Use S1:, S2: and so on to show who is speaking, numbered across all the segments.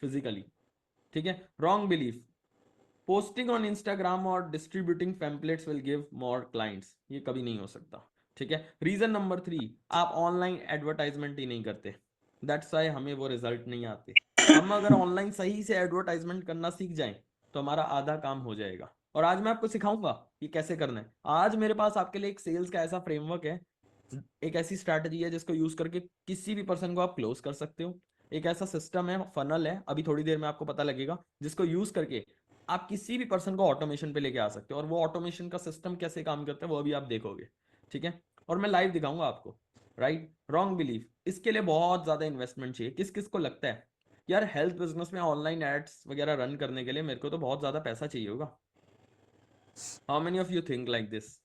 S1: Physically, ठीक है। Wrong belief, posting on Instagram और distributing pamphlets will give more clients, ये कभी नहीं हो सकता, ठीक है। रीजन नंबर 3, आप ऑनलाइन एडवर्टाइजमेंट ही नहीं करते, दैट्स वाई हमें वो रिजल्ट नहीं आते। हम अगर ऑनलाइन सही से एडवर्टाइजमेंट करना सीख जाएं तो हमारा आधा काम हो जाएगा। और आज मैं आपको सिखाऊंगा कि कैसे करना है। आज मेरे पास आपके लिए एक सेल्स का ऐसा फ्रेमवर्क है, एक ऐसी स्ट्रैटेजी है जिसको यूज करके किसी भी पर्सन को आप क्लोज कर सकते हो। एक ऐसा सिस्टम है, फनल है, अभी थोड़ी देर में आपको पता लगेगा, जिसको यूज करके आप किसी भी पर्सन को ऑटोमेशन पे लेके आ सकते हो। और वो ऑटोमेशन का सिस्टम कैसे काम करता है वो अभी आप देखोगे, ठीक है। और मैं लाइव दिखाऊंगा आपको, राइट। रॉन्ग बिलीफ, इसके लिए बहुत ज्यादा इन्वेस्टमेंट चाहिए। किस किस को लगता है यार हेल्थ बिजनेस में ऑनलाइन एड्स वगैरह रन करने के लिए मेरे को तो बहुत ज्यादा पैसा चाहिए होगा? How many of you think like this?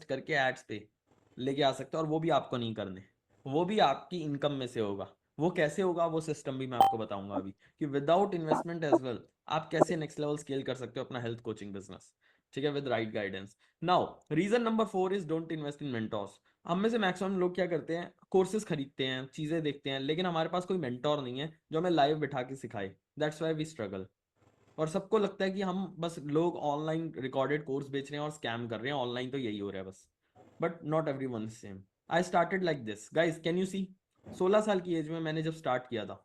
S1: करके एड्स पे लेके आ सकते हो, और वो भी आपको नहीं करने, वो भी आपकी इनकम में से होगा। वो कैसे होगा वो सिस्टम भी मैं आपको बताऊंगा अभी, कि विदाउट इन्वेस्टमेंट एज वेल आप कैसे नेक्स्ट लेवल स्केल कर सकते हो अपना हेल्थ कोचिंग बिजनेस, ठीक है, with right guidance. Now reason number 4 is don't invest in mentors. हम में से मैक्सिमम लोग क्या करते हैं, कोर्सेज खरीदते हैं, चीजें देखते हैं, लेकिन हमारे पास कोई मेंटोर नहीं है जो हमें लाइव बिठा के सिखाए। That's why we struggle. और सबको लगता है कि हम बस लोग ऑनलाइन रिकॉर्डेड कोर्स बेच रहे हैं और स्कैम कर रहे हैं, ऑनलाइन तो यही हो रहा है बस। But not every one same. I started like this guys, can you see, 16 साल की एज में मैंने जब स्टार्ट किया था,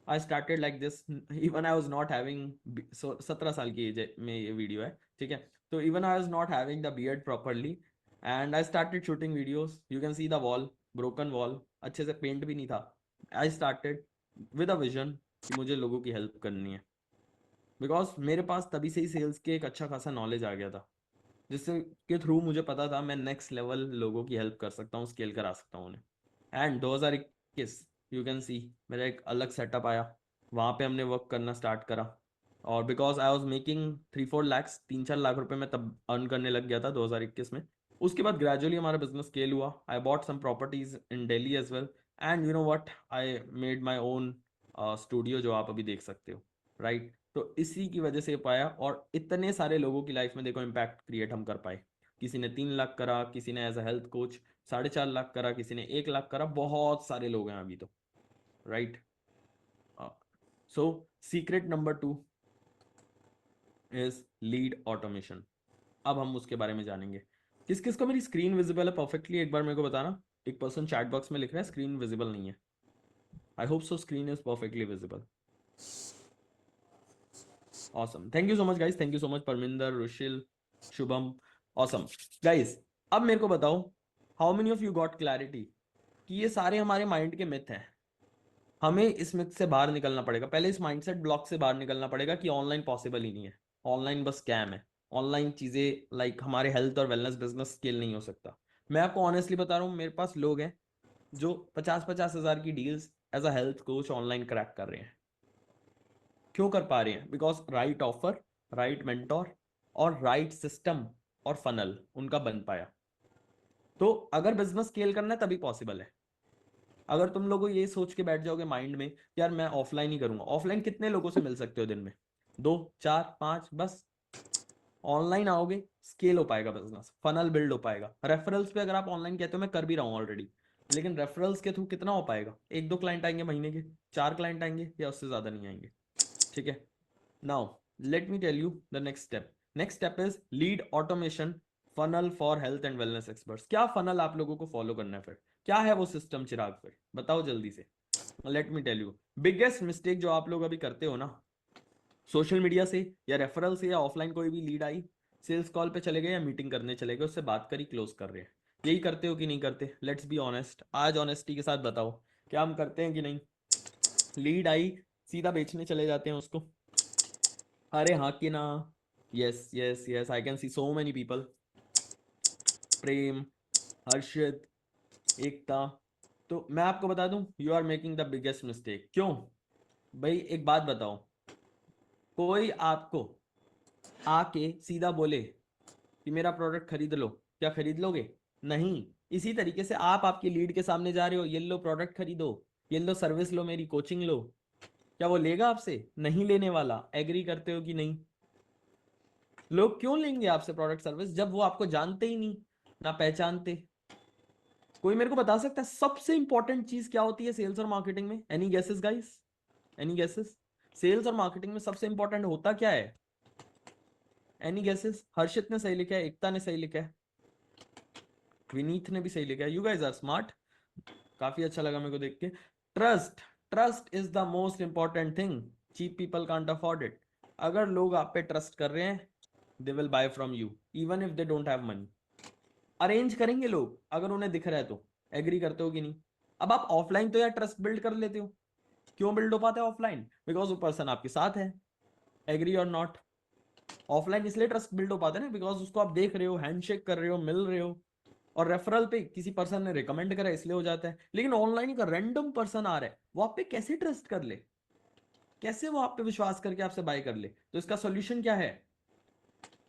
S1: आई started like this, even I was not having, 17 साल की एज में ये वीडियो है, ठीक है। तो even I was not having the beard properly and I started shooting videos, you can see the wall, broken wall, अच्छे से पेंट भी नहीं था। I started with a vision कि मुझे लोगों की हेल्प करनी है, बिकॉज मेरे पास तभी से ही सेल्स के एक अच्छा खासा नॉलेज आ गया था, जिससे के थ्रू मुझे पता था मैं नेक्स्ट लेवल लोगों की हेल्प कर सकता हूँ, स्केल करा सकता हूँ उन्हें। एंड 2021 यू कैन सी मेरा एक अलग सेटअप आया, वहाँ पे हमने वर्क करना स्टार्ट करा। और because I was making 3-4 lakhs, 3-4 lakh रुपए मैं तब अर्न करने लग गया था 2021 में। उसके बाद ग्रेजुअली हमारा बिजनेस स्केल हुआ, I bought some properties in Delhi as well, and you know what, I made my own studio जो आप अभी देख सकते हो, राइट। तो इसी की वजह से पाया, और इतने सारे लोगों की लाइफ में देखो इम्पैक्ट क्रिएट हम कर पाए। किसी ने 3 लाख करा, किसी ने as a health coach 4.5 lakh करा, किसी ने 1 लाख करा, बहुत सारे लोग हैं अभी तो, right. So secret number 2 is lead automation. अब हम उसके बारे में जानेंगे। किस किस को मेरी स्क्रीन विजिबल है परफेक्टली, एक बार मेरे को बताना। एक पर्सन चैट बॉक्स में लिख रहा है स्क्रीन विजिबल नहीं है। I hope so screen is perfectly visible. Awesome, thank you so much guys, thank you so much Parminder, Rushil, Shubham. Awesome guys, अब मेरे को बताओ, how many of you got clarity कि ये सारे हमारे माइंड के मिथ हैं। हमें इस मिथ से बाहर निकलना पड़ेगा, पहले इस माइंडसेट ब्लॉक से बाहर निकलना पड़ेगा कि ऑनलाइन पॉसिबल ही नहीं है, ऑनलाइन बस स्कैम है, ऑनलाइन चीजें लाइक हमारे हेल्थ और वेलनेस बिजनेस स्केल नहीं हो सकता। मैं आपको ऑनेस्टली बता रहा हूँ, मेरे पास लोग हैं जो 50-50 हज़ार की deals as a health coach online crack कर रहे हैं। क्यों कर पा रहे हैं? Because right offer, right mentor और राइट सिस्टम और फनल उनका बन पाया। तो अगर बिजनेस स्केल करना है तभी पॉसिबल है। अगर तुम लोगों ये सोच के बैठ जाओगे माइंड में यार मैं ऑफलाइन ही करूंगा, ऑफलाइन कितने लोगों से मिल सकते हो दिन में? 2-4-5 बस। ऑनलाइन आओगे, स्केल हो पाएगा बिजनेस, फनल बिल्ड हो पाएगा। रेफरल्स पे अगर आप ऑनलाइन कहते हो मैं कर भी रहा हूँ ऑलरेडी, लेकिन रेफरल्स के थ्रू कितना हो पाएगा? 1-2 क्लाइंट आएंगे महीने के, 4 क्लाइंट आएंगे या उससे ज्यादा नहीं आएंगे, ठीक है। Now let me tell you the next step. Next step is lead automation funnel for health and wellness experts. क्या फनल आप लोगों को फॉलो करना है फिर? क्या है वो सिस्टम चिराग? फिर बताओ जल्दी से। Let me tell you, biggest mistake जो आप लोग अभी करते हो ना, सोशल मीडिया से या रेफरल से या ऑफलाइन कोई भी लीड आई, सेल्स कॉल पे चले गए या मीटिंग करने चले गए, उससे बात करी, क्लोज कर रहे हैं। यही करते हो कि नहीं करते? लेट्स बी ऑनेस्ट, आज ऑनेस्टी के साथ बताओ, क्या हम करते हैं कि नहीं? लीड आई, सीधा बेचने चले जाते हैं उसको। अरे हाँ कि ना? Yes yes yes, I can see so many people, Prem, Harshit, Ekta. तो मैं आपको बता दूं, you are making the biggest mistake. क्यों भाई? एक बात बताओ, कोई आपको आके सीधा बोले कि मेरा प्रोडक्ट खरीद लो, क्या खरीद लोगे? नहीं। इसी तरीके से आप आपकी लीड के सामने जा रहे हो, ये लो प्रोडक्ट खरीदो, ये लो सर्विस लो, मेरी कोचिंग लो, क्या वो लेगा आपसे? नहीं लेने वाला। एग्री करते हो कि नहीं? लोग क्यों लेंगे आपसे प्रोडक्ट सर्विस जब वो आपको जानते ही नहीं? ना पहचानते। कोई मेरे को बता सकता है सबसे इंपॉर्टेंट चीज क्या होती है सेल्स और मार्केटिंग में? Any guesses guys? Any guesses? Sales और मार्केटिंग में सबसे इंपॉर्टेंट होता क्या है? Any guesses? हर्षित ने सही लिखा है, एकता ने सही लिखा है, विनीत ने भी सही लिखा है। यू गाइस आर स्मार्ट, काफी अच्छा लगा मेरे को देख के। Trust, trust is the most important thing, cheap people can't afford it. अगर लोग आप पे ट्रस्ट कर रहे हैं, they will buy from you even if they don't have money. Arrange करेंगे लोग अगर उन्हें दिख रहा है तो। एग्री करते हो कि नहीं? अब आप ऑफलाइन तो यार ट्रस्ट बिल्ड कर लेते हो, क्यों बिल्ड हो पाता है ऑफलाइन? बिकॉज वो पर्सन आपके साथ है। एग्री और नॉट? ऑफलाइन इसलिए ट्रस्ट बिल्ड हो पाता है ना, बिकॉज उसको आप देख रहे हो, हैंडशेक कर रहे हो, मिल रहे हो, और रेफरल पे किसी पर्सन ने रिकमेंड करा इसलिए हो जाता है। लेकिन ऑनलाइन का रैंडम पर्सन आ रहा है, वो आप पे कैसे ट्रस्ट कर ले? कैसे वो आप पे विश्वास करके आपसे बाय कर ले? तो इसका सॉल्यूशन क्या है?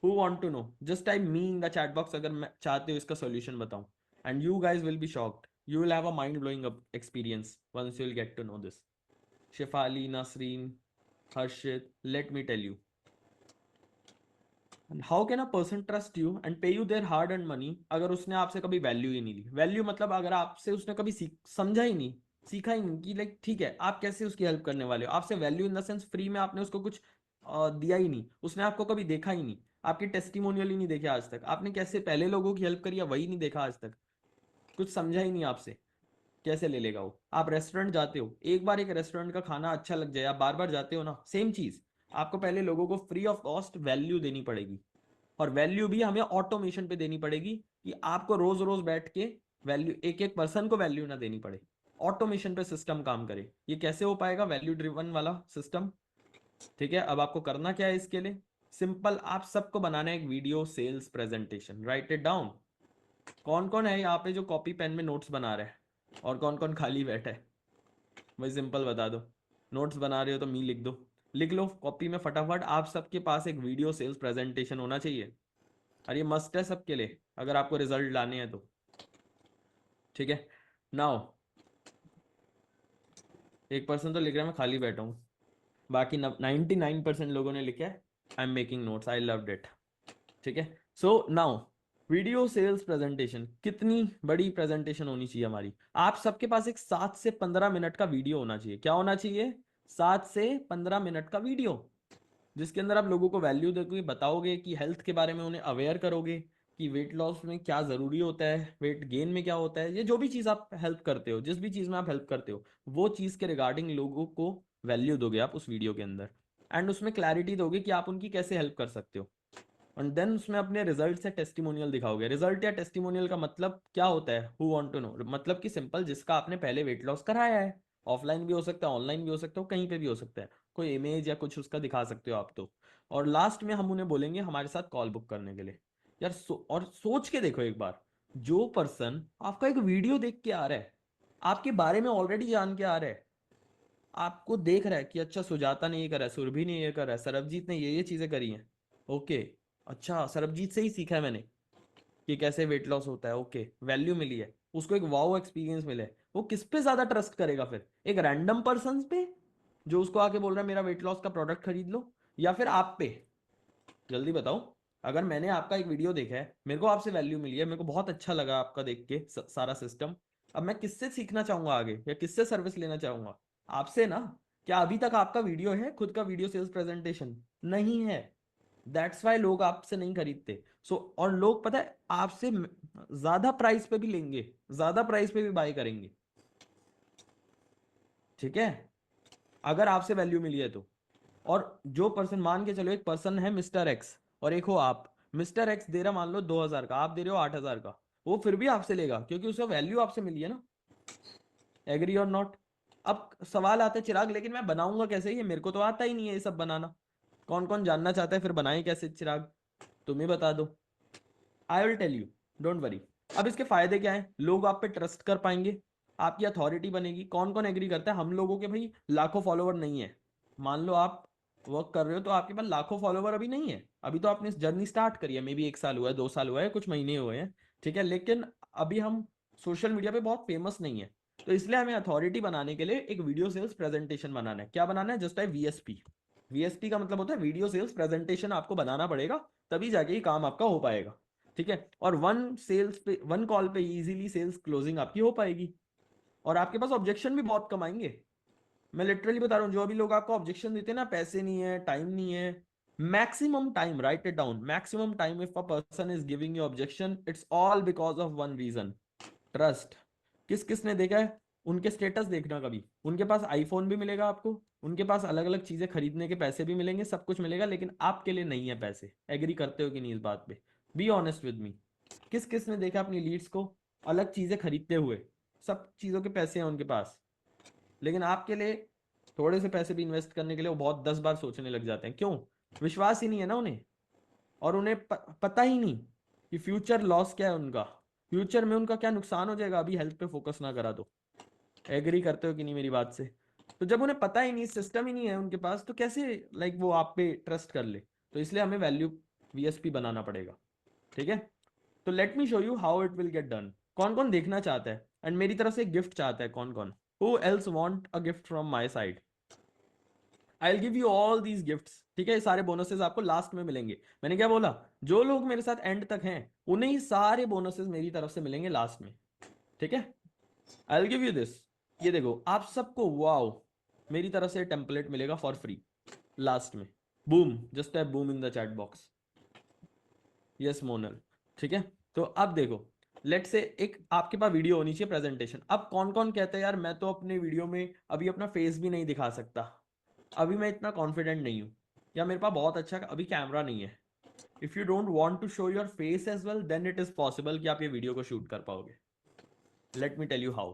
S1: Who want to know? Just type me in the chat box अगर मैं चाहते हो इसका सॉल्यूशन बताऊं, and you guys will be shocked, you will have a mind blowing experience once you will get to know this. Shifali, Nasreen, Harshit, let me tell you, how can a person trust you and pay you their hard and money अगर उसने आपसे कभी value ही नहीं ली? Value मतलब अगर आपसे उसने कभी समझा ही नहीं, सीखा ही नहीं कि लाइक ठीक है आप कैसे उसकी हेल्प करने वाले हो। आपसे value in the sense free में आपने उसको कुछ दिया ही नहीं, उसने आपको कभी देखा ही नहीं, आपकी टेस्टिमोनियल ही नहीं देखे आज तक, आपने कैसे पहले लोगों की हेल्प करी है वही नहीं देखा आज तक, कुछ समझा ही नहीं आपसे, कैसे ले लेगा वो? आप रेस्टोरेंट जाते हो, एक बार एक रेस्टोरेंट का खाना अच्छा लग जाए, आप बार बार जाते हो ना, सेम चीज। आपको पहले लोगों को फ्री ऑफ कॉस्ट वैल्यू देनी पड़ेगी, और वैल्यू भी हमें ऑटोमेशन पे देनी पड़ेगी कि आपको रोज रोज बैठ के वैल्यू, एक एक पर्सन को वैल्यू ना देनी पड़े, ऑटोमेशन पे सिस्टम काम करे। ये कैसे हो पाएगा वैल्यू ड्रिवन वाला सिस्टम? ठीक है, अब आपको करना क्या है इसके लिए? सिंपल, आप सबको बनाना है एक video sales presentation. Write it down. कौन कौन है यहाँ पे जो कॉपी पेन में नोट्स बना रहे हैं, और कौन कौन खाली बैठा है? भाई सिंपल बता दो। नोट्स बना रहे हो तो मी लिख दो, लिख लो कॉपी में फटाफट। आप सबके पास एक वीडियो सेल्स प्रेजेंटेशन होना चाहिए, और ये मस्ट है सबके लिए अगर आपको रिजल्ट लाने हैं तो। ठीक है, नाउ एक पर्सन तो लिख रहा है मैं खाली बैठा हूँ, बाकी 99% लोगों ने लिखा है I am making notes, I loved it. ठीक है, so now video sales presentation, कितनी बड़ी प्रेजेंटेशन होनी चाहिए हमारी? आप सबके पास एक 7 से 15 मिनट का वीडियो होना चाहिए। क्या होना चाहिए? 7 से 15 मिनट का वीडियो, जिसके अंदर आप लोगों को वैल्यू दोगे, बताओगे कि हेल्थ के बारे में उन्हें अवेयर करोगे कि वेट लॉस में क्या जरूरी होता है, वेट गेन में क्या होता है, ये जो भी चीज आप हेल्प करते हो, जिस भी चीज में आप हेल्प करते हो, वो चीज के रिगार्डिंग लोगों को वैल्यू दोगे आप उस वीडियो के अंदर, एंड उसमें क्लैरिटी दोगे कि आप उनकी कैसे हेल्प कर सकते हो। एंड देन उसमें अपने रिजल्ट से टेस्टिमोनियल दिखाओगे। रिजल्ट या टेस्टिमोनियल का मतलब क्या होता है? हु वांट टू नो मतलब कि सिंपल, जिसका आपने पहले वेट लॉस कराया है, ऑफलाइन भी हो सकता है, ऑनलाइन भी हो सकता है, कहीं पे भी हो सकता है, कोई इमेज या कुछ उसका दिखा सकते हो आप तो। और लास्ट में हम उन्हें बोलेंगे हमारे साथ कॉल बुक करने के लिए। यार और सोच के देखो एक बार, जो पर्सन आपका एक वीडियो देख के आ रहा है, आपके बारे में ऑलरेडी जान के आ रहा है, आपको देख रहा है कि अच्छा सुजाता ने ये करा है, सुरभि ने ये करा है, सरबजीत ने ये चीजें करी हैं, ओके, अच्छा सरबजीत से ही सीखा है मैंने कि कैसे वेट लॉस होता है, ओके, वैल्यू मिली है, उसको एक वाओ एक्सपीरियंस मिला है, वो किस पे ज्यादा ट्रस्ट करेगा फिर? एक रैंडम पर्सन पे जो उसको आके बोल रहा है मेरा वेट लॉस का प्रोडक्ट खरीद लो, या फिर आप पे? जल्दी बताओ। अगर मैंने आपका एक वीडियो देखा है, मेरे को आपसे वैल्यू मिली है, मेरे को बहुत अच्छा लगा आपका देख के सारा सिस्टम, अब मैं किससे सीखना चाहूंगा आगे, या किससे सर्विस लेना चाहूंगा? आपसे ना। क्या अभी तक आपका वीडियो है, खुद का वीडियो सेल्स प्रेजेंटेशन? नहीं है। दैट्स वाई लोग आपसे नहीं खरीदते। और लोग पता है आपसे ज्यादा प्राइस पे भी लेंगे, ज्यादा प्राइस पे भी बाय करेंगे। ठीक है, अगर आपसे वैल्यू मिली है तो। और जो पर्सन, मान के चलो एक पर्सन है मिस्टर एक्स, और एक हो आप। मिस्टर एक्स दे रहा मान लो 2,000 का, आप दे रहे हो 8,000 का, वो फिर भी आपसे लेगा क्योंकि उसे वैल्यू आपसे मिली है ना। एग्री और नॉट? अब सवाल आता है चिराग लेकिन मैं बनाऊंगा कैसे, ये मेरे को तो आता ही नहीं है ये सब बनाना। कौन कौन जानना चाहता है फिर बनाए कैसे चिराग? तुम ही बता दो। I will tell you, don't worry. अब इसके फायदे क्या है? लोग आप पे ट्रस्ट कर पाएंगे, आपकी अथॉरिटी बनेगी। कौन कौन एग्री करता है? हम लोगों के भाई लाखों फॉलोवर नहीं है। मान लो आप वर्क कर रहे हो तो आपके पास लाखों फॉलोवर अभी नहीं है, अभी तो आपने इस जर्नी स्टार्ट करी है, मे बी 1 साल हुआ है, 2 साल हुआ है, कुछ महीने हुए हैं। ठीक है, लेकिन अभी हम सोशल मीडिया पे बहुत फेमस नहीं है, तो इसलिए हमें अथॉरिटी बनाने के लिए एक वीडियो सेल्स प्रेजेंटेशन बनाना है। क्या बनाना है? Just type VSP. वीएसपी का मतलब होता है वीडियो सेल्स प्रेजेंटेशन, आपको बनाना पड़ेगा, तभी जाके ये काम आपका हो पाएगा। ठीक है, और वन कॉल पे इजीली सेल्स क्लोजिंग आपकी हो पाएगी, और आपके पास ऑब्जेक्शन भी बहुत कम आएंगे। मैं लिटरली बता रहा हूँ, जो अभी लोग आपको ऑब्जेक्शन देते हैं ना, पैसे नहीं है, टाइम नहीं है, maximum time, write it down, maximum time if a person is giving you objection, it's all because of one reason, trust. किस किसने देखा है, उनके स्टेटस देखना कभी, उनके पास आईफोन भी मिलेगा आपको, उनके पास अलग अलग चीजें खरीदने के पैसे भी मिलेंगे, सब कुछ मिलेगा, लेकिन आपके लिए नहीं है पैसे। एग्री करते हो कि नहीं इस बात पे? Be honest with me. किस किसने देखा अपनी लीड्स को अलग चीजें खरीदते हुए, सब चीजों के पैसे हैं उनके पास, लेकिन आपके लिए थोड़े से पैसे भी इन्वेस्ट करने के लिए वो बहुत 10 बार सोचने लग जाते हैं। क्यों? विश्वास ही नहीं है ना उन्हें, और उन्हें पता ही नहीं कि फ्यूचर लॉस क्या है उनका, फ्यूचर में उनका क्या नुकसान हो जाएगा अभी हेल्थ पे फोकस ना करा तो। एग्री करते हो कि नहीं मेरी बात से? तो जब उन्हें पता ही नहीं, सिस्टम ही नहीं है उनके पास, तो कैसे लाइक वो आप पे ट्रस्ट कर ले? तो इसलिए हमें वैल्यू वीएसपी बनाना पड़ेगा। ठीक है, तो let me show you how it will get done. कौन कौन देखना चाहता है एंड मेरी तरफ से गिफ्ट चाहता है? कौन कौन? Who else want a gift from my side? I will give you all these gifts. ठीक है, ये सारे बोनसेस आपको लास्ट में मिलेंगे। मैंने क्या बोला? जो लोग मेरे साथ एंड तक हैं उन्हें ही सारे बोनसेस मेरी तरफ से मिलेंगे लास्ट में। ठीक है, I will give you this. ये देखो आप सबको, वाओ, मेरी तरफ से टेम्पलेट मिलेगा फॉर फ्री लास्ट में। Boom, just type boom in the chat box. Yes Monal. ठीक है, तो अब देखो, लेट से एक आपके पास वीडियो होनी चाहिए प्रेजेंटेशन। अब कौन कौन कहता है यार मैं तो अपने वीडियो में अभी अपना फेस भी नहीं दिखा सकता, अभी मैं इतना कॉन्फिडेंट नहीं हूं, या मेरे पास बहुत अच्छा अभी कैमरा नहीं है। If you don't want to show your face as well, then it is possible कि आप ये वीडियो को शूट कर पाओगे। Let me tell you how.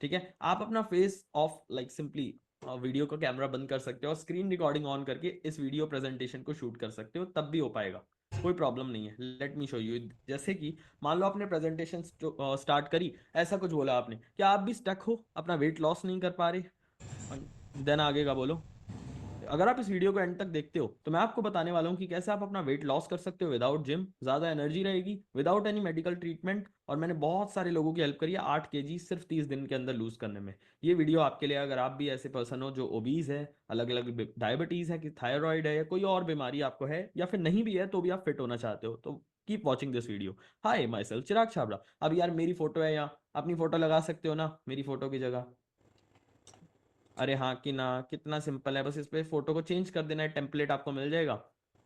S1: ठीक है, आप अपना face off like simply video का कैमरा बंद कर सकते हो और स्क्रीन रिकॉर्डिंग ऑन करके इस वीडियो प्रेजेंटेशन को शूट कर सकते हो, तब भी हो पाएगा, कोई प्रॉब्लम नहीं है। Let me show you. जैसे कि मान लो आपने प्रेजेंटेशन स्टार्ट करी, ऐसा कुछ बोला आपने, क्या आप भी स्टक हो, अपना वेट लॉस नहीं कर पा रहे? देन आगे का बोलो। अगर आप इस वीडियो को एंड तक देखते हो तो मैं आपको बताने वाला हूँ कि कैसे आप अपना वेट लॉस कर सकते हो विदाउट जिम, ज्यादा एनर्जी रहेगी, विदाउट एनी मेडिकल ट्रीटमेंट। और मैंने बहुत सारे लोगों की हेल्प करी है 8 kg सिर्फ 30 दिन के अंदर लूज करने में। ये वीडियो आपके लिए, अगर आप भी ऐसे पर्सन हो जो ओबीज है, अलग अलग डायबिटीज है, कि थायराइड है, या कोई और बीमारी आपको है, या फिर नहीं भी है तो भी आप फिट होना चाहते हो, तो keep watching this video. Hi myself Chirag Chhabra. अब यार मेरी फोटो है, यहाँ अपनी फोटो लगा सकते हो ना मेरी फोटो की जगह? अरे हाँ कि ना, कितना सिंपल है, बस इस पे फोटो को चेंज कर देना है, टेम्पलेट आपको मिल जाएगा,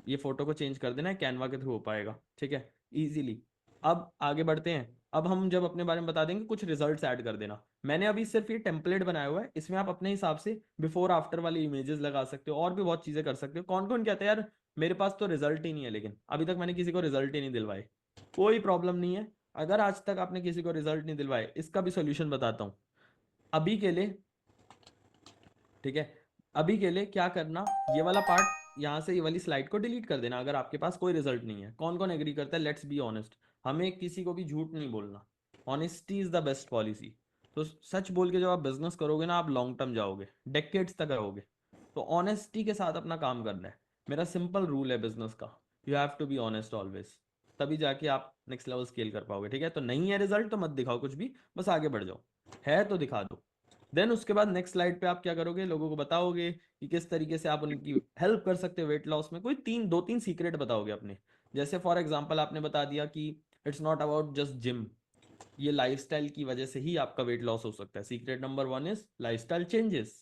S1: ये फोटो को चेंज कर देना है, कैनवा के थ्रू हो पाएगा। ठीक है, इजीली। अब आगे बढ़ते हैं। अब हम जब अपने बारे में बता देंगे, कुछ रिजल्ट्स ऐड कर देना। मैंने अभी सिर्फ ये टेम्पलेट बनाया हुआ है, इसमें आप अपने हिसाब से बिफोर आफ्टर वाली इमेजेस लगा सकते हो, और भी बहुत चीजें कर सकते हो। कौन कौन कहता है यार मेरे पास तो रिजल्ट ही नहीं है, लेकिन अभी तक मैंने किसी को रिजल्ट ही नहीं दिलवाए? कोई प्रॉब्लम नहीं है, अगर आज तक आपने किसी को रिजल्ट नहीं दिलवाए, इसका भी सोल्यूशन बताता हूँ अभी के लिए। ठीक है, अभी के लिए क्या करना, ये वाला पार्ट यहाँ से, ये वाली स्लाइड को डिलीट कर देना अगर आपके पास कोई रिजल्ट नहीं है। कौन कौन एग्री करता है? Let's be honest. हमें किसी को भी झूठ नहीं बोलना, honesty is the best policy. तो सच बोल के जब आप बिजनेस करोगे ना, आप लॉन्ग टर्म जाओगे, डेकेड्स तक रहोगे। तो ऑनेस्टी के साथ अपना काम करना है, मेरा सिंपल रूल है बिजनेस का, you have to be honest always, तभी जाके आप नेक्स्ट लेवल स्केल कर पाओगे। ठीक है, तो नहीं है रिजल्ट तो मत दिखाओ कुछ भी, बस आगे बढ़ जाओ, है तो दिखा दो। देन उसके बाद नेक्स्ट स्लाइड पे आप क्या करोगे, लोगों को बताओगे कि किस तरीके से आप उनकी हेल्प कर सकते हो वेट लॉस में। कोई दो तीन सीक्रेट बताओगे अपने। जैसे फॉर एग्जांपल आपने बता दिया कि it's not about just gym, ये लाइफस्टाइल की वजह से ही आपका वेट लॉस हो सकता है। Secret number 1 is lifestyle changes.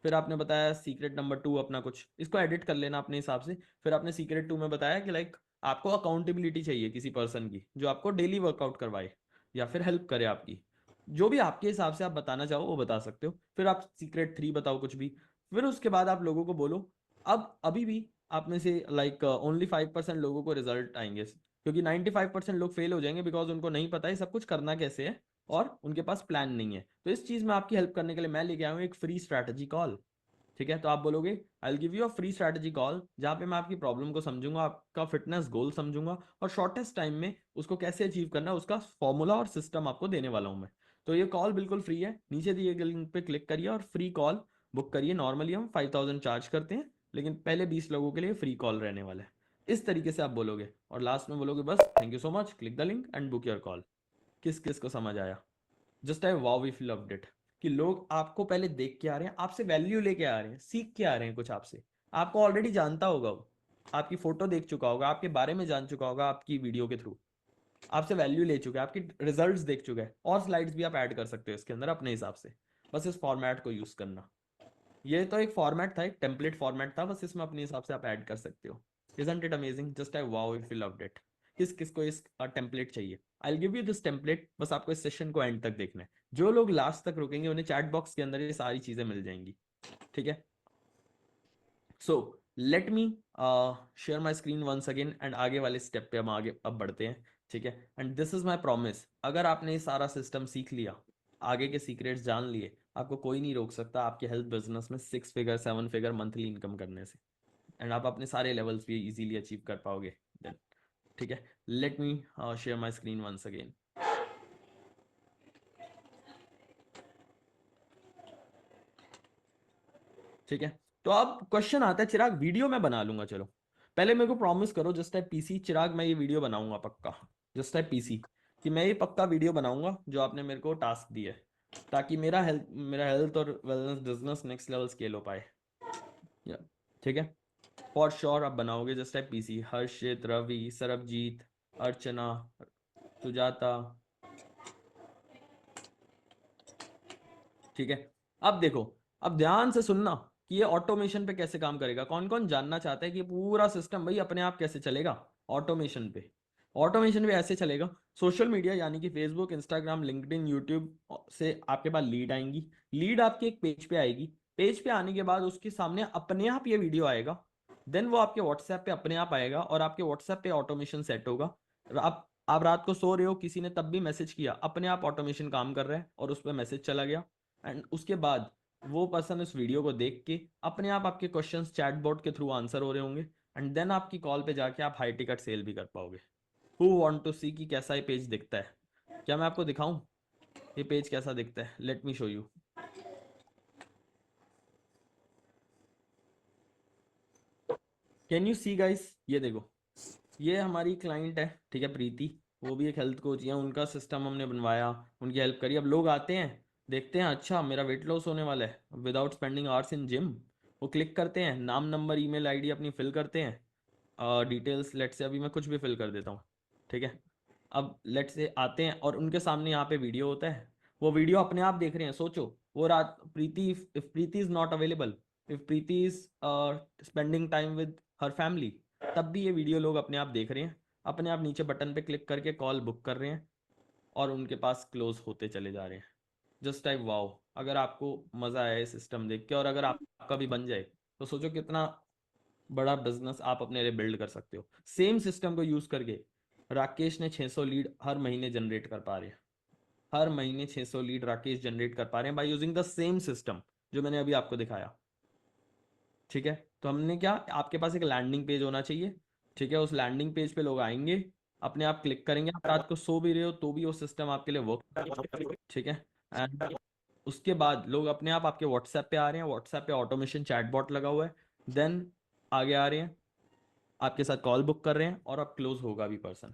S1: फिर आपने बताया सीक्रेट नंबर 2 अपना, कुछ इसको एडिट कर लेना अपने हिसाब से। फिर आपने सीक्रेट 2 में बताया कि लाइक आपको अकाउंटेबिलिटी चाहिए किसी पर्सन की, जो आपको डेली वर्कआउट करवाए या फिर हेल्प करे आपकी, जो भी आपके हिसाब से आप बताना चाहो वो बता सकते हो। फिर आप सीक्रेट 3 बताओ कुछ भी। फिर उसके बाद आप लोगों को बोलो, अब अभी भी आप में से लाइक ओनली 5% लोगों को रिजल्ट आएंगे, क्योंकि 95% लोग फेल हो जाएंगे, बिकॉज उनको नहीं पता है सब कुछ करना कैसे है, और उनके पास प्लान नहीं है। तो इस चीज में आपकी हेल्प करने के लिए मैं लेके आया हूँ एक फ्री स्ट्रैटेजी कॉल। ठीक है, तो आप बोलोगे I will give you a free strategy call, जहाँ पे मैं आपकी प्रॉब्लम को समझूंगा, आपका फिटनेस गोल समझूंगा, और शॉर्टेस्ट टाइम में उसको कैसे अचीव करना है उसका फॉर्मूला और सिस्टम आपको देने वाला हूँ मैं। तो ये कॉल बिल्कुल फ्री है, नीचे दिए गए लिंक पे क्लिक करिए और फ्री कॉल बुक करिए। नॉर्मली हम 5000 चार्ज करते हैं, लेकिन पहले 20 लोगों के लिए फ्री कॉल रहने वाला है। इस तरीके से आप बोलोगे, और लास्ट में बोलोगे बस thank you so much, click the link and book your call. किस किस को समझ आया? Just I wow if you loved it. कि लोग आपको पहले देख के आ रहे हैं, आपसे वैल्यू लेके आ रहे हैं, सीख के आ रहे हैं कुछ आपसे। आपको ऑलरेडी जानता होगा वो, आपकी फोटो देख चुका होगा, आपके बारे में जान चुका होगा आपकी वीडियो के थ्रू। आपसे वैल्यू ले चुका है, आपकी रिजल्ट्स देख चुका है, और स्लाइड्स भी आप ऐड कर सकते हो इसके अंदर अपने हिसाब से। बस इस फॉर्मेट को यूज करना। ये तो एक फॉर्मेट था, एक टेम्पलेट फॉर्मेट था, बस इसमें अपने हिसाब से आप ऐड कर सकते हो। Isn't it amazing? Just I wow if you loved it. किस किस को इस टेम्पलेट चाहिए? I'll give you this template, बस आपको इस सेशन को एंड तक देखना है। जो लोग लास्ट तक रुकेंगे उन्हें चैट बॉक्स के अंदर ये सारी चीजें मिल जाएंगी, ठीक है। So let me share my screen once again, and आगे वाले स्टेप पे हम आगे अब बढ़ते हैं, ठीक है। And this is my promise, अगर आपने ये सारा सिस्टम सीख लिया, आगे के सीक्रेट्स जान लिए, आपको कोई नहीं रोक सकता आपके हेल्थ बिजनेस में 6 फिगर 7 फिगर मंथली इनकम करने से, एंड आप अपने सारे लेवल्स भी इजीली अचीव कर पाओगे देन, ठीक है। Let me share my screen once again. ठीक है, तो अब क्वेश्चन आता है, चिराग वीडियो मैं बना लूंगा, चलो पहले मेरे को प्रॉमिस करो जस्ट टाइप पीसी, चिराग मैं ये वीडियो बनाऊंगा पक्का, जस्ट टाइप पीसी, कि मैं ये पक्का वीडियो बनाऊंगा जो आपने मेरे को टास्क दिया है, ताकि मेरा हेल्थ और wellness business next level scale हो पाए। या ठीक है, फॉर श्योर आप बनाओगे जस्ट टाइप पीसी। हर्षित, रवि, सरबजीत, अर्चना, सुजाता, ठीक है। अब देखो, अब ध्यान से सुनना कि ये ऑटोमेशन पे कैसे काम करेगा। कौन कौन जानना चाहता है कि ये पूरा सिस्टम भाई अपने आप कैसे चलेगा ऑटोमेशन पे? ऑटोमेशन पे ऐसे चलेगा, सोशल मीडिया यानी कि फेसबुक, इंस्टाग्राम, लिंक्डइन, यूट्यूब से आपके पास लीड आएंगी। लीड आपके एक पेज पे आएगी, पेज पे आने के बाद उसके सामने अपने आप ये वीडियो आएगा, देन वो आपके व्हाट्सएप पे अपने आप आएगा, और आपके व्हाट्सएप पे ऑटोमेशन सेट होगा। आप रात को सो रहे हो, किसी ने तब भी मैसेज किया, अपने आप ऑटोमेशन काम कर रहा है और उस पर मैसेज चला गया, एंड उसके बाद वो पर्सन इस वीडियो को देख के अपने आप आपके क्वेश्चंस चैटबॉट के थ्रू आंसर हो रहे होंगे, एंड देन आपकी कॉल पे जाके आप हाई टिकट सेल भी कर पाओगे। हु वांट टू सी कि कैसा ये पेज दिखता है? क्या मैं आपको दिखाऊं ये पेज कैसा दिखता है? Let me show you. Can you see guys? ये देखो, ये हमारी क्लाइंट है, ठीक है, प्रीति। वो भी एक हेल्थ कोच है, उनका सिस्टम हमने बनवाया, उनकी हेल्प करी। अब लोग आते हैं, देखते हैं अच्छा मेरा वेट लॉस होने वाला है without spending hours in gym, वो क्लिक करते हैं, नाम नंबर ईमेल आईडी अपनी फिल करते हैं, डिटेल्स लेट से अभी मैं कुछ भी फिल कर देता हूँ, ठीक है। अब लेट से आते हैं और उनके सामने यहाँ पे वीडियो होता है, वो वीडियो अपने आप देख रहे हैं। सोचो, वो रात Preeti, if Preeti is not available, if Preeti is spending time with her family, तब भी ये वीडियो लोग अपने आप देख रहे हैं, अपने आप नीचे बटन पे क्लिक करके कॉल बुक कर रहे हैं, और उनके पास क्लोज होते चले जा रहे हैं। Just type wow. अगर आपको मजा आया ये सिस्टम देख के, और अगर आपका भी बन जाए, तो सोचो कितना बड़ा बिजनेस आप अपने लिए बिल्ड कर सकते हो। सेम सिस्टम को यूज करके राकेश ने 600 लीड हर महीने जनरेट कर पा रहे हैं, हर महीने 600 लीड राकेश जनरेट कर पा रहे हैं by using the same system जो मैंने अभी आपको दिखाया, ठीक है। तो हमने क्या, आपके पास एक लैंडिंग पेज होना चाहिए, ठीक है। उस लैंडिंग पेज पे लोग आएंगे, अपने आप क्लिक करेंगे, आप रात को सो भी रहे हो तो भी वो सिस्टम आपके लिए वर्क, ठीक है। एंड उसके बाद लोग अपने आप आपके व्हाट्सएप पे आ रहे हैं, व्हाट्सएप पे ऑटोमेशन चैटबॉट लगा हुआ है, देन आगे आ रहे हैं, आपके साथ कॉल बुक कर रहे हैं, और अब क्लोज होगा भी पर्सन।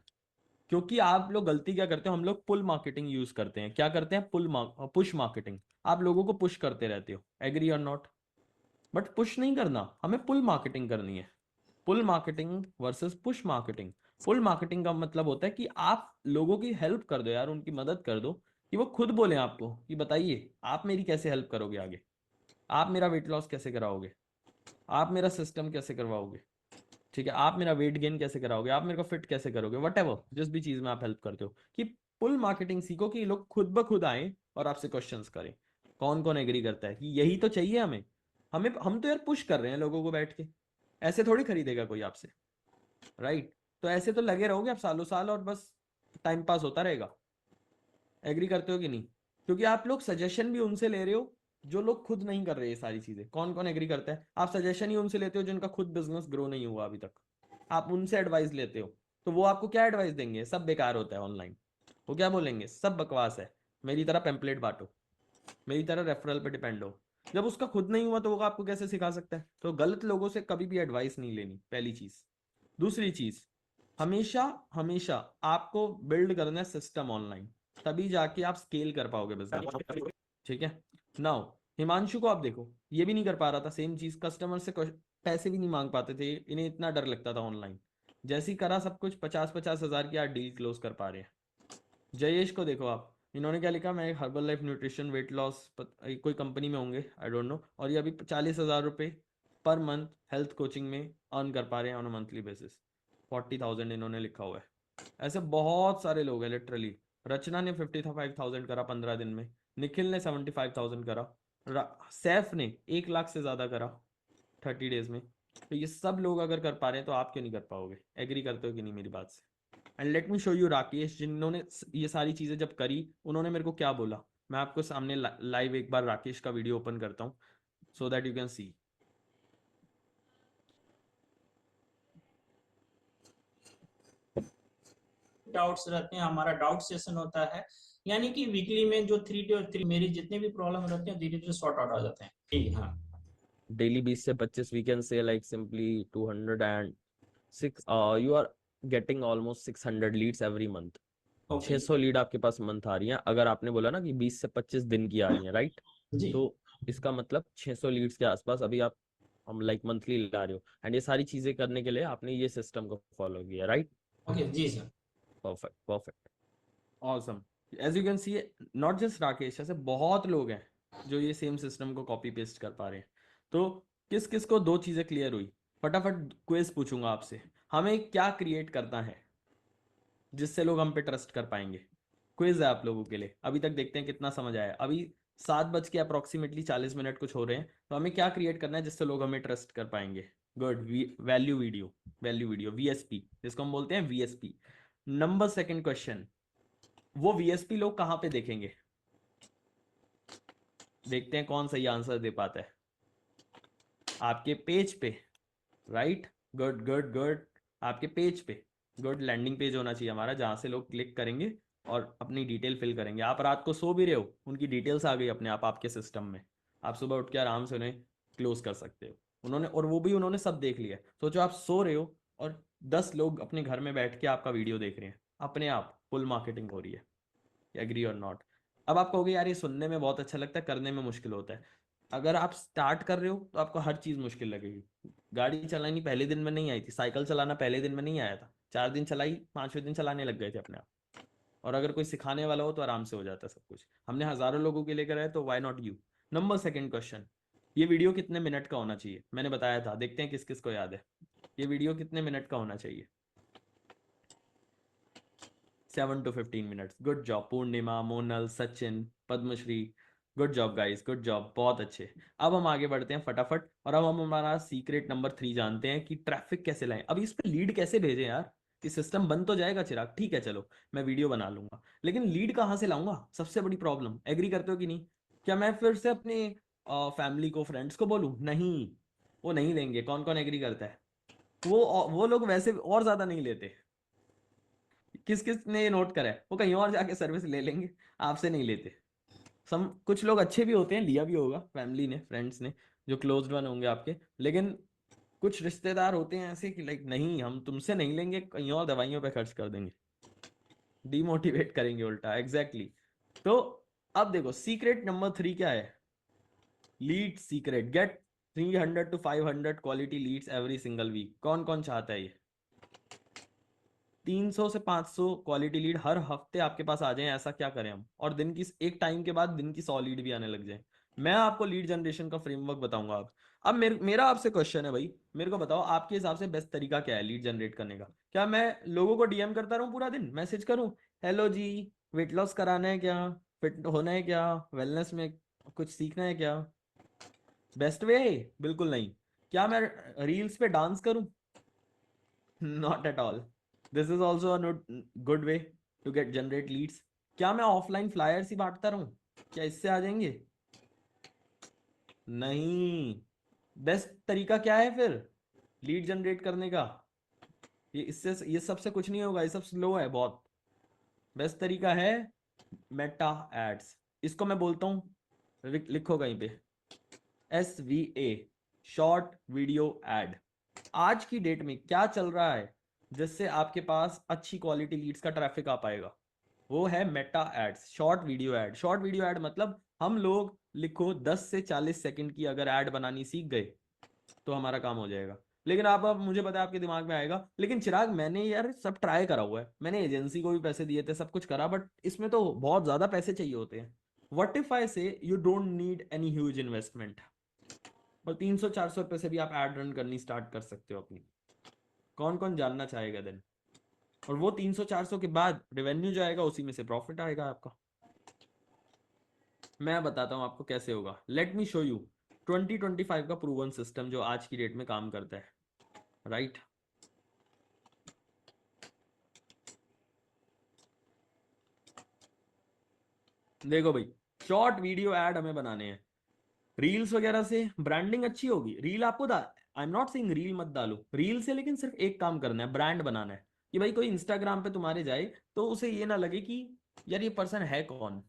S1: क्योंकि आप लोग गलती क्या करते हो, हम लोग पुल मार्केटिंग यूज करते हैं। क्या करते हैं? Push marketing. आप लोगों को पुश करते रहते हो, एग्री और नॉट? बट पुश नहीं करना, हमें पुल मार्केटिंग करनी है। Pull marketing versus push marketing. Pull marketing का मतलब होता है कि आप लोगों की हेल्प कर दो यार, उनकी मदद कर दो, कि वो खुद बोले आपको कि बताइए आप मेरी कैसे हेल्प करोगे आगे, आप मेरा वेट लॉस कैसे कराओगे, आप मेरा सिस्टम कैसे करवाओगे, ठीक है, आप मेरा वेट गेन कैसे कराओगे, आप मेरे को फिट कैसे करोगे, वट एवर जिस भी चीज में आप हेल्प करते हो। कि पुल मार्केटिंग सीखो, कि लोग खुद ब खुद आए और आपसे क्वेश्चंस करें। कौन कौन एग्री करता है कि यही तो चाहिए हमें? हमें हम तो यार पुश कर रहे हैं लोगों को बैठ के, ऐसे थोड़ी खरीदेगा कोई आपसे, राइट? तो ऐसे तो लगे रहोगे आप सालों साल, और बस टाइम पास होता रहेगा। एग्री करते हो कि नहीं? क्योंकि आप लोग सजेशन भी उनसे ले रहे हो जो लोग खुद नहीं कर रहे ये सारी चीजें। कौन कौन एग्री करता है? आप सजेशन ही उनसे लेते हो जिनका खुद बिजनेस ग्रो नहीं हुआ अभी तक, आप उनसे एडवाइस लेते हो। तो वो आपको क्या एडवाइस देंगे? सब बेकार होता है ऑनलाइन। वो क्या बोलेंगे? सब बकवास है, मेरी तरह पेम्पलेट बांटो, मेरी तरह रेफरल पे डिपेंड हो। जब उसका खुद नहीं हुआ तो वो आपको कैसे सिखा सकता है? तो गलत लोगों से कभी भी एडवाइस नहीं लेनी, पहली चीज। दूसरी चीज, हमेशा हमेशा आपको बिल्ड करना है सिस्टम ऑनलाइन, तभी जाके आप स्केल कर पाओगे बिजनेस, ठीक है। नाउ हिमांशु को आप देखो, ये भी नहीं कर पा रहा था सेम चीज, कस्टमर से पैसे भी नहीं मांग पाते थे, इन्हें इतना डर लगता था ऑनलाइन। जैसी करा सब कुछ, 50-50 हज़ार की आज डील क्लोज कर पा रहे हैं। जयेश को देखो आप, इन्होंने क्या लिखा, मैं एक herbal life nutrition weight loss कोई कंपनी में होंगे, आई डोंट नो, और ये अभी 40,000 रुपये पर मंथ हेल्थ कोचिंग में अर्न कर पा रहे हैं ऑन अ मंथली बेसिस। 40,000 इन्होंने लिखा हुआ है। ऐसे बहुत सारे लोग हैं लिटरली। रचना ने 55,000 करा 15 दिन में, निखिल ने 75,000 करा, सैफ ने 1 लाख से ज्यादा करा 30 डेज में। तो ये सब लोग अगर कर पा रहे हैं तो आप क्यों नहीं कर पाओगे? एग्री करते हो कि नहीं मेरी बात से? And let me show you Rakesh, जिन्होंने ये सारी चीजें जब करी उन्होंने मेरे को क्या बोला। मैं आपको सामने लाइव एक बार राकेश का वीडियो ओपन करता हूँ so that you can C.
S2: Doubts रहते हैं, हमारा डाउट सेशन होता है, यानी कि वीकली में जो 3 मेरी जितने भी प्रॉब्लम रहते हैं धीरे धीरे सॉर्ट आउट हो जाते हैं। ठीक, हाँ।
S1: डेली 20 से 25 we can say like simply 206, you are getting almost 600 leads every month.
S2: Okay
S1: 600 lead आपके पास मंथ आ रही है। अगर आपने बोला ना कि 20 से 25 दिन की आ रही है, राइट?
S2: जी।
S1: तो इसका मतलब 600 लीड्स के आसपास अभी आप हम लाइक मंथली ला रहे हो। एंड ये सारी चीजें करने के लिए आपने ये सिस्टम को फॉलो किया, राइट?
S2: ओके जी sir.
S1: Perfect, perfect, awesome. As you can see, not just Rakesh, ऐसे बहुत लोग हैं जो ये सेम सिस्टम को कॉपी पेस्ट कर पा रहे हैं। तो किस किस को दो चीजें क्लियर हुई? फटाफट क्विज पूछूंगा आपसे। हमें क्या क्रिएट करना है जिससे लोग हम पे ट्रस्ट कर पाएंगे? क्विज है आप लोगों के लिए। अभी तक देखते हैं कितना समझ आया। अभी 7 बज के अप्रोक्सीमेटली 40 मिनट कुछ हो रहे हैं। तो हमें क्या क्रिएट करना है जिससे लोग हमें ट्रस्ट कर पाएंगे? Good, value video, value video, VSP जिसको हम बोलते हैं, वीएसपी। नंबर सेकंड क्वेश्चन, वो वीएसपी लोग कहाँ पे देखेंगे? देखते हैं कौन सही आंसर दे पाता है। आपके पेज पे, राइट? गुड गुड गुड, आपके पेज पे। गुड, लैंडिंग पेज होना चाहिए हमारा जहां से लोग क्लिक करेंगे और अपनी डिटेल फिल करेंगे। आप रात को सो भी रहे हो, उनकी डिटेल्स आ गई अपने आप आपके सिस्टम में। आप सुबह उठ के आराम से उन्हें क्लोज कर सकते हो। उन्होंने, और वो भी उन्होंने सब देख लिया। सोचो आप सो रहे हो और 10 लोग अपने घर में बैठ के आपका वीडियो देख रहे हैं, अपने आप फुल मार्केटिंग हो रही है। एग्री और नॉट? अब आप कहोगे यार ये सुनने में बहुत अच्छा लगता है, करने में मुश्किल होता है। अगर आप स्टार्ट कर रहे हो तो आपको हर चीज मुश्किल लगेगी। गाड़ी चलानी पहले दिन में नहीं आई थी, साइकिल चलाना पहले दिन में नहीं आया था, 4 दिन चलाई, 5वें दिन चलाने लग गए थे अपने आप। और अगर कोई सिखाने वाला हो तो आराम से हो जाता है सब कुछ। हमने हजारों लोगों के लिए करा है, तो why not you? Number second question, ये वीडियो कितने मिनट का होना चाहिए? मैंने बताया था, देखते हैं किस किस को याद है। ये वीडियो कितने मिनट का होना चाहिए? 7 to 15 minutes. Good job Purnima, Monal, Sachin, Padmashri. Good job guys, good job, बहुत अच्छे। अब हम आगे बढ़ते हैं फटाफट, और अब हम हमारा सीक्रेट नंबर 3 जानते हैं कि ट्रैफिक कैसे लाएं। अब इस पे लीड कैसे भेजें यार? ये सिस्टम बन तो जाएगा चिराग, ठीक है चलो, मैं वीडियो बना लूंगा, लेकिन लीड कहाँ से लाऊंगा? सबसे बड़ी प्रॉब्लम। एग्री करते हो कि नहीं? क्या मैं फिर से अपने फैमिली को, फ्रेंड्स को बोलूं? नहीं, वो नहीं लेंगे। कौन कौन एग्री करता है? वो लोग वैसे और ज्यादा नहीं लेते। किस किस ने ये नोट करा है? वो कहीं और जाके सर्विस ले लेंगे, आपसे नहीं लेते। सम कुछ लोग अच्छे भी होते हैं, लिया भी होगा फैमिली ने, फ्रेंड्स ने, जो क्लोज्ड वन होंगे आपके। लेकिन कुछ रिश्तेदार होते हैं ऐसे कि लाइक नहीं, हम तुमसे नहीं लेंगे, कहीं और दवाइयों पे खर्च कर देंगे, डिमोटिवेट करेंगे उल्टा। Exactly exactly. तो अब देखो सीक्रेट नंबर 3 क्या है? Lead secret, get 300 to 500 quality leads every single week. कौन कौन चाहता है ये? 300 से 500 क्वालिटी लीड हर हफ्ते आपके पास आ जाएं, ऐसा क्या करें हम? और दिन की, एक टाइम के बाद दिन की 100 लीड भी आने लग जाए। मैं आपको लीड जनरेशन का फ्रेमवर्क बताऊंगा। अब मेरा आपसे क्वेश्चन है भाई, मेरे को बताओ आपके हिसाब से बेस्ट तरीका क्या है लीड जनरेट करने का? क्या मैं लोगों को डीएम करता रहूं पूरा दिन, मैसेज करूं, हेलो जी, वेट लॉस कराना है क्या, फिट होना है क्या, वेलनेस में कुछ सीखना है क्या? Best way? बिल्कुल नहीं। क्या मैं रील्स पे डांस करूं? Not at all. This is also a good way to get generate leads. क्या मैं ऑफलाइन फ्लायर्स ही बांटता रहूं? क्या इससे आ जाएंगे? नहीं। बेस्ट तरीका क्या है फिर लीड जनरेट करने का? ये सबसे कुछ नहीं होगा, ये सब स्लो है बहुत। बेस्ट तरीका है मेटा एड्स। इसको मैं बोलता हूं, लिखो कहीं पे, SVA, शॉर्ट वीडियो एड। आज की डेट में क्या चल रहा है जिससे आपके पास अच्छी क्वालिटी लीड्स का ट्रैफिक आ पाएगा? वो है Meta ads, short video ad. Short video ad मतलब हम लोग, लिखो 10 से 40 सेकंड की अगर एड बनानी सीख गए तो हमारा काम हो जाएगा। लेकिन आप अब मुझे पता है आपके दिमाग में आएगा, लेकिन चिराग मैंने यार सब ट्राई करा हुआ है, मैंने एजेंसी को भी पैसे दिए थे, सब कुछ करा, बट इसमें तो बहुत ज्यादा पैसे चाहिए होते हैं। व्हाट इफ आई से you don't need any huge investment, और 300-400 रुपए से भी आप एड रन करनी स्टार्ट कर सकते हो अपनी। कौन कौन जानना चाहेगा देन? और वो 300-400 के बाद रेवेन्यू जो आएगा उसी में से प्रॉफिट आएगा आपका। मैं बताता हूँ आपको कैसे होगा, लेट मी शो यू 2025 का प्रूवन सिस्टम जो आज की डेट में काम करता है, राइट? देखो भाई, शॉर्ट वीडियो ऐड हमें बनाने हैं, रील्स वगैरह से ब्रांडिंग अच्छी होगी। रील आपको I am not saying reel मत डालो रील से, लेकिन सिर्फ एक काम करना है, ब्रांड बनाना है कि भाई कोई इंस्टाग्राम पे तुम्हारे जाए तो उसे ये ना लगे कि यार ये पर्सन है कौन,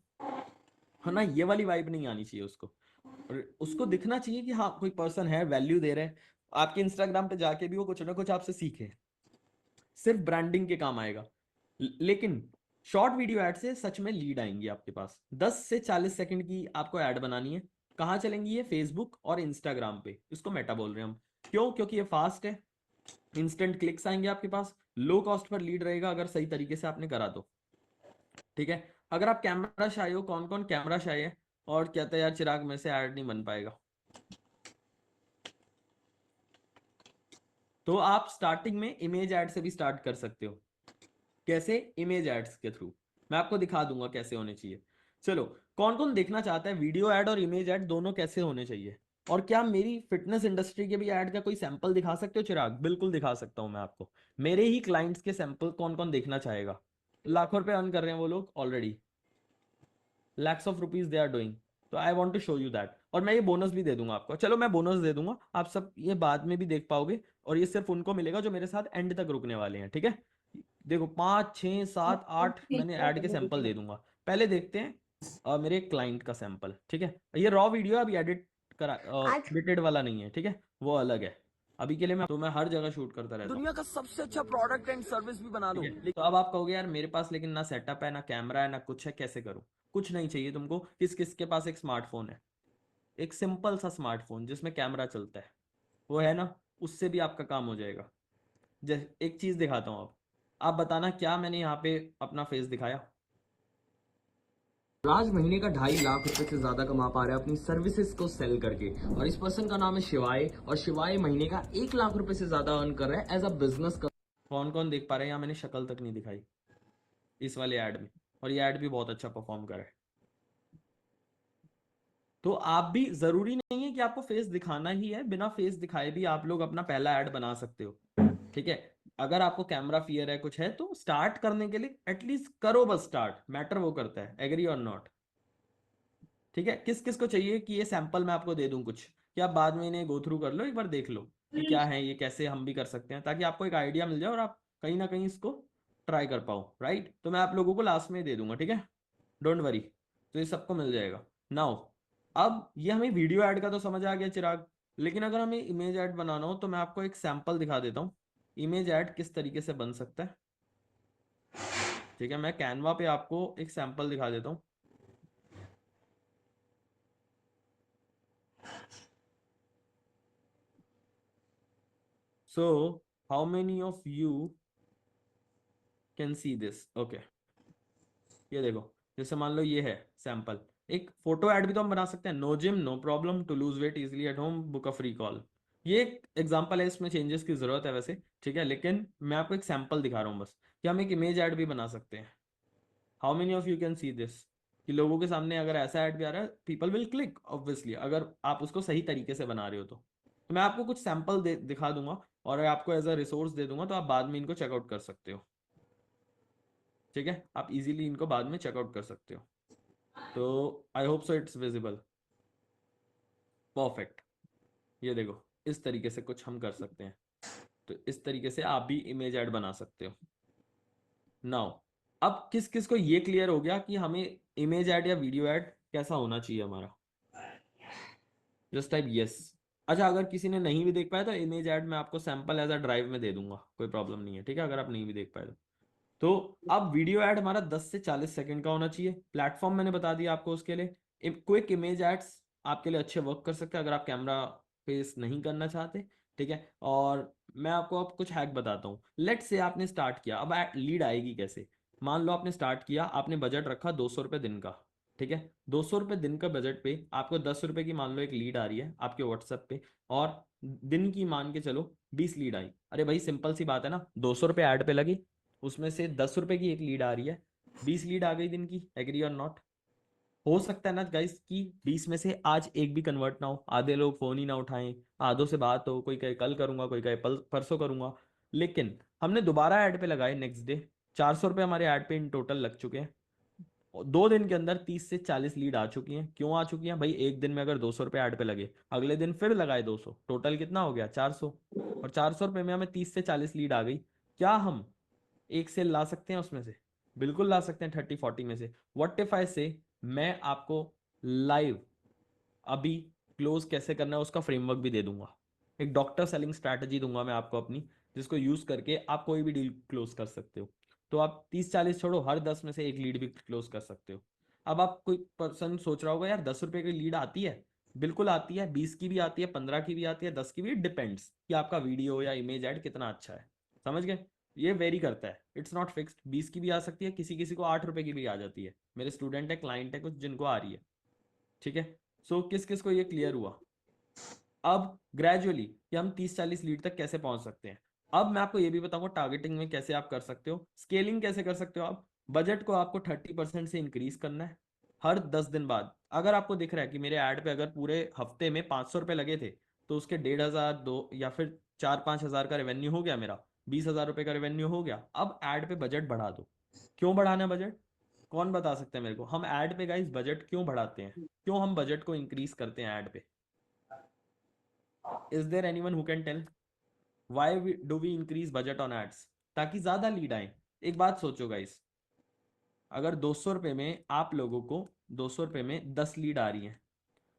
S1: है ना, ये वाली वाइब नहीं आनी चाहिए उसको। और उसको दिखना चाहिए कि हाँ कोई पर्सन है, वैल्यू दे रहे हैं, आपके इंस्टाग्राम पे जाके भी वो कुछ ना कुछ आपसे सीखे। सिर्फ ब्रांडिंग के काम आएगा। लेकिन शॉर्ट वीडियो ऐड से सच में लीड आएंगी आपके पास। 10 से 40 सेकंड की आपको ऐड बनानी है। कहाँ चलेंगी ये? फेसबुक और इंस्टाग्राम पे, इसको मेटा बोल रहे हैं हम। क्यों? क्योंकि ये फास्ट है, इंस्टेंट क्लिक्स आएंगे आपके पास, लो कॉस्ट पर लीड रहेगा अगर सही तरीके से आपने करा तो। ठीक है, अगर आप कैमरा शाई हो, कौन कौन कैमरा शाई है और कहते हैं यार चिराग में से ऐड नहीं बन पाएगा, तो आप स्टार्टिंग में इमेज ऐड से भी स्टार्ट कर सकते हो। कैसे? इमेज एड्स के थ्रू। मैं आपको दिखा दूंगा कैसे होने चाहिए। चलो, कौन कौन देखना चाहता है वीडियो ऐड और इमेज ऐड दोनों कैसे होने चाहिए? और क्या मेरी फिटनेस इंडस्ट्री के भी ऐड का कोई सैंपल दिखा सकते हो चिराग? बिल्कुल दिखा सकता हूं मैं आपको। मेरे ही क्लाइंट्स के सैंपल कौन कौन देखना चाहेगा? लाखों रुपए अर्न कर रहे हैं वो लोग already, lakhs of rupees they are doing. तो I want to show you that, और मैं ये बोनस भी दे दूंगा आपको। चलो मैं बोनस दे दूंगा, आप सब ये बाद में भी देख पाओगे, और ये सिर्फ उनको मिलेगा जो मेरे साथ एंड तक रुकने वाले हैं। ठीक है, देखो 5 6 7 8 मैंने ऐड के सैंपल दे दूंगा। पहले देखते हैं मेरे क्लाइंट का सैंपल। ठीक है, ये रॉ वीडियो अभी एडिट करा, एडिटेड वाला नहीं है, ठीक है, वो अलग है। अभी के लिए मैं हर जगह शूट करता रहता हूँ, दुनिया का सबसे अच्छा प्रोडक्ट एंड सर्विस भी बना लूं। तो अब आप कहोगे यार मेरे पास लेकिन ना सेटअप है, ना कैमरा है, ना कुछ है, कैसे करूं? कुछ नहीं चाहिए तुमको। किस किस के पास एक स्मार्टफोन है? एक सिंपल सा स्मार्टफोन जिसमें कैमरा चलता है, वो है ना, उससे भी आपका काम हो जाएगा। जैसे एक चीज दिखाता हूँ, आप बताना क्या मैंने यहाँ पे अपना फेस दिखाया? राज महीने का 2.5 लाख रुपए से ज्यादा कमा पा रहा है अपनी सर्विसेज को सेल करके, और इस पर्सन का नाम है शिवाय, और शिवाय महीने का 1 लाख रुपए से ज्यादा अर्न कर रहा है एज अ बिजनेस। कौन कौन देख पा रहे हैं? यहाँ मैंने शक्ल तक नहीं दिखाई इस वाले ऐड में, और ये ऐड भी बहुत अच्छा परफॉर्म कर रहा है। तो आप भी, जरूरी नहीं है कि आपको फेस दिखाना ही है, बिना फेस दिखाए भी आप लोग अपना पहला ऐड बना सकते हो। ठीक है, अगर आपको कैमरा फियर है, कुछ है, तो स्टार्ट करने के लिए एटलीस्ट करो, बस स्टार्ट मैटर वो करता है, एग्री और नॉट? ठीक है, किस किस को चाहिए कि ये सैंपल मैं आपको दे दूं कुछ, कि आप बाद में इन्हें गो थ्रू कर लो, एक बार देख लो कि क्या है ये, कैसे हम भी कर सकते हैं, ताकि आपको एक आइडिया मिल जाए और आप कहीं ना कहीं इसको ट्राई कर पाओ। राइट, तो मैं आप लोगों को लास्ट में दे दूंगा, ठीक है, डोंट वरी। तो ये सबको मिल जाएगा। नाउ, अब ये हमें वीडियो ऐड का तो समझ आ गया चिराग, लेकिन अगर हमें इमेज ऐड बनाना हो तो मैं आपको एक सैंपल दिखा देता हूँ, इमेज ऐड किस तरीके से बन सकता है। ठीक है, मैं कैनवा पे आपको एक सैंपल दिखा देता हूँ। So, how many of you can see this? Okay, ये देखो, जैसे मान लो ये है सैंपल। एक फोटो ऐड भी तो हम बना सकते हैं, no gym no problem to lose weight easily at home, book a free call. ये एक एग्जांपल है, इसमें चेंजेस की जरूरत है वैसे, ठीक है, लेकिन मैं आपको एक सैंपल दिखा रहा हूँ बस, कि हम एक इमेज ऐड भी बना सकते हैं। How many of you can see this? कि लोगों के सामने अगर ऐसा ऐड भी आ रहा है, पीपल विल क्लिक ऑब्वियसली, अगर आप उसको सही तरीके से बना रहे हो तो मैं आपको कुछ सैंपल दिखा दूंगा, और आपको एज अ रिसोर्स दे दूंगा, तो आप बाद में इनको चेकआउट कर सकते हो। ठीक है, आप इजीली इनको बाद में चेकआउट कर सकते हो। तो आई hope so it's visible. Perfect, ये देखो, इस तरीके से कुछ हम कर सकते हैं। तो इस तरीके से आप भी इमेज ऐड बना सकते हो। नाउ, अब किस किस को ये क्लियर हो गया कि हमें इमेज ऐड या वीडियो ऐड कैसा होना चाहिए हमारा? Just type yes. अच्छा, अगर किसी ने नहीं भी देख पाया तो इमेज ऐड मैं आपको सैंपल एज अ ड्राइव में दे दूंगा, कोई प्रॉब्लम नहीं है। ठीक है, अगर आप नहीं भी देख पाए तो अब वीडियो ऐड हमारा 10 से 40 सेकंड का होना चाहिए। प्लेटफॉर्म मैंने बता दिया आपको उसके लिए। क्विक इमेज एड्स आपके लिए अच्छे वर्क कर सकते हैं अगर आप कैमरा फेस नहीं करना चाहते, ठीक है। और मैं आपको अब कुछ हैक बताता हूँ। लेट्स से आपने स्टार्ट किया, अब लीड आएगी कैसे। मान लो आपने स्टार्ट किया, आपने बजट रखा 200 रुपये दिन का। ठीक है, 200 रुपये दिन का बजट पे आपको 10 रुपये की मान लो एक लीड आ रही है आपके व्हाट्सएप पे, और दिन की मान के चलो 20 लीड आई। अरे भाई सिंपल सी बात है ना, 200 रुपये ऐड पे लगे, उसमें से 10 रुपये की एक लीड आ रही है, 20 लीड आ गई दिन की। एग्री और नॉट? हो सकता है ना गाइस कि 20 में से आज एक भी कन्वर्ट ना हो, आधे लोग फोन ही ना उठाएं, आधों से बात हो, कोई कहे कल करूंगा, कोई कहे परसों करूंगा, लेकिन हमने दोबारा ऐड पे लगाए नेक्स्ट डे, 400 रुपये हमारे ऐड पे इन टोटल लग चुके हैं। और 2 दिन के अंदर 30 से 40 लीड आ चुकी हैं। क्यों आ चुकी हैं भाई? एक दिन में अगर 200 रुपये ऐड पे लगे, अगले दिन फिर लगाए 200, टोटल कितना हो गया? 400। और 400 रुपये में हमें 30 से 40 लीड आ गई। क्या हम एक सेल ला सकते हैं उसमें से? बिल्कुल ला सकते हैं, 30-40 में से। व्हाट इफ आई से मैं आपको लाइव अभी क्लोज कैसे करना है उसका फ्रेमवर्क भी दे दूंगा, एक डॉक्टर सेलिंग स्ट्रैटेजी दूंगा मैं आपको अपनी, जिसको यूज करके आप कोई भी डील क्लोज कर सकते हो। तो आप 30-40 छोड़ो, हर 10 में से एक लीड भी क्लोज कर सकते हो। अब आप कोई पर्सन सोच रहा होगा यार 10 रुपए की लीड आती है। बिल्कुल आती है, 20 की भी आती है, 15 की भी आती है, 10 की भी। डिपेंड्स कि आपका वीडियो या इमेज ऐड कितना अच्छा है। समझ गए? ये वेरी करता है, इट्स नॉट फिक्स्ड। 20 की भी आ सकती है, किसी किसी को 8 रुपए की भी आ जाती है। मेरे स्टूडेंट है, क्लाइंट है कुछ जिनको आ रही है। ठीक है। सो किस किस को ये क्लियर हुआ? अब ग्रेजुअली कि हम 30-40 लीड तक कैसे पहुंच सकते हैं। अब मैं आपको ये भी बताऊंगा टारगेटिंग में कैसे आप कर सकते हो, स्केलिंग कैसे कर सकते हो। आप बजट को आपको 30% से इंक्रीज करना है हर 10 दिन बाद। अगर आपको दिख रहा है कि मेरे ऐड पे अगर पूरे हफ्ते में 500 रुपये लगे थे, तो उसके 1,500 दो या फिर 4-5 हज़ार का रेवेन्यू हो गया मेरा, 20,000 रुपये का रेवेन्यू हो गया। अब ऐड पे बजट बढ़ा दो। क्यों बढ़ाना है बजट? कौन बता सकता है मेरे को? हम ऐड पे गाइस बजट क्यों बढ़ाते हैं, क्यों हम बजट को इंक्रीज करते हैं ऐड पे? Is there anyone who can tell why do we increase budget on ads? ताकि ज्यादा लीड आए। एक बात सोचो गाइस, अगर 200 रुपये में आप लोगों को 200 रुपये में 10 लीड आ रही है,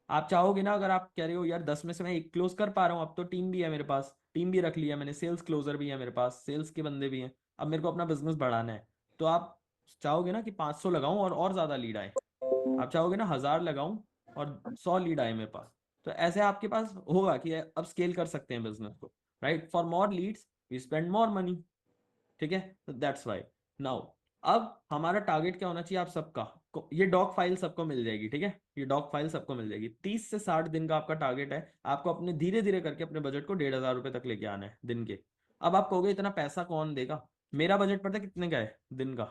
S1: आप चाहोगे ना, अगर आप कह रहे हो यार 10 में से मैं एक क्लोज कर पा रहा हूँ, अब तो टीम भी है मेरे पास, टीम भी रख लिया मैंने, सेल्स क्लोजर भी है मेरे पास, सेल्स के बंदे भी हैं, अब मेरे को अपना बिजनेस बढ़ाना है, तो आप चाहोगे ना कि 500 लगाऊं और ज्यादा लीड आए। आप चाहोगे ना 1000 लगाऊं और 100 लीड आए मेरे पास। तो ऐसे आपके पास होगा कि अब स्केल कर सकते हैं बिजनेस को। Right, for more leads we spend more money. ठीक है, तो दैट्स वाई। नाउ अब हमारा टारगेट क्या होना चाहिए आप सबका? ये डॉक फाइल सबको मिल जाएगी। ठीक है, ये डॉक फाइल सबको मिल जाएगी। 30 से 60 दिन का आपका टारगेट है। आपको अपने धीरे धीरे करके अपने बजट को 1,500 रुपए तक लेके आना है दिन के। अब आप कहोगे इतना पैसा कौन देगा? मेरा बजट पता है कितने का है दिन का?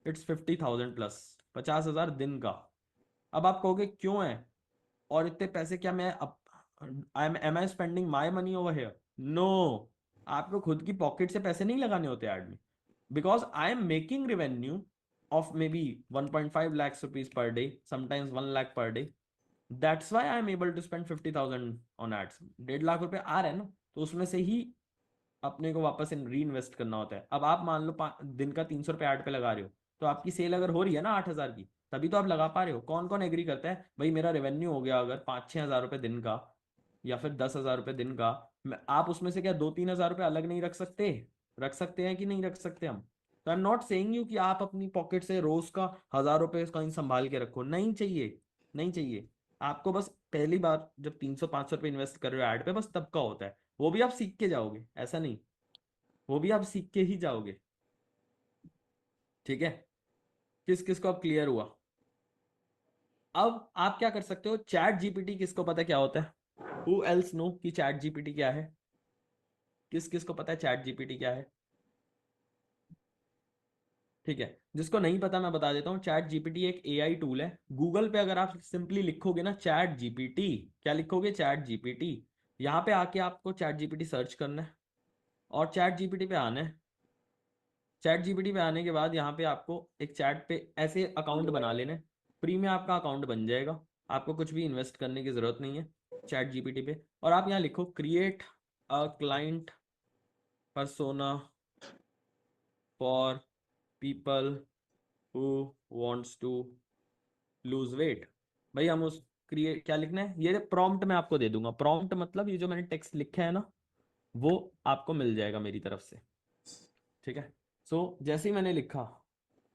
S1: इट्स 50,000 प्लस, 50,000 दिन का। अब आप कहोगे क्यों है, और इतने पैसे क्या मैं am I spending my money over here? No, आपको खुद की पॉकेट से पैसे नहीं लगाने होते ऐड में, because I am making revenue of maybe 1.5 lakhs rupees per day, sometimes 1 lakh per day. That's why I am able to spend 50,000 on ads. 1.5 lakh रुपए आ रहे हैं ना, तो उसमें से ही अपने को वापस री इन्वेस्ट करना होता है। अब आप मान लो दिन का 300 रुपये ऐड पे लगा रहे हो, तो आपकी सेल अगर हो रही है ना 8,000 की, तभी तो आप लगा पा रहे हो। कौन कौन एग्री करता है भाई मेरा रेवेन्यू हो गया अगर 5-6 हज़ार रुपये दिन का, या फिर 10,000 रुपये दिन का, आप उसमें से क्या 2-3 हज़ार रुपये अलग नहीं रख सकते? रख सकते हैं कि नहीं रख सकते हम? तो I am not saying you कि आप अपनी पॉकेट से रोज का 1,000 रुपये कहीं संभाल के रखो, नहीं चाहिए, नहीं चाहिए। आपको बस पहली बार जब 300-500 रुपये इन्वेस्ट कर रहे हो ऐड पे, बस तब का होता है। वो भी आप सीख के जाओगे, ऐसा नहीं, वो भी आप सीख के ही जाओगे। ठीक है, किस किस को अब क्लियर हुआ? अब आप क्या कर सकते हो, चैट जीपीटी किसको पता क्या होता है? हु एल्स नो कि चैट जीपीटी क्या है? किस किस को पता है चैट जीपीटी क्या है? ठीक है, जिसको नहीं पता मैं बता देता हूँ, चैट जीपीटी एक एआई टूल है। गूगल पे अगर आप सिंपली लिखोगे ना चैट जीपीटी, क्या लिखोगे? Chat GPT. यहाँ पे आके आपको चैट जीपीटी सर्च करना है और चैट जीपीटी पे आना है। चैट जीपीटी पे आने के बाद यहाँ पे आपको एक चैट पे ऐसे अकाउंट बना लेना है। फ्री में आपका अकाउंट बन जाएगा, आपको कुछ भी इन्वेस्ट करने की जरूरत नहीं है चैट जीपीटी पे। और आप यहाँ लिखो create a client persona for people who wants to lose weight. भाई हम उस क्रिएट क्या लिखना है, ये प्रॉम्प्ट मैं आपको दे दूंगा। प्रॉम्प्ट मतलब ये जो मैंने टेक्स्ट लिखा है ना, वो आपको मिल जाएगा मेरी तरफ से। ठीक है, सो जैसे ही मैंने लिखा,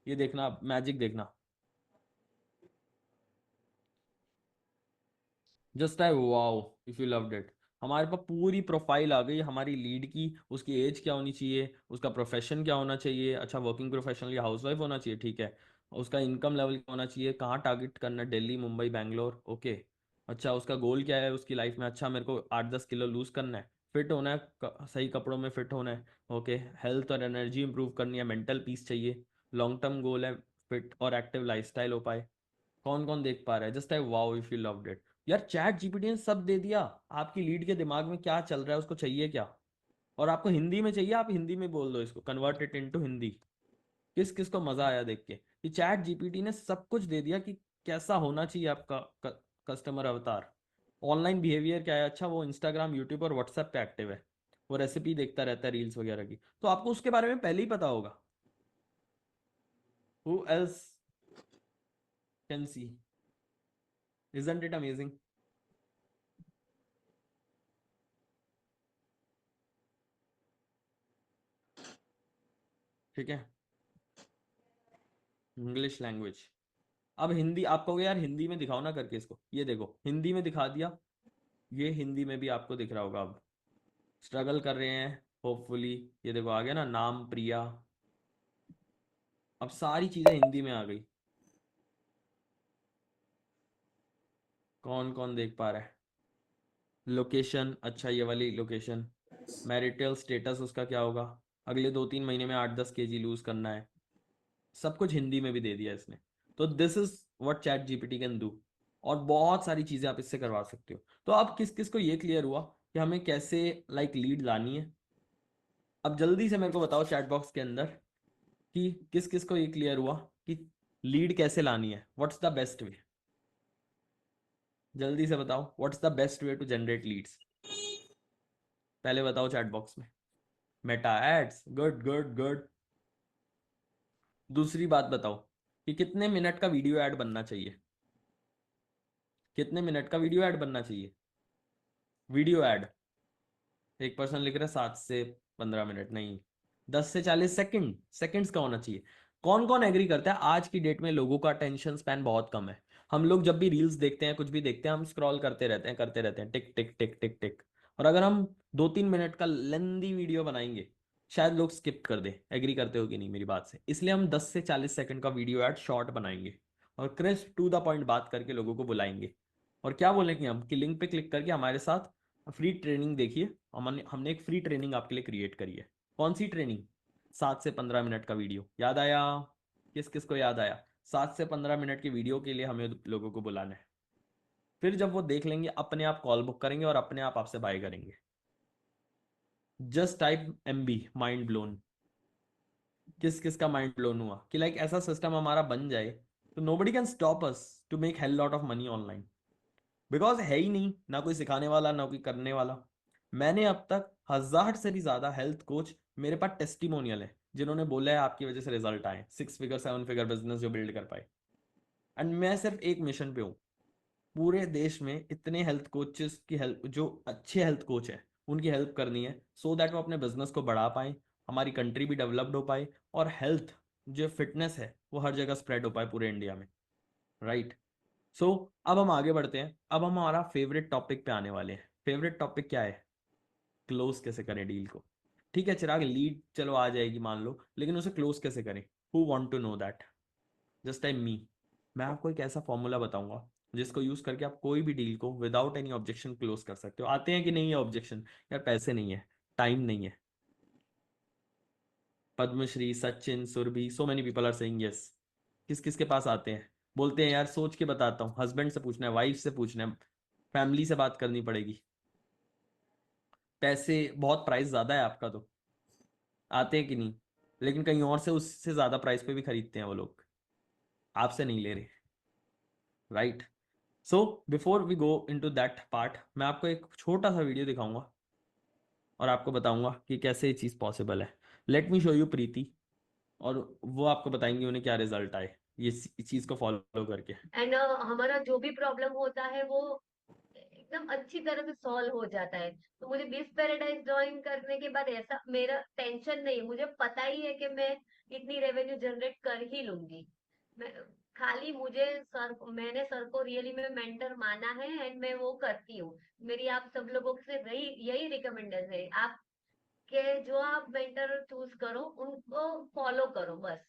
S1: ये देखना मैजिक देखना, just I wow if you loved it. हमारे पास पूरी प्रोफाइल आ गई हमारी लीड की, उसकी एज क्या होनी चाहिए, उसका प्रोफेशन क्या होना चाहिए, अच्छा वर्किंग प्रोफेशनल या हाउसवाइफ होना चाहिए, ठीक है, उसका इनकम लेवल क्या होना चाहिए, कहाँ टारगेट करना है, दिल्ली मुंबई बैंगलोर, ओके, अच्छा उसका गोल क्या है उसकी लाइफ में, अच्छा मेरे को 8-10 किलो लूज करना है, फिट होना है, सही कपड़ों में फिट होना है, ओके, हेल्थ और एनर्जी इंप्रूव करनी है, मेंटल पीस चाहिए, लॉन्ग टर्म गोल है फिट और एक्टिव लाइफस्टाइल हो पाए। कौन कौन देख पा रहा है? Just I wow if you loved it. यार चैट जीपीटी ने सब दे दिया। आपकी लीड के दिमाग में क्या चल रहा है, उसको चाहिए क्या, और आपको हिंदी में चाहिए, आप हिंदी में बोल दो इसको, कन्वर्ट इट इनटू हिंदी। किस किस को मजा आया देख के कि चैट जीपीटी ने सब कुछ दे दिया कि कैसा होना चाहिए आपका कस्टमर अवतार, ऑनलाइन बिहेवियर क्या है, अच्छा वो इंस्टाग्राम यूट्यूब और व्हाट्सएप पे एक्टिव है, वो रेसिपी देखता रहता है रील्स वगैरह की, तो आपको उसके बारे में पहले ही पता होगा। Who else can see? Isn't it amazing? ठीक है, इंग्लिश लैंग्वेज। अब हिंदी आप कहोगे यार हिंदी में दिखाओ ना करके इसको, ये देखो हिंदी में दिखा दिया, ये हिंदी में भी आपको दिख रहा होगा अब। स्ट्रगल कर रहे हैं होपफुली, ये देखो आ गया ना नाम प्रिया, अब सारी चीजें हिंदी में आ गई। कौन कौन देख पा रहा है? लोकेशन, अच्छा ये वाली लोकेशन, मैरिटल स्टेटस उसका क्या होगा, अगले 2-3 महीने में 8-10 kg लूज करना है, सब कुछ हिंदी में भी दे दिया इसने। तो this is what chat GPT can do, और बहुत सारी चीजें आप इससे करवा सकते हो। तो अब किस किस को ये क्लियर हुआ कि हमें कैसे लाइक लीड लानी है? अब जल्दी से मेरे को बताओ चैट बॉक्स के अंदर कि किस किस को ये क्लियर हुआ कि लीड कैसे लानी है, व्हाट्स द बेस्ट वे? जल्दी से बताओ what's the best way to generate leads, पहले बताओ चैट बॉक्स में। Meta ads, good good good. दूसरी बात बताओ कि कितने मिनट का वीडियो ऐड बनना चाहिए, कितने मिनट का वीडियो ऐड बनना चाहिए, वीडियो ऐड। एक पर्सन लिख रहा है 7 से 15 मिनट, नहीं 10 से 40 सेकंड, सेकंड्स का होना चाहिए। कौन कौन एग्री करता है आज की डेट में लोगों का अटेंशन स्पैन बहुत कम है? हम लोग जब भी रील्स देखते हैं कुछ भी देखते हैं हम स्क्रॉल करते रहते हैं, करते रहते हैं, टिक टिक टिक टिक टिक। और अगर हम 2-3 मिनट का लेंदी वीडियो बनाएंगे शायद लोग स्किप कर दे। एग्री करते हो कि नहीं मेरी बात से? इसलिए हम 10 से 40 सेकंड का वीडियो ऐड शॉर्ट बनाएंगे और क्रिस्प टू द पॉइंट बात करके लोगों को बुलाएंगे। और क्या बोलेंगे हम कि लिंक पे क्लिक करके हमारे साथ फ्री ट्रेनिंग देखिए, हमने हमने एक फ्री ट्रेनिंग आपके लिए क्रिएट करी है। कौन सी ट्रेनिंग? 7 से 15 मिनट का वीडियो, याद आया? किस किस को याद आया? 7 से 15 मिनट की वीडियो के लिए हमें लोगों को बुलाना है। फिर जब वो देख लेंगे अपने आप कॉल बुक करेंगे और अपने आप आपसे बाय करेंगे। Just type MB, mind blown. किस किस का माइंड ब्लोन हुआ कि लाइक ऐसा सिस्टम हमारा बन जाए तो nobody can stop us to make hell lot of money online, because है ही नहीं ना कोई सिखाने वाला ना कोई करने वाला। मैंने अब तक 1000 से भी ज्यादा हेल्थ कोच, मेरे पास टेस्टिमोनियल है जिन्होंने बोला है आपकी वजह से रिजल्ट आए, 6 फिगर 7 फिगर बिजनेस जो बिल्ड कर पाए। एंड मैं सिर्फ एक मिशन पे हूँ, पूरे देश में इतने हेल्थ कोचेस की हेल्प, जो अच्छे हेल्थ कोच हैं उनकी हेल्प करनी है, सो दैट वो अपने बिजनेस को बढ़ा पाए, हमारी कंट्री भी डेवलप्ड हो पाए, और हेल्थ जो फिटनेस है वो हर जगह स्प्रेड हो पाए पूरे इंडिया में, राइट? सो अब हम आगे बढ़ते हैं, अब हम हमारा फेवरेट टॉपिक पे आने वाले हैं। फेवरेट टॉपिक क्या है? क्लोज कैसे करें डील को। ठीक है चिराग, लीड चलो आ जाएगी मान लो, लेकिन उसे क्लोज कैसे करें? Who want to know that? Just time me. मैं आपको एक ऐसा फॉर्मूला बताऊंगा जिसको यूज करके आप कोई भी डील को विदाउट एनी ऑब्जेक्शन क्लोज कर सकते हो। आते हैं कि नहीं है ऑब्जेक्शन? यार पैसे नहीं है, टाइम नहीं है। Padmashri, Sachin, Surbhi, so many people are saying yes. किस किस के पास आते हैं? बोलते हैं यार सोच के बताता हूँ, हस्बैंड से पूछना है, वाइफ से पूछना है, फैमिली से बात करनी पड़ेगी, पैसे बहुत, प्राइस ज्यादा है आपका तो। आते हैं कि नहीं? लेकिन कहीं और से उससे ज्यादा प्राइस पे भी खरीदते हैं वो लोग, आपसे नहीं ले रहे, right? So before we go into that part, मैं आपको एक छोटा सा वीडियो दिखाऊंगा और आपको बताऊंगा कि कैसे ये चीज पॉसिबल है। लेट मी शो यू प्रीति, और वो आपको बताएंगे उन्हें क्या रिजल्ट आए ये चीज को फॉलो करके।
S3: एंड हमारा जो भी प्रॉब्लम होता है वो एकदम अच्छी तरह से सॉल्व हो जाता है। तो मुझे बीस पैराडाइज ज्वाइन करने के बाद ऐसा मेरा टेंशन नहीं, मुझे पता ही है कि मैं इतनी रेवेन्यू जनरेट कर ही लूंगी। मैं खाली मुझे मैंने सर को रियली में मेंटर माना है एंड मैं वो करती हूँ। मेरी आप सब लोगों से रही यही रिकमेंडेशन है, आप के जो आप मेंटर चूज करो उनको फॉलो करो बस,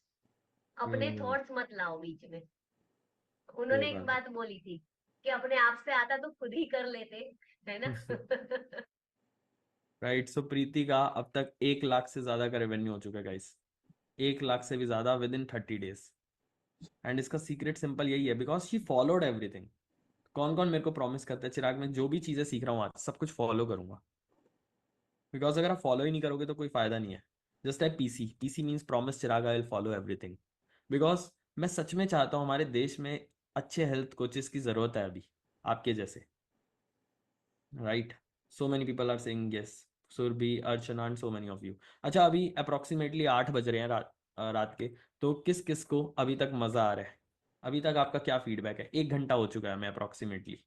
S3: अपने
S1: हम्म।
S3: थॉट्स मत लाओ बीच में।
S1: सही
S3: उन्होंने एक
S1: बात है।
S3: बात बोली थी कि अपने आप से आता तो खुद ही कर लेते, है ना?
S1: राइट। सो प्रीति का अब तक 1 लाख से ज्यादा का रेवेन्यू हो चुका है गाइस, 1 लाख से भी ज्यादा विद इन 30 days। एंड इसका सीक्रेट सिंपल यही है, बिकॉज शी फॉलोड एवरीथिंग। कौन कौन मेरे को प्रॉमिस करता है चिराग, मैं जो भी चीजें सीख रहा हूँ आज सब कुछ फॉलो करूंगा? बिकॉज अगर आप फॉलो ही नहीं करोगे तो कोई फायदा नहीं है। Just like PC, PC means promise Chirag I will follow everything. Because मैं सच में चाहता हूँ हमारे देश में अच्छे हेल्थ कोचेस की जरूरत है अभी, आपके जैसे। Right. So many people are saying yes, Surbhi, Archana and so many of you. अच्छा, अभी अप्रोक्सीमेटली 8 बज रहे हैं रात के। तो किस किस को अभी तक मजा आ रहा है? अभी तक आपका क्या फीडबैक है? 1 घंटा हो चुका है मैं अप्रोक्सीमेटली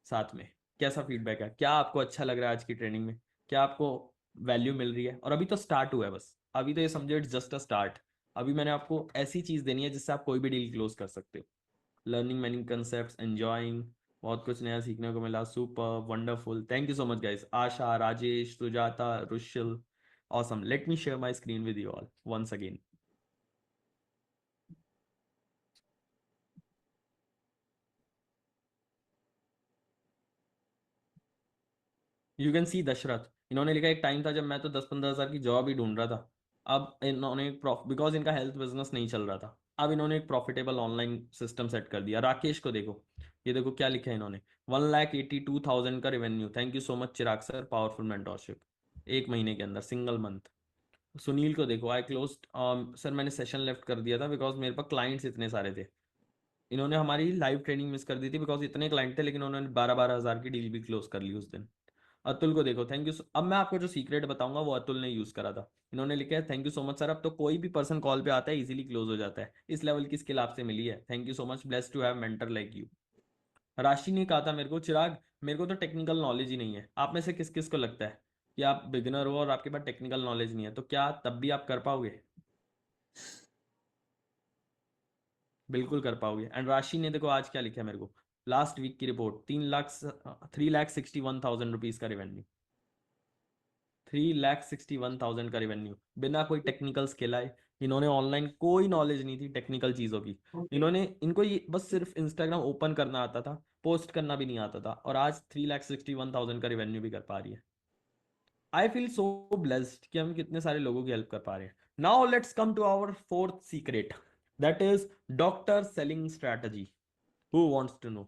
S1: साथ में। कैसा फीडबैक है? क्या आपको अच्छा लग रहा है आज की ट्रेनिंग में? क्या आपको वैल्यू मिल रही है? और अभी तो स्टार्ट हुआ है बस, अभी तो ये समझो इट्स जस्ट अ स्टार्ट। अभी मैंने आपको ऐसी चीज देनी है जिससे आप कोई भी डील क्लोज कर सकते हो। लर्निंग मैनी कंसेप्ट, एंजॉइंग, बहुत कुछ नया सीखने को मिला। Super wonderful, thank you so much guys. Asha, Rajesh, Sujata, Rushil, awesome. Let me share my screen with you all once again. You can see Dashrath, इन्होंने लिखा एक टाइम था जब मैं तो 10-15 हज़ार की जॉब ही ढूंढ रहा था। अब इन्होंने एक बिकॉज इनका हेल्थ बिजनेस नहीं चल रहा था, अब इन्होंने एक प्रॉफिटेबल ऑनलाइन सिस्टम सेट कर दिया। राकेश को देखो, ये देखो क्या लिखा है इन्होंने, 1,82,000 का revenue. Thank you so much Chirag sir, powerful mentorship. 1 महीने के अंदर, सिंगल मंथ। सुनील को देखो, आई क्लोज्ड सर, मैंने सेशन लेफ्ट कर दिया था बिकॉज मेरे पास क्लाइंट्स इतने सारे थे। इन्होंने हमारी लाइव ट्रेनिंग मिस कर दी थी बिकॉज इतने क्लाइंट थे, लेकिन उन्होंने 12-12 हज़ार की डील भी क्लोज कर ली उस दिन। अतुल को देखो, थैंक यू। अब मैं आपको जो सीक्रेट बताऊंगा वो अतुल ने यूज करा था। इन्होंने लिखा है thank you so much sir, अब तो कोई भी पर्सन कॉल पे आता है इजीली क्लोज हो जाता है। इस लेवल की स्किल आपसे मिली है, thank you so much, blessed to have mentor like you. Rashi ने कहा था मेरे को, चिराग मेरे को तो टेक्निकल नॉलेज ही नहीं है। आप में से किस किस को लगता है कि आप बिगिनर हो और आपके पास टेक्निकल नॉलेज नहीं है, तो क्या तब भी आप कर पाओगे? बिल्कुल कर पाओगे। एंड राशि ने देखो आज क्या लिखा है मेरे को, लास्ट वीक की रिपोर्ट, 3,61,000 रुपीज का रेवेन्यू। 3,61,000 का रेवेन्यू बिना कोई टेक्निकल स्किल आए। इन्होंने ऑनलाइन कोई नॉलेज नहीं थी टेक्निकल चीज़ों की। इनको ये बस सिर्फ इंस्टाग्राम ओपन करना आता था, पोस्ट करना भी नहीं आता था, और आज 3,61,000 का रेवेन्यू भी कर पा रही है। आई फील सो ब्लेस्ड कि हम कितने सारे लोगों की हेल्प कर पा रहे हैं। Now let's come to our fourth secret, that is doctor selling strategy. Who wants to know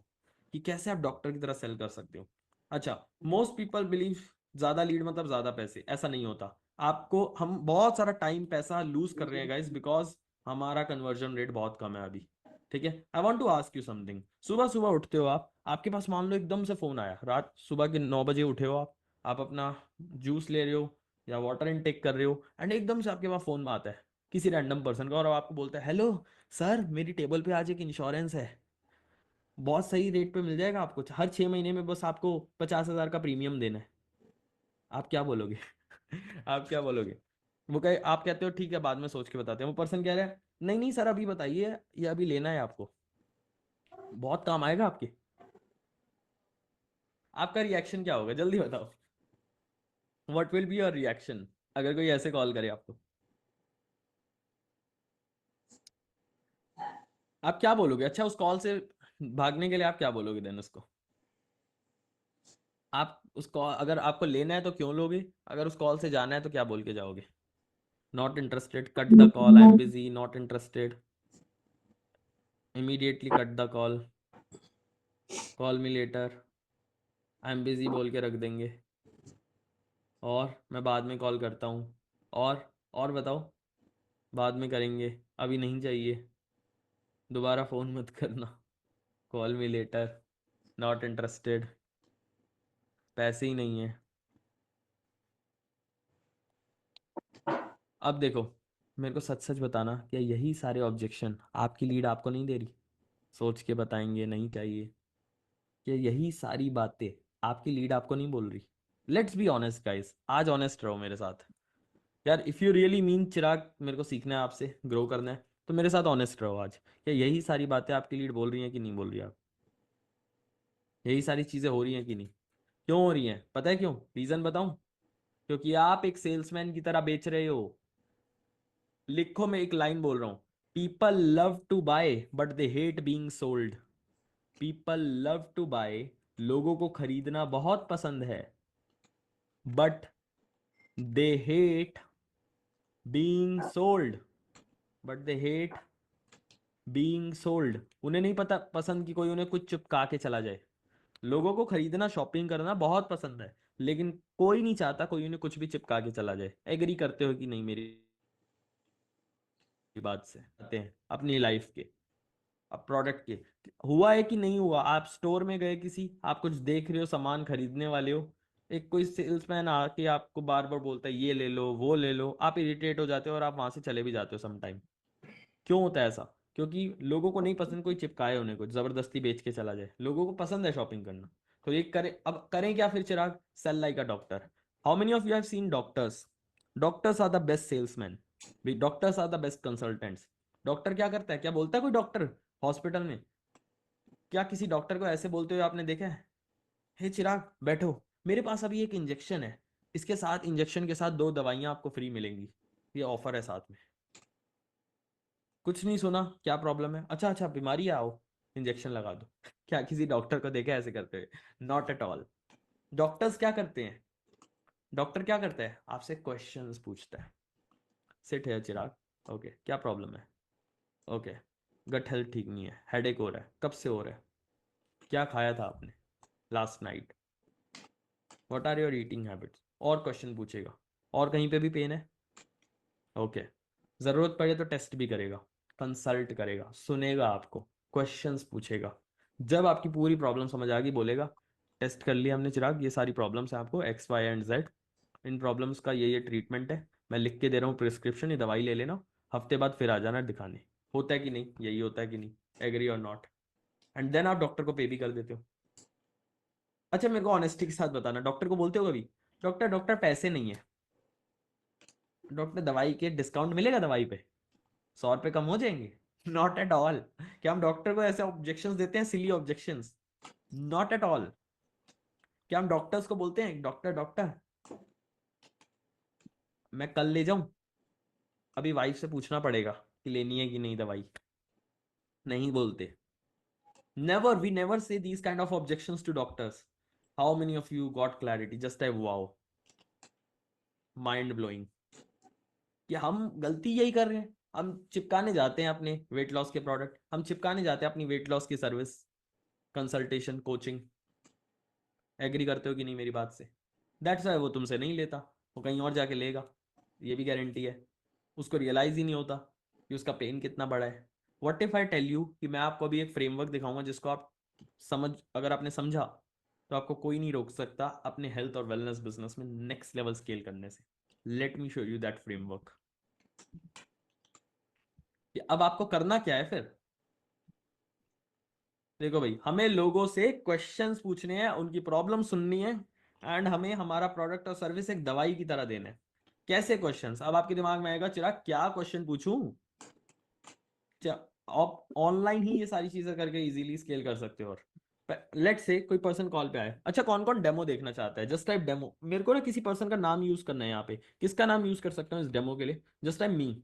S1: कि कैसे आप डॉक्टर की तरह सेल कर सकते हो? अच्छा, मोस्ट पीपल बिलीव ज्यादा लीड मतलब ज्यादा पैसे। ऐसा नहीं होता। आपको हम बहुत सारा टाइम पैसा लूज कर रहे हैं गाइस, बिकॉज हमारा कन्वर्जन रेट बहुत कम है अभी। ठीक है, I want to ask you something. सुबह सुबह उठते हो आप, आपके पास मान लो एकदम से फोन आया, रात सुबह के 9 बजे उठे हो आप अपना जूस ले रहे हो या वाटर इनटेक कर रहे हो, एंड एकदम से आपके पास फोन आता है किसी रैंडम पर्सन का, और आपको बोलता है हेलो सर, मेरी टेबल पे आज एक इंश्योरेंस है, बहुत सही रेट पे मिल जाएगा आपको, हर 6 महीने में बस आपको 50,000 का प्रीमियम देना है। आप क्या बोलोगे? आप क्या बोलोगे? वो कहे, आप कहते हो ठीक है बाद में सोच के बताते हैं, वो पर्सन कह रहा है नहीं नहीं सर अभी बताइए, ये अभी लेना है आपको, बहुत काम आएगा आपके। आपका रिएक्शन क्या होगा, जल्दी बताओ। What will be your reaction अगर कोई ऐसे कॉल करे आपको? आप क्या बोलोगे? अच्छा, उस कॉल से भागने के लिए आप क्या बोलोगे देन उसको? आप उस कॉल अगर आपको लेना है तो क्यों लोगे? अगर उस कॉल से जाना है तो क्या बोल के जाओगे? Not interested, cut the call, I am busy, not interested, immediately cut the call, call me later, I am busy बोल के रख देंगे, और मैं बाद में कॉल करता हूँ, और बताओ, बाद में करेंगे, अभी नहीं चाहिए, दोबारा फ़ोन मत करना, call me later, not interested, पैसे ही नहीं है। अब देखो, मेरे को सच सच बताना, क्या यही सारे ऑब्जेक्शन आपकी लीड आपको नहीं दे रही? सोच के बताएंगे, नहीं चाहिए। क्या यही सारी बातें आपकी लीड आपको नहीं बोल रही? लेट्स बी ऑनेस्ट गाइस, आज ऑनेस्ट रहो मेरे साथ। यार इफ़ यू रियली मीन चिराग मेरे को सीखना है आपसे, ग्रो करना है, तो मेरे साथ ऑनेस्ट रहो आज। क्या यही सारी बातें आपके लिए बोल रही हैं कि नहीं बोल रही आप? यही सारी चीजें हो रही हैं कि नहीं? क्यों हो रही हैं? पता है क्यों? रीजन बताऊं? क्योंकि आप एक सेल्समैन की तरह बेच रहे हो। लिखो, मैं एक लाइन बोल रहा हूं। People love to buy but they hate being sold. People love to buy, लोगों को खरीदना बहुत पसंद है, but they hate being sold. But they hate being sold. उन्हें नहीं पता पसंद कि कोई उन्हें कुछ चिपका के चला जाए। लोगों को खरीदना, शॉपिंग करना बहुत पसंद है, लेकिन कोई नहीं चाहता कोई उन्हें कुछ भी चिपका के चला जाए। एग्री करते हो कि नहीं मेरी बात से? आते हैं अपनी लाइफ के, अब प्रोडक्ट के। हुआ है कि नहीं हुआ? आप स्टोर में गए किसी, आप कुछ देख रहे हो, सामान खरीदने वाले हो, एक कोई सेल्समैन आके आपको बार बार बोलता है ये ले लो वो ले लो, आप इरिटेट हो जाते हो और आप वहां से चले भी जाते हो समटाइम। क्यों होता है ऐसा? क्योंकि लोगों को नहीं पसंद कोई चिपकाए उन्हें कुछ, जबरदस्ती बेच के चला जाए। लोगों को पसंद है शॉपिंग करना। तो ये करें, अब करें क्या फिर Chirag? Sell like a doctor. How many of you have seen doctors? Doctors are the best salesman. Doctors are the best consultants. Doctor क्या करता है? क्या बोलता है कोई डॉक्टर हॉस्पिटल में? क्या किसी डॉक्टर को ऐसे बोलते हुए आपने देखा है? हे चिराग बैठो, मेरे पास अभी एक इंजेक्शन है, इसके साथ इंजेक्शन के साथ 2 दवाइयां आपको फ्री मिलेंगी, ये ऑफर है साथ में। कुछ नहीं सुना? क्या प्रॉब्लम है? अच्छा अच्छा बीमारी है, आओ इंजेक्शन लगा दो। क्या किसी डॉक्टर को देखा है ऐसे करते हुए? Not at all. डॉक्टर्स क्या करते हैं? डॉक्टर क्या करता है? आपसे क्वेश्चंस पूछता है। सिट है चिराग, ओके क्या प्रॉब्लम है? ओके, गट हेल्थ ठीक नहीं है, हेडेक हो रहा है, कब से हो रहा है? क्या खाया था आपने last night? What are your eating habits? और क्वेश्चन पूछेगा। और कहीं पे भी पेन है? ओके, जरूरत पड़े तो टेस्ट भी करेगा, कंसल्ट करेगा, सुनेगा आपको, क्वेश्चंस पूछेगा। जब आपकी पूरी प्रॉब्लम समझ आ गई बोलेगा टेस्ट कर लिया हमने चिराग, ये सारी प्रॉब्लम्स हैं आपको, एक्स वाई एंड जेड, इन प्रॉब्लम्स का ये ट्रीटमेंट है, मैं लिख के दे रहा हूँ प्रिस्क्रिप्शन, ये दवाई ले लेना, हफ्ते बाद फिर आ जाना दिखाने। होता है कि नहीं? यही होता है कि नहीं? एग्री और नॉट? एंड देन आप डॉक्टर को पे भी कर देते हो। अच्छा मेरे को ऑनेस्टी के साथ बताना, डॉक्टर को बोलते हो कभी डॉक्टर डॉक्टर पैसे नहीं है, डॉक्टर दवाई के डिस्काउंट मिलेगा दवाई पे, 100 रुपए कम हो जाएंगे? Not at all. क्या हम डॉक्टर को ऐसे ऑब्जेक्शंस देते हैं, सिली ऑब्जेक्शंस? Not at all. क्या हम डॉक्टर्स को बोलते हैं डॉक्टर डॉक्टर मैं कल ले जाऊं? अभी वाइफ से पूछना पड़ेगा कि लेनी है कि नहीं दवाई। नहीं बोलते। Never, we never say these kind of objections to doctors. How many of you got clarity? Just a wow, mind blowing। कि हम गलती यही कर रहे हैं, हम चिपकाने जाते हैं अपने वेट लॉस के प्रोडक्ट, हम चिपकाने जाते हैं अपनी वेट लॉस की सर्विस, कंसल्टेशन, कोचिंग। एग्री करते हो कि नहीं मेरी बात से? दैट्स वाई वो तुमसे नहीं लेता, वो कहीं और जाके लेगा, ये भी गारंटी है। उसको रियलाइज ही नहीं होता कि उसका पेन कितना बड़ा है। What if I tell you कि मैं आपको अभी एक फ्रेमवर्क दिखाऊंगा जिसको आप समझ, अगर आपने समझा तो आपको कोई नहीं रोक सकता अपने हेल्थ और वेलनेस बिजनेस में नेक्स्ट लेवल स्केल करने से। Let me show you that framework. अब आपको करना क्या है फिर? देखो भाई, हमें लोगों से क्वेश्चंस पूछने हैं, उनकी प्रॉब्लम सुननी है, एंड हमें हमारा प्रोडक्ट और सर्विस एक दवाई की तरह देना है। कैसे क्वेश्चंस? अब आपके दिमाग में आएगा चिराग क्या क्वेश्चन पूछूं? आप ऑनलाइन ही ये सारी चीजें करके इजीली स्केल कर सकते हो। और लेट्स से कोई पर्सन कॉल पे आए, अच्छा कौन कौन डेमो देखना चाहता है? Just type demo. मेरे को ना किसी पर्सन का नाम यूज करना है यहाँ पे, किसका नाम यूज कर सकता हूँ इस डेमो के लिए? जस्ट टाइप मी।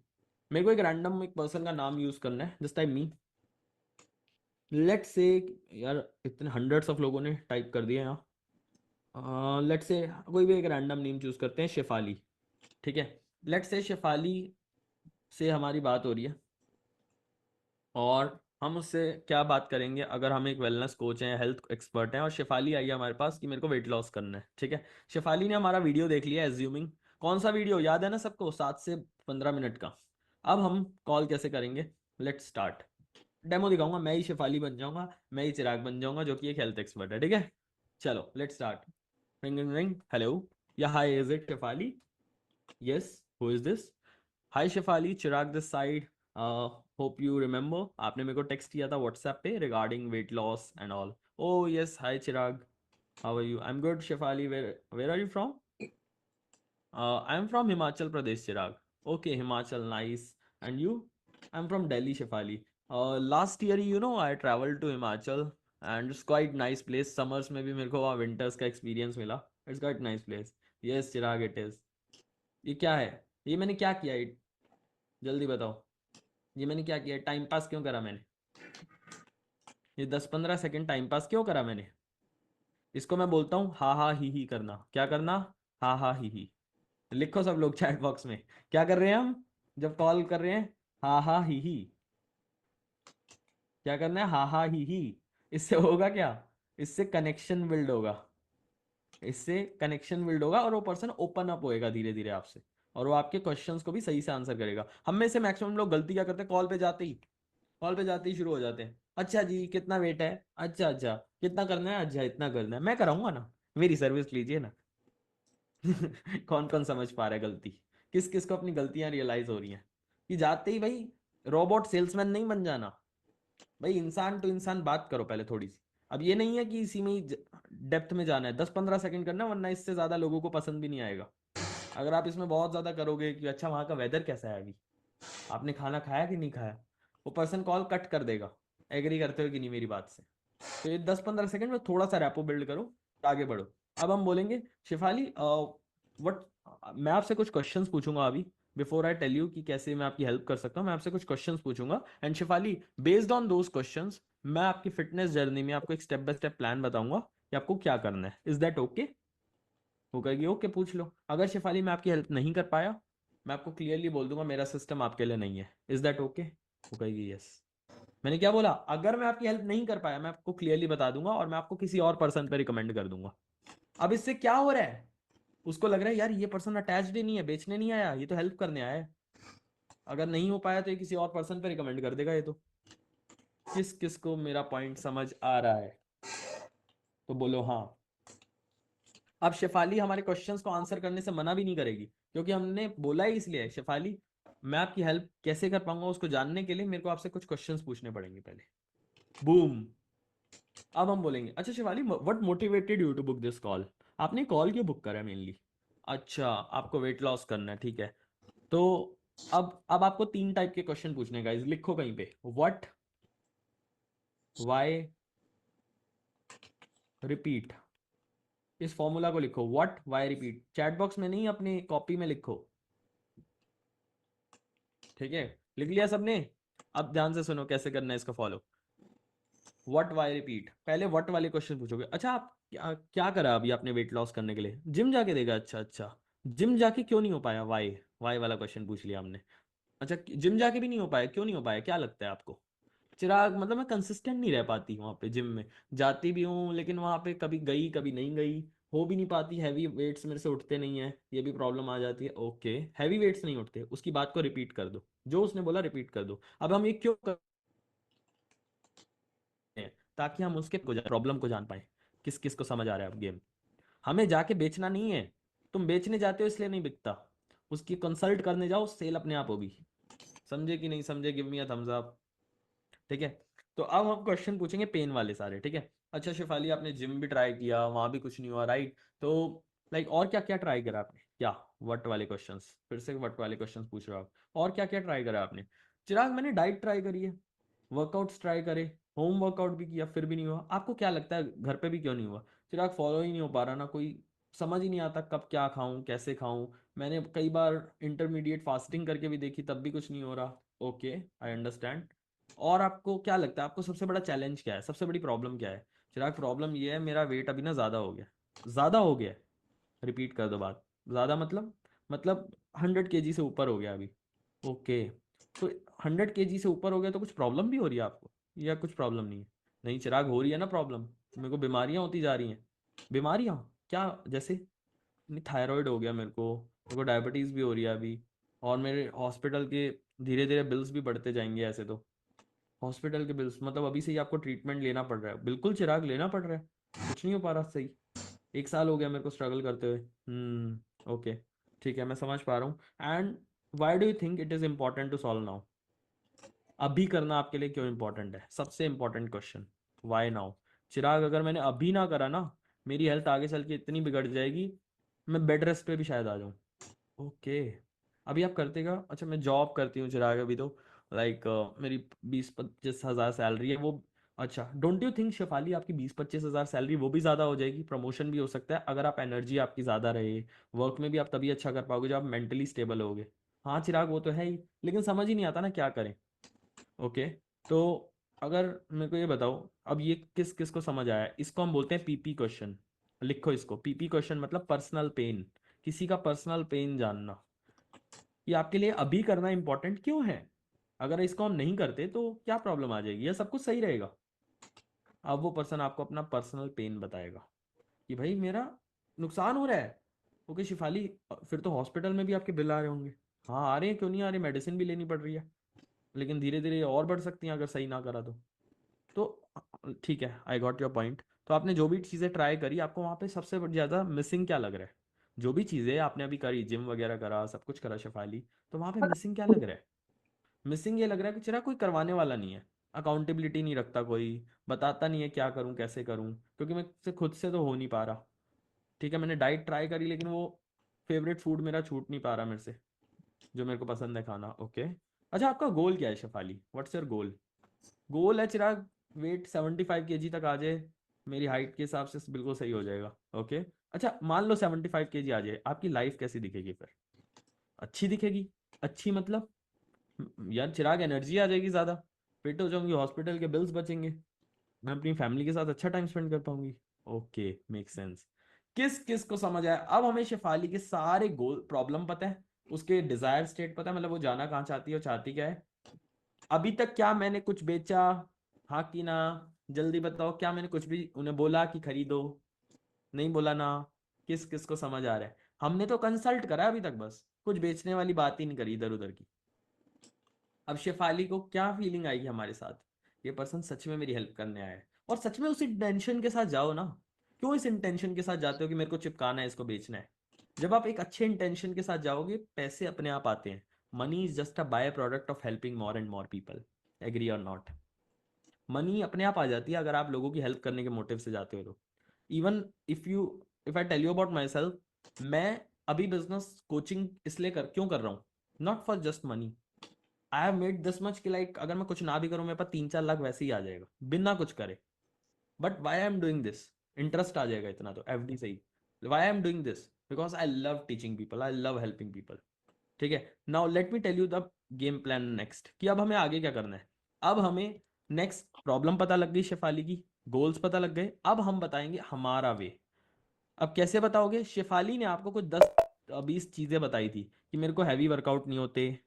S1: मेरे को एक रैंडम एक पर्सन का नाम यूज करना है, just type me. Let's say, यार इतने हंड्रेड्स ऑफ लोगों ने टाइप कर दिया यहाँ। लेट्स से कोई भी एक रैंडम नेम चूज करते हैं, शेफाली। ठीक है, लेट्स से शेफाली से हमारी बात हो रही है, और हम उससे क्या बात करेंगे? अगर हम एक वेलनेस कोच हैं, हेल्थ एक्सपर्ट हैं, और शेफाली आई है हमारे पास कि मेरे को वेट लॉस करना है। ठीक है, शेफाली ने हमारा वीडियो देख लिया एज्यूमिंग। कौन सा वीडियो याद है ना सबको? 7 से 15 मिनट का। अब हम कॉल कैसे करेंगे? Let's start. डेमो दिखाऊंगा, मैं ही शेफाली बन जाऊंगा, मैं ही चिराग बन जाऊंगा जो कि एक हेल्थ एक्सपर्ट है। ठीक है, चलो let's start. Ring ring ring, hello, या hi, is it Shefali? Yes, who is this? Hi Shefali, Chirag this side. Hope you remember, आपने मेरे को टेक्स्ट किया था व्हाट्सएप पे regarding weight loss and all. Oh yes, hi Chirag, how are you? I am good Shefali, where are you from? I am from Himachal Pradesh Chirag. Okay Himachal, nice. And you? I'm from Delhi, Shefali. Last year, I traveled to Himachal and it's quite nice place. Summers में भी मेरे को वहाँ winters का experience मिला. It's quite nice place. Yes, Chirag it is. ये क्या है? ये मैंने क्या किया? जल्दी बताओ. ये मैंने क्या किया? टाइम पास क्यों करा मैंने? ये 10-15 सेकंड टाइम पास क्यों करा मैंने? इसको मैं बोलता हूँ हा हा ही करना. क्या करना? हा हा ही. लिखो सब लोग चैट बॉक्स में. क्या कर रहे हैं हम जब कॉल कर रहे हैं? हा हा ही. क्या करना है? हा हा ही. इससे होगा क्या? इससे कनेक्शन बिल्ड होगा. इससे कनेक्शन बिल्ड होगा और वो पर्सन ओपन अप होएगा धीरे धीरे आपसे, और वो आपके क्वेश्चंस को भी सही से आंसर करेगा. हम में से मैक्सिमम लोग गलती क्या करते हैं? कॉल पे जाते ही शुरू हो जाते हैं. अच्छा जी, कितना वेट है? अच्छा अच्छा, कितना करना है? अच्छा, इतना करना है. मैं कराऊंगा ना, मेरी सर्विस लीजिए ना. कौन कौन समझ पा रहा है गलती? किस किस को अपनी गलतियां रियलाइज हो रही हैं? कि जाते ही भाई रोबोट सेल्समैन नहीं बन जाना भाई. इंसान टू इंसान बात करो पहले थोड़ी सी. अब ये नहीं है कि इसी में ही डेप्थ में जाना है. 10-15 सेकंड करना, वरना इससे ज्यादा लोगों को पसंद भी नहीं आएगा. अगर आप इसमें बहुत ज्यादा करोगे कि अच्छा वहां का वेदर कैसा है, अभी आपने खाना खाया कि नहीं खाया, वो पर्सन कॉल कट कर देगा. एग्री करते हो कि नहीं मेरी बात से? तो ये 10-15 सेकंड में थोड़ा सा रैपो बिल्ड करो, आगे बढ़ो. अब हम बोलेंगे शिफाली व्हाट, मैं आपसे कुछ क्वेश्चंस पूछूंगा अभी. बिफोर आई टेल यू कि कैसे मैं आपकी हेल्प कर सकता हूँ, मैं आपसे कुछ क्वेश्चंस पूछूंगा. And Shifali, based on those questions मैं आपकी फिटनेस जर्नी में आपको एक स्टेप बाय स्टेप प्लान बताऊंगा कि आपको क्या करना है. Is that okay? वो कहेगी ओके, पूछ लो. अगर शिफाली मैं आपकी हेल्प नहीं कर पाया, मैं आपको क्लियरली बोल दूंगा मेरा सिस्टम आपके लिए नहीं है. Is that okay? वो कहेगी यस. मैंने क्या बोला? अगर मैं आपकी हेल्प नहीं कर पाया, मैं आपको क्लियरली बता दूंगा और मैं आपको किसी और पर्सन पे रिकमेंड कर दूंगा. अब इससे क्या हो रहा है? उसको लग रहा है यार ये पर्सन अटैच्ड ही नहीं है, बेचने नहीं आया, ये तो हेल्प करने आया है. अगर नहीं हो पाया तो ये किसी और पर्सन पे रिकमेंड कर देगा ये तो. किस किस को मेरा पॉइंट समझ आ रहा है तो बोलो हाँ. अब शेफाली हमारे क्वेश्चंस को आंसर करने से मना भी नहीं करेगी, क्योंकि हमने बोला ही इसलिए शेफाली मैं आपकी हेल्प कैसे कर पाऊंगा उसको जानने के लिए मेरे को आपसे कुछ क्वेश्चंस पूछने पड़ेंगे पहले. बूम. अब हम बोलेंगे अच्छा Shivali, what motivated you to book this call? आपने कॉल क्यों बुक करा मेनली? अच्छा, आपको वेट लॉस करना है, ठीक है. तो अब आपको 3 टाइप के क्वेश्चन पूछने हैं गाइस. लिखो कहीं पे व्हाट, व्हाई, रिपीट. इस फॉर्मूला को लिखो, what why repeat. Chat box में नहीं, अपनी कॉपी में लिखो. ठीक है, लिख लिया सबने? अब ध्यान से सुनो कैसे करना है इसका फॉलो. What why repeat. पहले व्हाट वाले क्वेश्चन पूछोगे. अच्छा, आप क्या करा अभी आपने वेट लॉस करने के लिए? जिम जाके देगा. अच्छा अच्छा, जिम जाके क्यों नहीं हो पाया? वाई, वाई वाला क्वेश्चन पूछ लिया हमने. अच्छा, जिम जाके भी नहीं हो पाया, क्यों नहीं हो पाया, क्या लगता है आपको? चिराग, मतलब मैं कंसिस्टेंट नहीं रह पाती वहाँ पे जिम में. जाती भी हूँ लेकिन वहाँ पे कभी गई कभी नहीं गई. हो भी नहीं पाती, हैवी वेट्स मेरे से उठते नहीं है, ये भी प्रॉब्लम आ जाती है. ओके, हैवी वेट्स नहीं उठते, उसकी बात को रिपीट कर दो, जो उसने बोला रिपीट कर दो. अब हम ये क्यों हैं, ताकि हम उसके प्रॉब्लम को जान पाए. किस किस को समझ आ रहा है अब गेम? हमें जाके बेचना नहीं है. तुम बेचने जाते हो इसलिए नहीं बिकता. उसकी कंसल्ट करने जाओ, सेल अपने आप होगी. समझे कि नहीं समझे? Give me a thumbs up. ठीक है, तो अब हम क्वेश्चन पूछेंगे पेन वाले सारे. ठीक है. अच्छा शिफाली, आपने जिम भी ट्राई किया, वहां भी कुछ नहीं हुआ, राइट? तो लाइक और क्या क्या ट्राई करा आपने? क्या व्हाट वाले क्वेश्चंस? फिर से व्हाट वाले क्वेश्चंस पूछ रहे हो आप? और क्या क्या ट्राई करा आपने? चिराग, मैंने डाइट ट्राई करी है, वर्कआउट्स ट्राई करे, होम वर्कआउट भी किया, फिर भी नहीं हुआ. आपको क्या लगता है घर पे भी क्यों नहीं हुआ? चिराग, फॉलो ही नहीं हो पा रहा ना, कोई समझ ही नहीं आता कब क्या खाऊं कैसे खाऊं. मैंने कई बार इंटरमीडिएट फास्टिंग करके भी देखी, तब भी कुछ नहीं हो रहा. Okay, I understand. और आपको क्या लगता है आपको सबसे बड़ा चैलेंज क्या है, सबसे बड़ी प्रॉब्लम क्या है? चिराग, प्रॉब्लम ये है मेरा वेट अभी ना ज़्यादा हो गया. ज़्यादा हो गया? रिपीट कर दो बात. ज़्यादा मतलब 100 kg से ऊपर हो गया अभी. ओके, तो 100 kg से ऊपर हो गया तो कुछ प्रॉब्लम भी हो रही है आपको, या कुछ प्रॉब्लम नहीं है? नहीं चिराग, हो रही है ना प्रॉब्लम. मेरे को बीमारियां होती जा रही हैं. बीमारियां क्या? जैसे? नहीं, थायराइड हो गया मेरे को डायबिटीज़ भी हो रही है अभी. और मेरे हॉस्पिटल के धीरे धीरे बिल्स भी बढ़ते जाएंगे ऐसे तो. हॉस्पिटल के बिल्स मतलब अभी से ही आपको ट्रीटमेंट लेना पड़ रहा है? बिल्कुल चिराग, लेना पड़ रहा है. कुछ नहीं हो पा रहा सही. 1 साल हो गया मेरे को स्ट्रगल करते हुए. ओके, ठीक है, मैं समझ पा रहा हूँ. And why do you think it is important to solve now? अभी करना आपके लिए क्यों इंपॉर्टेंट है? सबसे important question, why now? Chirag, अगर मैंने अभी ना करा ना, मेरी हेल्थ आगे चल के इतनी बिगड़ जाएगी, मैं बेड रेस्ट पे भी शायद आ जाऊँ. ओके, अभी आप करते क्या? अच्छा, मैं जॉब करती हूँ चिराग अभी तो. लाइक मेरी 20-25 हज़ार सैलरी है वो। अच्छा, डोंट यू थिंक शेफाली आपकी 20-25 हज़ार सैलरी वो भी ज़्यादा हो जाएगी, प्रमोशन भी हो सकता है अगर आप एनर्जी आपकी ज़्यादा रहे, वर्क में भी आप तभी अच्छा कर पाओगे जब आप मेंटली स्टेबल होगे। हाँ चिराग वो तो है ही, लेकिन समझ ही नहीं आता ना क्या करें। ओके, तो अगर मेरे को ये बताओ, अब ये किस किस को समझ आया, इसको हम बोलते हैं पीपी क्वेश्चन। लिखो इसको, पीपी क्वेश्चन मतलब पर्सनल पेन, किसी का पर्सनल पेन जानना। ये आपके लिए अभी करना इंपॉर्टेंट क्यों है? अगर इसको हम नहीं करते तो क्या प्रॉब्लम आ जाएगी या सब कुछ सही रहेगा? अब वो पर्सन आपको अपना पर्सनल पेन बताएगा कि भाई मेरा नुकसान हो रहा है। ओके शिफाली, फिर तो हॉस्पिटल में भी आपके बिल आ रहे होंगे। हाँ आ रहे हैं, क्यों नहीं आ रहे, मेडिसिन भी लेनी पड़ रही है, लेकिन धीरे धीरे ये और बढ़ सकती हैं अगर सही ना करा तो ठीक है, आई गॉट योर पॉइंट। तो आपने जो भी चीज़ें ट्राई करी, आपको वहाँ पे सबसे ज़्यादा मिसिंग क्या लग रहा है? जो भी चीज़ें आपने अभी करी, जिम वगैरह करा, सब कुछ करा शेफाली, तो वहाँ पे मिसिंग क्या लग रहा है? मिसिंग ये लग रहा है कि चला कोई करवाने वाला नहीं है, अकाउंटेबिलिटी नहीं रखता, कोई बताता नहीं है क्या करूँ कैसे करूँ, क्योंकि मैं से खुद से तो हो नहीं पा रहा। ठीक है, मैंने डाइट ट्राई करी लेकिन वो फेवरेट फूड मेरा छूट नहीं पा रहा मेरे से, जो मेरे को पसंद है खाना। ओके, अच्छा आपका गोल क्या है शेफाली, व्हाट्स योर गोल? गोल है चिराग वेट 75 kg तक आ जाए, मेरी हाइट के हिसाब से बिल्कुल सही हो जाएगा। ओके, अच्छा मान लो 75 kg आ जाए, आपकी लाइफ कैसी दिखेगी फिर? अच्छी दिखेगी? अच्छी मतलब यार चिराग एनर्जी आ जाएगी ज़्यादा, फिट हो जाऊंगी, हॉस्पिटल के बिल्स बचेंगे, मैं अपनी फैमिली के साथ अच्छा टाइम स्पेंड कर पाऊंगी। Okay, make sense. किस किस को समझ आया? अब हमें शेफाली के सारे गोल प्रॉब्लम पता है, उसके डिजायर स्टेट पता है, मतलब वो जाना कहाँ चाहती है, वो चाहती क्या है। अभी तक क्या मैंने कुछ बेचा? हाँ कि ना? जल्दी बताओ, क्या मैंने कुछ भी उन्हें बोला कि खरीदो? नहीं बोला ना? किस किस को समझ आ रहा है? हमने तो कंसल्ट करा अभी तक, बस कुछ बेचने वाली बात ही नहीं करी इधर उधर की। अब शेफाली को क्या फीलिंग आएगी हमारे साथ, ये पर्सन सच में मेरी हेल्प करने आया है, और सच में उस इंटेंशन के साथ जाओ ना। क्यों इस इंटेंशन के साथ जाते हो कि मेरे को चिपकाना है, इसको बेचना है? जब आप एक अच्छे इंटेंशन के साथ जाओगे, पैसे अपने आप आते हैं। Money is just a byproduct of helping more and more people, agree और नॉट? मनी अपने आप आ जाती है अगर आप लोगों की हेल्प करने के मोटिव से जाते हो तो। Even if I tell you about myself, मैं अभी बिजनेस कोचिंग इसलिए क्यों कर रहा हूँ? Not for just money. I have made this much कि लाइक अगर मैं कुछ ना भी करूं, मेरे पास 3-4 लाख वैसे ही आ जाएगा बिना कुछ करे। But why I am doing this, interest आ जाएगा इतना तो एफडी से ही। Why I am doing this because I love teaching people, I love helping people. ठीक है, now let me tell you the game plan next, कि अब हमें आगे क्या करना है। अब हमें नेक्स्ट प्रॉब्लम पता लग गई शेफाली की, गोल्स पता लग गए, अब हम बताएंगे हमारा वे। अब कैसे बताओगे? शेफाली ने आपको कुछ 10-20 चीजें बताई थी कि मेरे को हैवी वर्कआउट नहीं होते,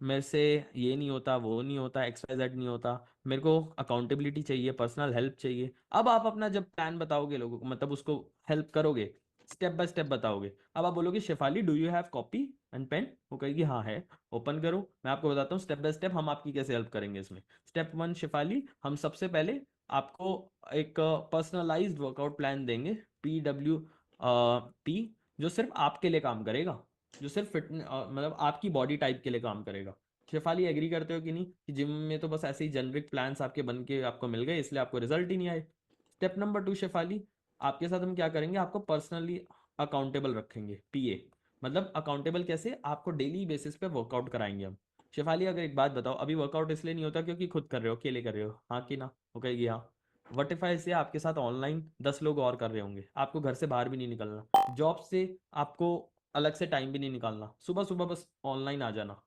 S1: मेरे से ये नहीं होता, वो नहीं होता, XYZ नहीं होता, मेरे को अकाउंटेबिलिटी चाहिए, पर्सनल हेल्प चाहिए। अब आप अपना जब प्लान बताओगे लोगों को, मतलब उसको हेल्प करोगे, स्टेप बाय स्टेप बताओगे, अब आप बोलोगे Shefali do you have copy and pen? वो कहेगी हाँ है। ओपन करो, मैं आपको बताता हूँ स्टेप बाय स्टेप हम आपकी कैसे हेल्प करेंगे इसमें। स्टेप 1 शेफाली, हम सबसे पहले आपको एक पर्सनलाइज्ड वर्कआउट प्लान देंगे, PWP, जो सिर्फ आपके लिए काम करेगा, जो सिर्फ फिटनेस मतलब आपकी बॉडी टाइप के लिए काम करेगा। शेफाली एग्री करते हो कि नहीं कि जिम में तो बस ऐसे ही जेनरिक प्लान्स आपके बन के आपको मिल गए इसलिए आपको रिजल्ट ही नहीं आए? स्टेप नंबर 2 शेफाली, आपके साथ हम क्या करेंगे, आपको पर्सनली अकाउंटेबल रखेंगे, PA। मतलब अकाउंटेबल कैसे? आपको डेली बेसिस पे वर्कआउट कराएंगे हम। शेफाली अगर एक बात बताओ, अभी वर्कआउट इसलिए नहीं होता क्योंकि खुद कर रहे हो, अकेले कर रहे हो, हाँ कि ना? वो कहेगी हाँ। वट इफ आई से आपके साथ ऑनलाइन 10 लोग और कर रहे होंगे, आपको घर से बाहर भी नहीं निकलना, जॉब से आपको अलग से टाइम भी नहीं निकालना, सुबह सुबह बस ऑनलाइन आ जाना,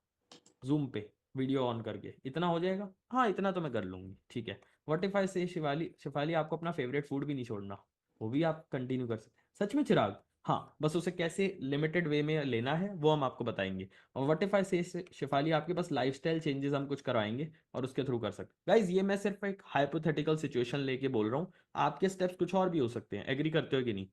S1: जूम पे वीडियो ऑन करके, इतना हो जाएगा? हाँ इतना तो मैं कर लूंगी, ठीक है। व्हाट इफ आई से शिवाली, शेफाली आपको अपना फेवरेट फूड भी नहीं छोड़ना, वो भी आप कंटिन्यू कर सकते हैं, सच में चिराग? हाँ, बस उसे कैसे लिमिटेड वे में लेना है वो हम आपको बताएंगे। और व्हाट इफ आई से शेफाली आपके पास लाइफस्टाइल चेंजेस हम कुछ कराएंगे और उसके थ्रू कर सकते हैं। गाइज ये मैं सिर्फ एक हाइपोथेटिकल सिचुएशन लेके बोल रहा हूँ, आपके स्टेप्स कुछ और भी हो सकते हैं, एग्री करते हो कि नहीं?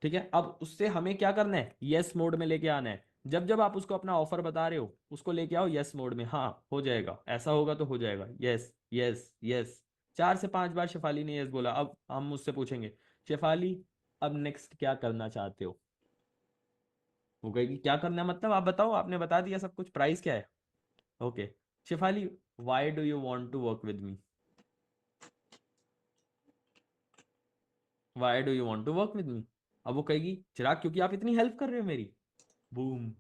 S1: ठीक है, अब उससे हमें क्या करना है, यस मोड में लेके आना है। जब जब आप उसको अपना ऑफर बता रहे हो, उसको लेके आओ यस मोड में, हाँ हो जाएगा, ऐसा होगा तो हो जाएगा, यस यस यस। 4 से 5 बार शेफाली ने यस बोला, अब हम मुझसे पूछेंगे शेफाली अब नेक्स्ट क्या करना चाहते हो? वो कहेगी क्या करना है मतलब, आप बताओ, आपने बता दिया सब कुछ, प्राइस क्या है? Okay Shefali, why do you want to work with me? Why do you want to work with me? अब वो कहेगी चिराग क्योंकि आप इतनी हेल्प कर रहे हो मेरी। Boom,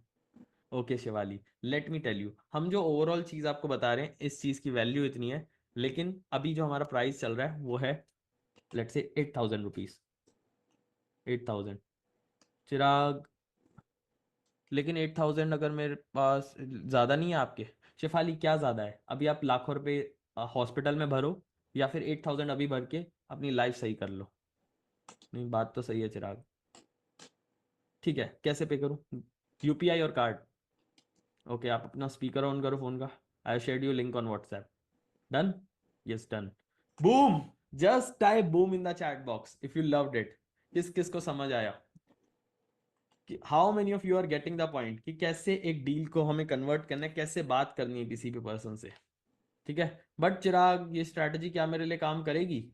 S1: okay Shivali, let me tell you, हम जो ओवरऑल चीज आपको बता रहे हैं इस चीज की वैल्यू इतनी है, लेकिन अभी जो हमारा प्राइस चल रहा है वो है लेट से 8,000 रुपीज, 8,000। चिराग, लेकिन 8,000 अगर मेरे पास ज्यादा नहीं है आपके? शेफाली क्या ज्यादा है? अभी आप लाखों रुपए हॉस्पिटल में भरो, या फिर 8,000 अभी भर के अपनी लाइफ सही कर लो। नहीं, बात तो सही है चिराग। ठीक है, कैसे पे करूं? यूपीआई और कार्ड? ओके, आप अपना स्पीकर ऑन करो फोन का। I shared you link on WhatsApp. Done? Yes done. Boom, just type boom in the chat box if you loved it. किस किस को समझ आया कि how many of you are getting the point कि कैसे एक डील को हमें कन्वर्ट करना है, कैसे बात करनी है किसी भी पर्सन से। ठीक है, बट चिराग ये स्ट्रैटेजी क्या मेरे लिए काम करेगी?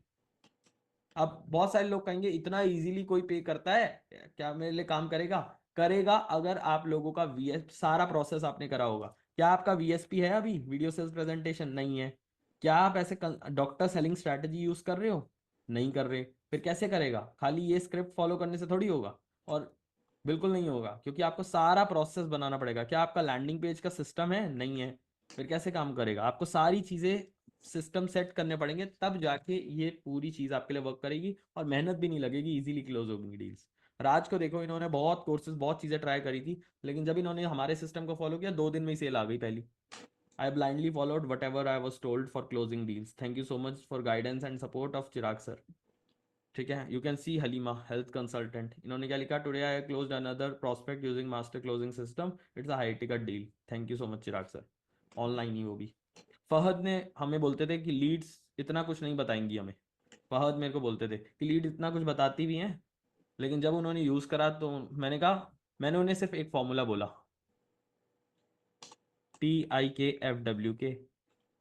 S1: अब बहुत सारे लोग कहेंगे इतना इजीली कोई पे करता है, क्या मेरे लिए काम करेगा? करेगा अगर आप लोगों का सारा प्रोसेस आपने करा होगा। क्या आपका वीएसपी है? अभी वीडियो सेल्स प्रेजेंटेशन नहीं है। क्या आप ऐसे डॉक्टर सेलिंग स्ट्रैटेजी यूज कर रहे हो? नहीं कर रहे। फिर कैसे करेगा? खाली ये स्क्रिप्ट फॉलो करने से थोड़ी होगा। और बिल्कुल नहीं होगा, क्योंकि आपको सारा प्रोसेस बनाना पड़ेगा। क्या आपका लैंडिंग पेज का सिस्टम है? नहीं है। फिर कैसे काम करेगा? आपको सारी चीजें सिस्टम सेट करने पड़ेंगे, तब जाके ये पूरी चीज आपके लिए वर्क करेगी और मेहनत भी नहीं लगेगी, इजीली क्लोज होगी डील्स। राज को देखो, इन्होंने बहुत कोर्सेज, बहुत चीजें ट्राई करी थी, लेकिन जब इन्होंने हमारे सिस्टम को फॉलो किया 2 दिन में ही सेल आ गई पहली। I blindly followed whatever I was told for closing deals. Thank you so much for guidance and support of Chirag sir. ठीक है, you can see Halima health consultant, इन्होंने क्या लिखा? Today I closed another prospect using master closing system, it's a high ticket deal. Thank you so much Chirag sir. Online ही वो भी। फहद ने हमें बोलते थे कि लीड्स इतना कुछ नहीं बताएंगी हमें। फहद मेरे को बोलते थे कि लीड इतना कुछ बताती भी हैं, लेकिन जब उन्होंने यूज करा तो मैंने कहा, मैंने उन्हें सिर्फ एक फॉर्मूला बोला, TIKFWK।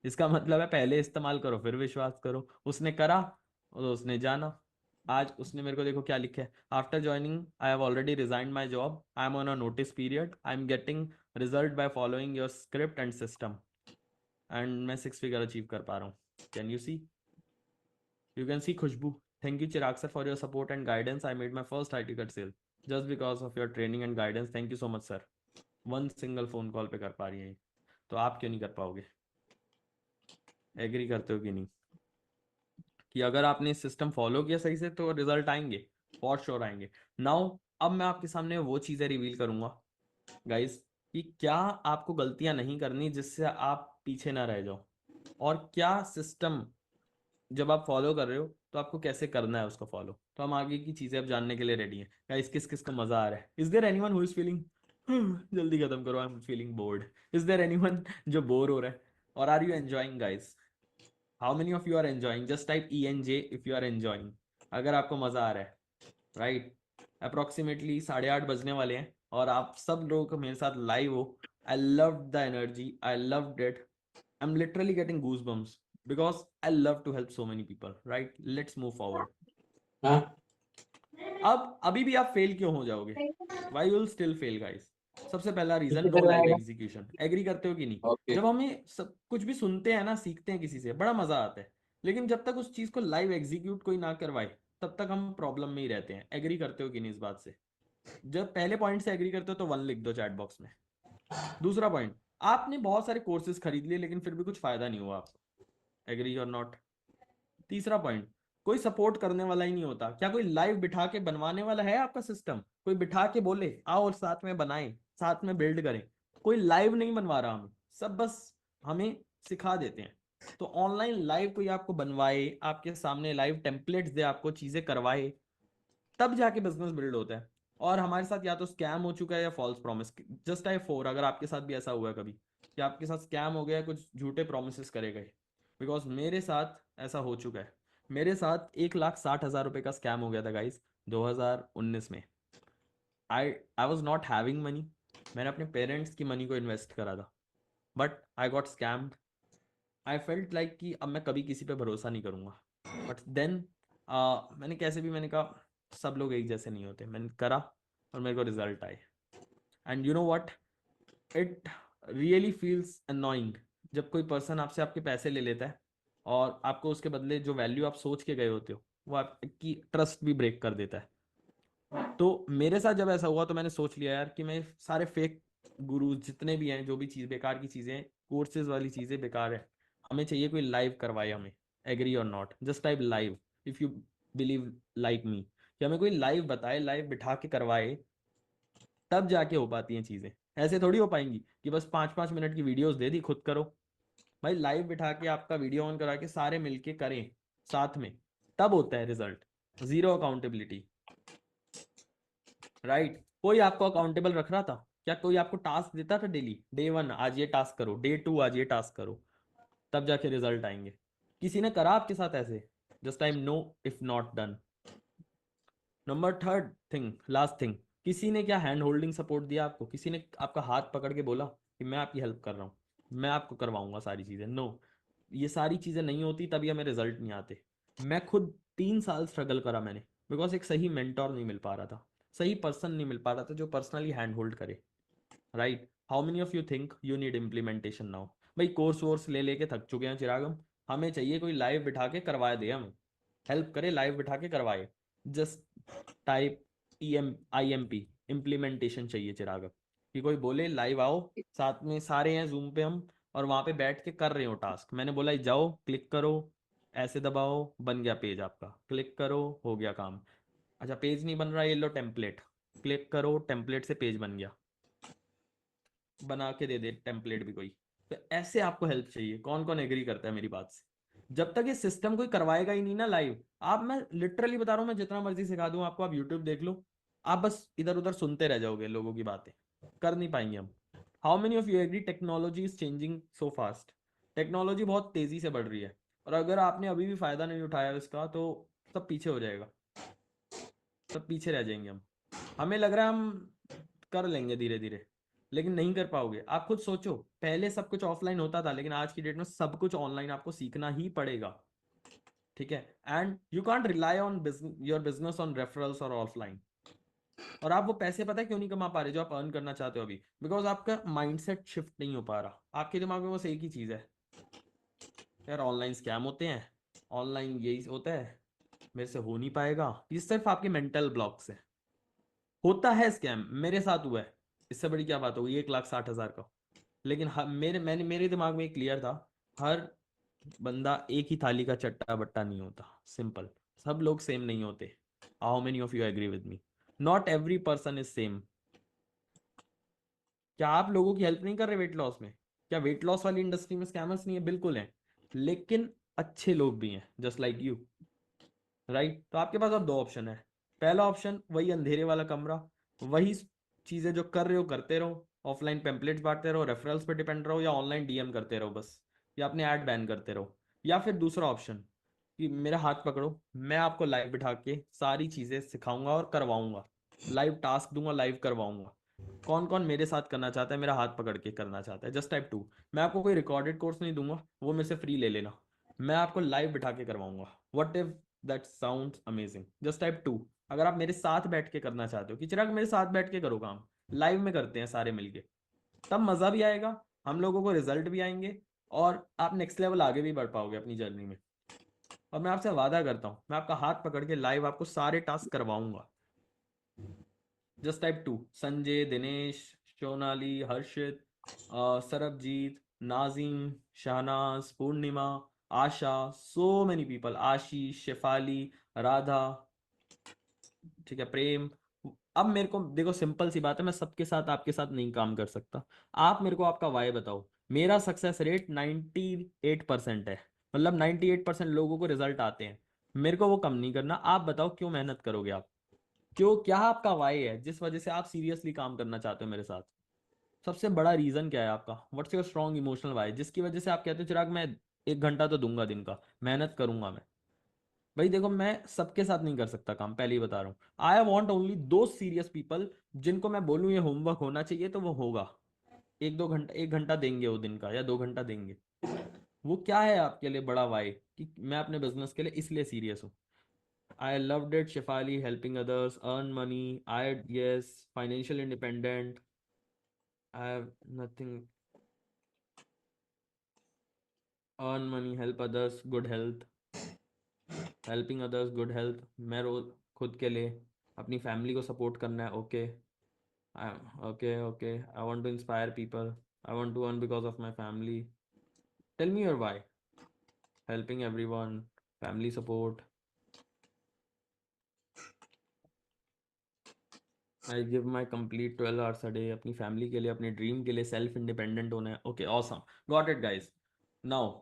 S1: इसका मतलब है पहले इस्तेमाल करो फिर विश्वास करो। उसने करा और उसने जाना। आज उसने मेरे को देखो क्या लिखा है, after joining I have already resigned my job, I am on a notice period, I am getting result by following your script and system, and मैं 6 फिगर अचीव कर पा रहा हूँ। Can you see? You can see Khushbu. Thank you, Chirag sir, for your support and guidance. I made my first high ticket sale just because of your training and guidance. Thank you so much, sir. One single phone call पे कर पा रही है, तो आप क्यों नहीं कर पाओगे? एग्री करते हो कि नहीं कि अगर आपने सिस्टम फॉलो किया सही से तो रिजल्ट आएंगे, फॉर श्योर आएंगे। नाउ अब मैं आपके सामने वो चीजें रिवील करूंगा गाइस कि क्या आपको गलतियां नहीं करनी जिससे आप पीछे ना रह जाओ, और क्या सिस्टम जब आप फॉलो कर रहे हो तो आपको कैसे करना है उसको फॉलो। तो हम आगे की चीजें अब जानने के लिए रेडी हैं गाइस। किस किस को मजा आ रहा है? Is there anyone who is feeling जल्दी खत्म करो, I am feeling bored. Is there anyone जो बोर हो रहा है? और are you enjoying guys? How many of you are enjoying? Just type ENJ if you are enjoying, अगर आपको मजा आ रहा है। राइट, अप्रोक्सीमेटली 8:30 बजने वाले हैं और आप सब लोग मेरे साथ लाइव हो। I love the energy, I love it. I'm literally getting goosebumps because I love to help so many people, right? Let's move forward. अब अभी भी आप फेल क्यों हो जाओगे? Why you will still fail, guys? सबसे पहला reason, no live execution. Agree करते हो कि नहीं?
S4: Okay.
S1: जब हमें सब कुछ भी सुनते हैं ना, सीखते हैं किसी से, बड़ा मजा आता है, लेकिन जब तक उस चीज को लाइव एग्जीक्यूट कोई ना करवाए तब तक हम प्रॉब्लम में ही रहते हैं। एग्री करते हो कि नहीं इस बात से? जब पहले पॉइंट से एग्री करते हो तो 1 लिख दो चैट बॉक्स में। दूसरा पॉइंट, आपने बहुत सारे कोर्सेज खरीद लिए लेकिन फिर भी कुछ फायदा नहीं हुआ आपको। एग्री और नॉट? तीसरा पॉइंट, कोई सपोर्ट करने वाला ही नहीं होता। क्या कोई लाइव बिठा के बनवाने वाला है आपका सिस्टम? कोई बिठा के बोले आओ और साथ में बनाएं, साथ में बिल्ड करें? कोई लाइव नहीं बनवा रहा हमें, सब बस हमें सिखा देते हैं। तो ऑनलाइन लाइव कोई आपको बनवाए, आपके सामने लाइव टेम्पलेट्स दे, आपको चीजें करवाए, तब जाके बिजनेस बिल्ड होता है। और हमारे साथ या तो स्कैम हो चुका है या फॉल्स प्रॉमिस। जस्ट टाइप 4 अगर आपके साथ भी ऐसा हुआ है कभी कि आपके साथ स्कैम हो गया, कुछ झूठे प्रोमिस करे गए, बिकॉज मेरे साथ ऐसा हो चुका है। मेरे साथ 1,60,000 रुपए का स्कैम हो गया था गाइस 2019 में। I was not having money, मैंने अपने पेरेंट्स की मनी को इन्वेस्ट करा था, but I got scammed. I felt like कि अब मैं कभी किसी पे भरोसा नहीं करूंगा। बट देन मैंने कैसे भी, मैंने कहा सब लोग एक जैसे नहीं होते, मैंने करा और मेरे को रिजल्ट आए। And you know what, it really feels annoying जब कोई पर्सन आपसे आपके पैसे ले लेता है और आपको उसके बदले जो वैल्यू आप सोच के गए होते हो वो आपकी ट्रस्ट भी ब्रेक कर देता है। तो मेरे साथ जब ऐसा हुआ तो मैंने सोच लिया यार कि मैं सारे फेक गुरु जितने भी हैं, जो भी चीज बेकार की चीजें हैं, कोर्सेज वाली चीजें बेकार है। हमें चाहिए कोई लाइव करवाए हमें, एग्री और not, just type live if you believe like me, कि हमें कोई लाइव बताए, लाइव बिठा के करवाए, तब जाके हो पाती हैं चीजें। ऐसे थोड़ी हो पाएंगी कि बस 5-5 मिनट की वीडियोस दे दी, खुद करो। भाई लाइव बिठा के आपका वीडियो ऑन करा के सारे मिलके करें साथ में, तब होता है रिजल्ट। Zero accountability, right? कोई आपको अकाउंटेबल रख रहा था क्या? कोई आपको टास्क देता था डेली, डे 1 आज ये टास्क करो, डे 2 आज ये टास्क करो, तब जाके रिजल्ट आएंगे? किसी ने करा आपके साथ ऐसे? Just time know if not done. Number third thing, last thing, किसी ने क्या हैंड होल्डिंग सपोर्ट दिया आपको? किसी ने आपका हाथ पकड़ के बोला कि मैं आपकी हेल्प कर रहा हूँ, मैं आपको करवाऊंगा सारी चीजें? नो, ये सारी चीजें नहीं होती, तभी हमें रिजल्ट नहीं आते। मैं खुद 3 साल स्ट्रगल करा मैंने, बिकॉज एक सही मेंटोर नहीं मिल पा रहा था, सही पर्सन नहीं मिल पा रहा था जो पर्सनली हैंड होल्ड करे, right? How many of you think you need implementation now? भाई कोर्स वोर्स ले लेके थक चुके हैं चिराग हम, हमें चाहिए कोई लाइव बिठा के करवाए दे, हमें हेल्प करे, लाइव बिठा के करवाए। जस्ट टाइप IMP, इम्प्लीमेंटेशन चाहिए चिराग, कि कोई बोले लाइव आओ, साथ में सारे हैं जूम पे हम, और वहां पे बैठ के कर रहे हो टास्क। मैंने बोला जाओ क्लिक करो, ऐसे दबाओ, बन गया पेज आपका, क्लिक करो हो गया काम। अच्छा पेज नहीं बन रहा, ये लो टेम्पलेट, क्लिक करो टेम्पलेट से पेज बन गया, बना के दे दे टेम्पलेट भी कोई। तो ऐसे आपको हेल्प चाहिए। कौन कौन एग्री करता है मेरी बात से? जब तक ये सिस्टम कोई करवाएगा ही नहीं ना लाइव, आप, मैं लिटरली बता रहा हूँ, मैं जितना मर्जी सिखा दूं आपको, आप यूट्यूब देख लो, आप बस इधर उधर सुनते रह जाओगे लोगों की बातें, कर नहीं पाएंगे हम। How many of you agree technology is changing so fast? Technology बहुत तेजी से बढ़ रही है, और अगर आपने अभी भी फायदा नहीं उठाया इसका, तो सब पीछे हो जाएगा, सब पीछे रह जाएंगे हम। हमें लग रहा है हम कर लेंगे धीरे धीरे, लेकिन नहीं कर पाओगे। आप खुद सोचो, पहले सब कुछ ऑफलाइन होता था, लेकिन आज की डेट में सब कुछ ऑनलाइन आपको सीखना ही पड़ेगा, ठीक है? And you can't rely on your business on referrals और ऑफलाइन। और आप वो पैसे पता है क्यों नहीं कमा पा रहे जो आप अर्न करना चाहते हो अभी? बिकॉज आपका माइंडसेट शिफ्ट नहीं हो पा रहा, आपके दिमाग में बस एक ही चीज है, यार ऑनलाइन स्कैम होते हैं, ऑनलाइन यही होता है, मेरे से हो नहीं पाएगा। ये सिर्फ आपके मेंटल ब्लॉक्स है। होता है स्कैम, मेरे साथ हुआ है, इससे बड़ी क्या बात होगी 1,60,000 का। लेकिन मेरे दिमाग में क्लियर था, हर बंदा एक ही थाली का चट्टा बट्टा नहीं होता, सिंपल। सब लोग सेम नहीं होते। How many of you agree with me? Not every person is same. क्या आप लोगों की हेल्प नहीं कर रहे वेट लॉस में? क्या वेट लॉस वाली इंडस्ट्री में स्कैमर्स नहीं है? बिल्कुल हैं, लेकिन अच्छे लोग भी हैं, जस्ट लाइक यू, राइट? तो आपके पास अब दो ऑप्शन है। पहला ऑप्शन वही अंधेरे वाला कमरा, वही चीजें जो कर रहे हो करते रहो, ऑफलाइन पेम्पलेट्स बांटते रहो, रेफरल्स पे डिपेंड रहो, या ऑनलाइन DM करते रहो बस, या अपने ऐड बैन करते रहो। या फिर दूसरा ऑप्शन, कि मेरा हाथ पकड़ो, मैं आपको लाइव बिठा के सारी चीजें सिखाऊंगा और करवाऊंगा, लाइव टास्क दूंगा, लाइव करवाऊंगा। कौन कौन मेरे साथ करना चाहता है, मेरा हाथ पकड़ के करना चाहता है? Just type 2। मैं आपको कोई रिकॉर्डेड कोर्स नहीं दूंगा, वो मेरे से फ्री ले लेना, मैं आपको लाइव बिठा के करवाऊंगा। What if that sounds amazing? Just type 2। अगर आप मेरे साथ बैठ के करना चाहते हो कि चिराग मेरे साथ बैठ के करो काम, लाइव में करते हैं सारे मिलके, तब मजा भी आएगा, हम लोगों को रिजल्ट भी आएंगे, और आप नेक्स्ट लेवल आगे भी बढ़ पाओगे अपनी जर्नी में। और मैं आपसे वादा करता हूँ, मैं आपका हाथ पकड़ के लाइव आपको सारे टास्क करवाऊंगा। Just type 2। संजय, दिनेश, सोनाली, हर्षित, सरबजीत, नाजिम, शहनाज, पूर्णिमा, आशा, सो मेनी पीपल, आशीष, शेफाली, राधा, ठीक है, प्रेम। अब मेरे को देखो, सिंपल सी बात है, मैं सबके साथ आपके साथ नहीं काम कर सकता। आप मेरे को आपका वाई बताओ। मेरा सक्सेस रेट 98% है, मतलब 98% लोगों को रिजल्ट आते हैं, मेरे को वो कम नहीं करना। आप बताओ क्यों मेहनत करोगे आप? क्यों, क्या आपका वाई है जिस वजह से आप सीरियसली काम करना चाहते हो मेरे साथ? सबसे बड़ा रीजन क्या है आपका? What's your strong emotional why, जिसकी वजह से आप कहते हो चिराग मैं 1 घंटा तो दूंगा दिन का, मेहनत करूंगा मैं। भाई देखो, मैं सबके साथ नहीं कर सकता काम, पहले ही बता रहा हूँ। आई वॉन्ट ओनली दो सीरियस पीपल, जिनको मैं बोलूँ ये होमवर्क होना चाहिए तो वो होगा। 1-2 घंटा, 1 घंटा देंगे वो दिन का, या 2 घंटा देंगे। वो क्या है आपके लिए बड़ा वाई, कि मैं अपने बिजनेस के लिए इसलिए सीरियस हूँ? I loved it Shefali, helping others earn money, I, yes, financial independent, I have nothing, earn money, help others, good health, helping others, good health. मैं रोज खुद के लिए, अपनी फैमिली को सपोर्ट करना है, okay. Okay. I want to inspire people. I want to earn because of my family. Tell me your why. Helping everyone, family support. I give my complete 12 hours a day अपनी family के लिए, अपने dream के लिए, self independent होना है. Okay, awesome, got it guys. Now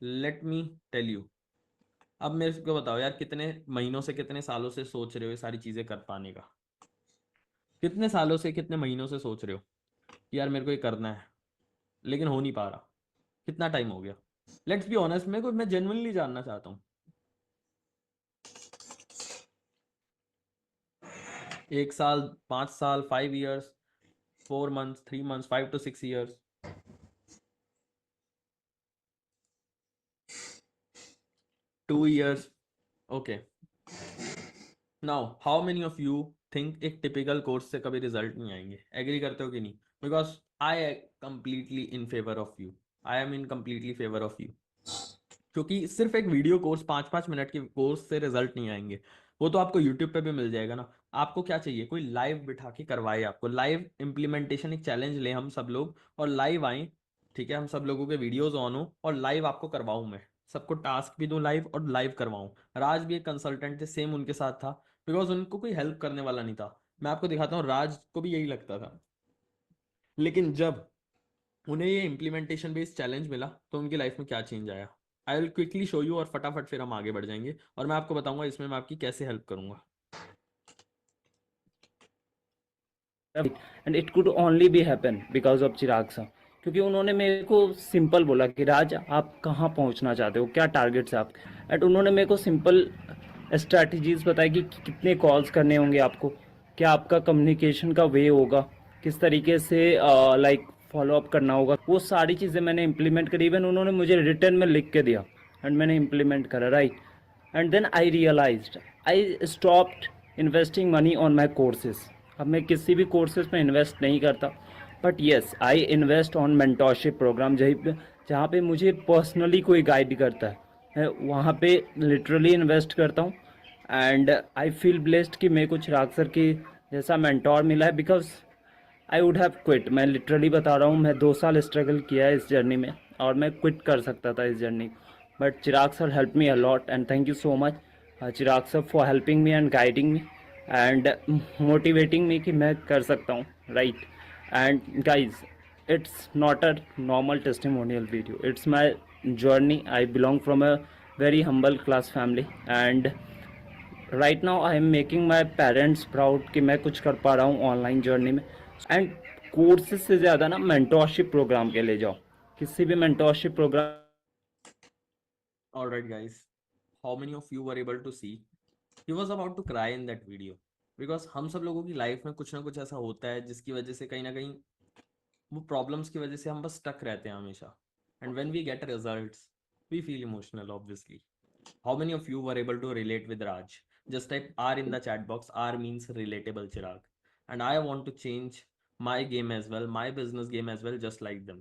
S1: let me tell you. अब मेरे को बताओ यार, कितने महीनों से, कितने सालों से सोच रहे हो ये सारी चीजें कर पाने का? कितने सालों से, कितने महीनों से सोच रहे हो कि यार मेरे को ये करना है, लेकिन हो नहीं पा रहा? कितना टाइम हो गया? लेट्स बी ऑनेस्ट, मेरे को, मैं जेन्युइनली जानना चाहता हूँ. 1 साल, 5 साल, 5 years, 4 months, 3 months, 5 to 6 years? 2 years? Okay. Now, how many of you think एक टिपिकल कोर्स से कभी रिजल्ट नहीं आएंगे? एग्री करते हो कि नहीं? Because I completely in favour of you. I M in completely favour of you. क्योंकि सिर्फ एक वीडियो कोर्स, 5-5 मिनट के कोर्स से रिजल्ट नहीं आएंगे. वो तो आपको यूट्यूब पे भी मिल जाएगा ना. आपको क्या चाहिए? कोई लाइव बिठा के करवाए आपको, लाइव इम्प्लीमेंटेशन. एक चैलेंज ले हम सब लोग और लाइव आए, ठीक है? हम सब लोगों के वीडियोज ऑन हो और लाइव आपको करवाऊं, मैं सबको टास्क भी दूं लाइव और लाइव करवाऊं. राज भी एक कंसल्टेंट थे, सेम उनके साथ था, बिकॉज उनको कोई हेल्प करने वाला नहीं था. मैं आपको दिखाता हूँ, राज को भी यही लगता था. लेकिन जब उन्हें ये इम्प्लीमेंटेशन बेस्ड चैलेंज मिला तो उनकी लाइफ में क्या चेंज आया, I will quickly show you. और फटाफट फिर हम आगे बढ़ जाएंगे और मैं आपको बताऊंगा इसमें मैं आपकी कैसे हेल्प करूंगा.
S4: And it could only be happen because of Chirag sir, क्योंकि उन्होंने मेरे को सिंपल बोला कि राज आप कहाँ पहुँचना चाहते हो, क्या टारगेट्स है आपके. एंड उन्होंने मेरे को सिंपल स्ट्रैटेजीज बताई कि कितने कॉल्स करने होंगे आपको, क्या आपका कम्युनिकेशन का वे होगा, किस तरीके से लाइक फॉलो अप करना होगा. वो सारी चीज़ें मैंने इम्प्लीमेंट करी. इवन उन्होंने मुझे रिटर्न में लिख के दिया एंड मैंने इम्प्लीमेंट करा, right. And then I realized I stopped investing money on my courses. अब मैं किसी भी कोर्सेज में इन्वेस्ट नहीं करता, but yes I invest on mentorship program. जहाँ पे मुझे पर्सनली कोई गाइड करता है, मैं वहाँ पे लिटरली इन्वेस्ट करता हूँ. एंड आई फील ब्लेस्ड कि मेरे को चिराग सर की जैसा मेंटोर मिला है, because I would have quit. मैं लिटरली बता रहा हूँ, मैं 2 साल स्ट्रगल किया है इस जर्नी में और मैं क्विट कर सकता था इस journey. But Chirag sir help me a lot and thank you so much Chirag sir for helping me and guiding me and motivating me कि मैं कर सकता हूँ, right. And guys, it's not a normal testimonial video, it's my journey. I belong from a very humble class family and right now I am making my parents proud कि मैं कुछ कर पा रहा हूँ ऑनलाइन जर्नी में. And courses से ज़्यादा ना मेंटोरशिप प्रोग्राम के ले जाओ, किसी भी mentorship program.
S1: Alright guys, how many of you were able to see he was about to cry in that video? Because हम सब लोगों की लाइफ में कुछ ना कुछ ऐसा होता है जिसकी वजह से कहीं ना कहीं वो प्रॉब्लम्स की वजह से हम बस स्टक रहते हैं हमेशा. And when we get results we feel emotional obviously. How many of you were able to relate with Raj? Just type R in the chat box. R means relatable Chirag. And I want to change my game as well, my business game as well, just like them.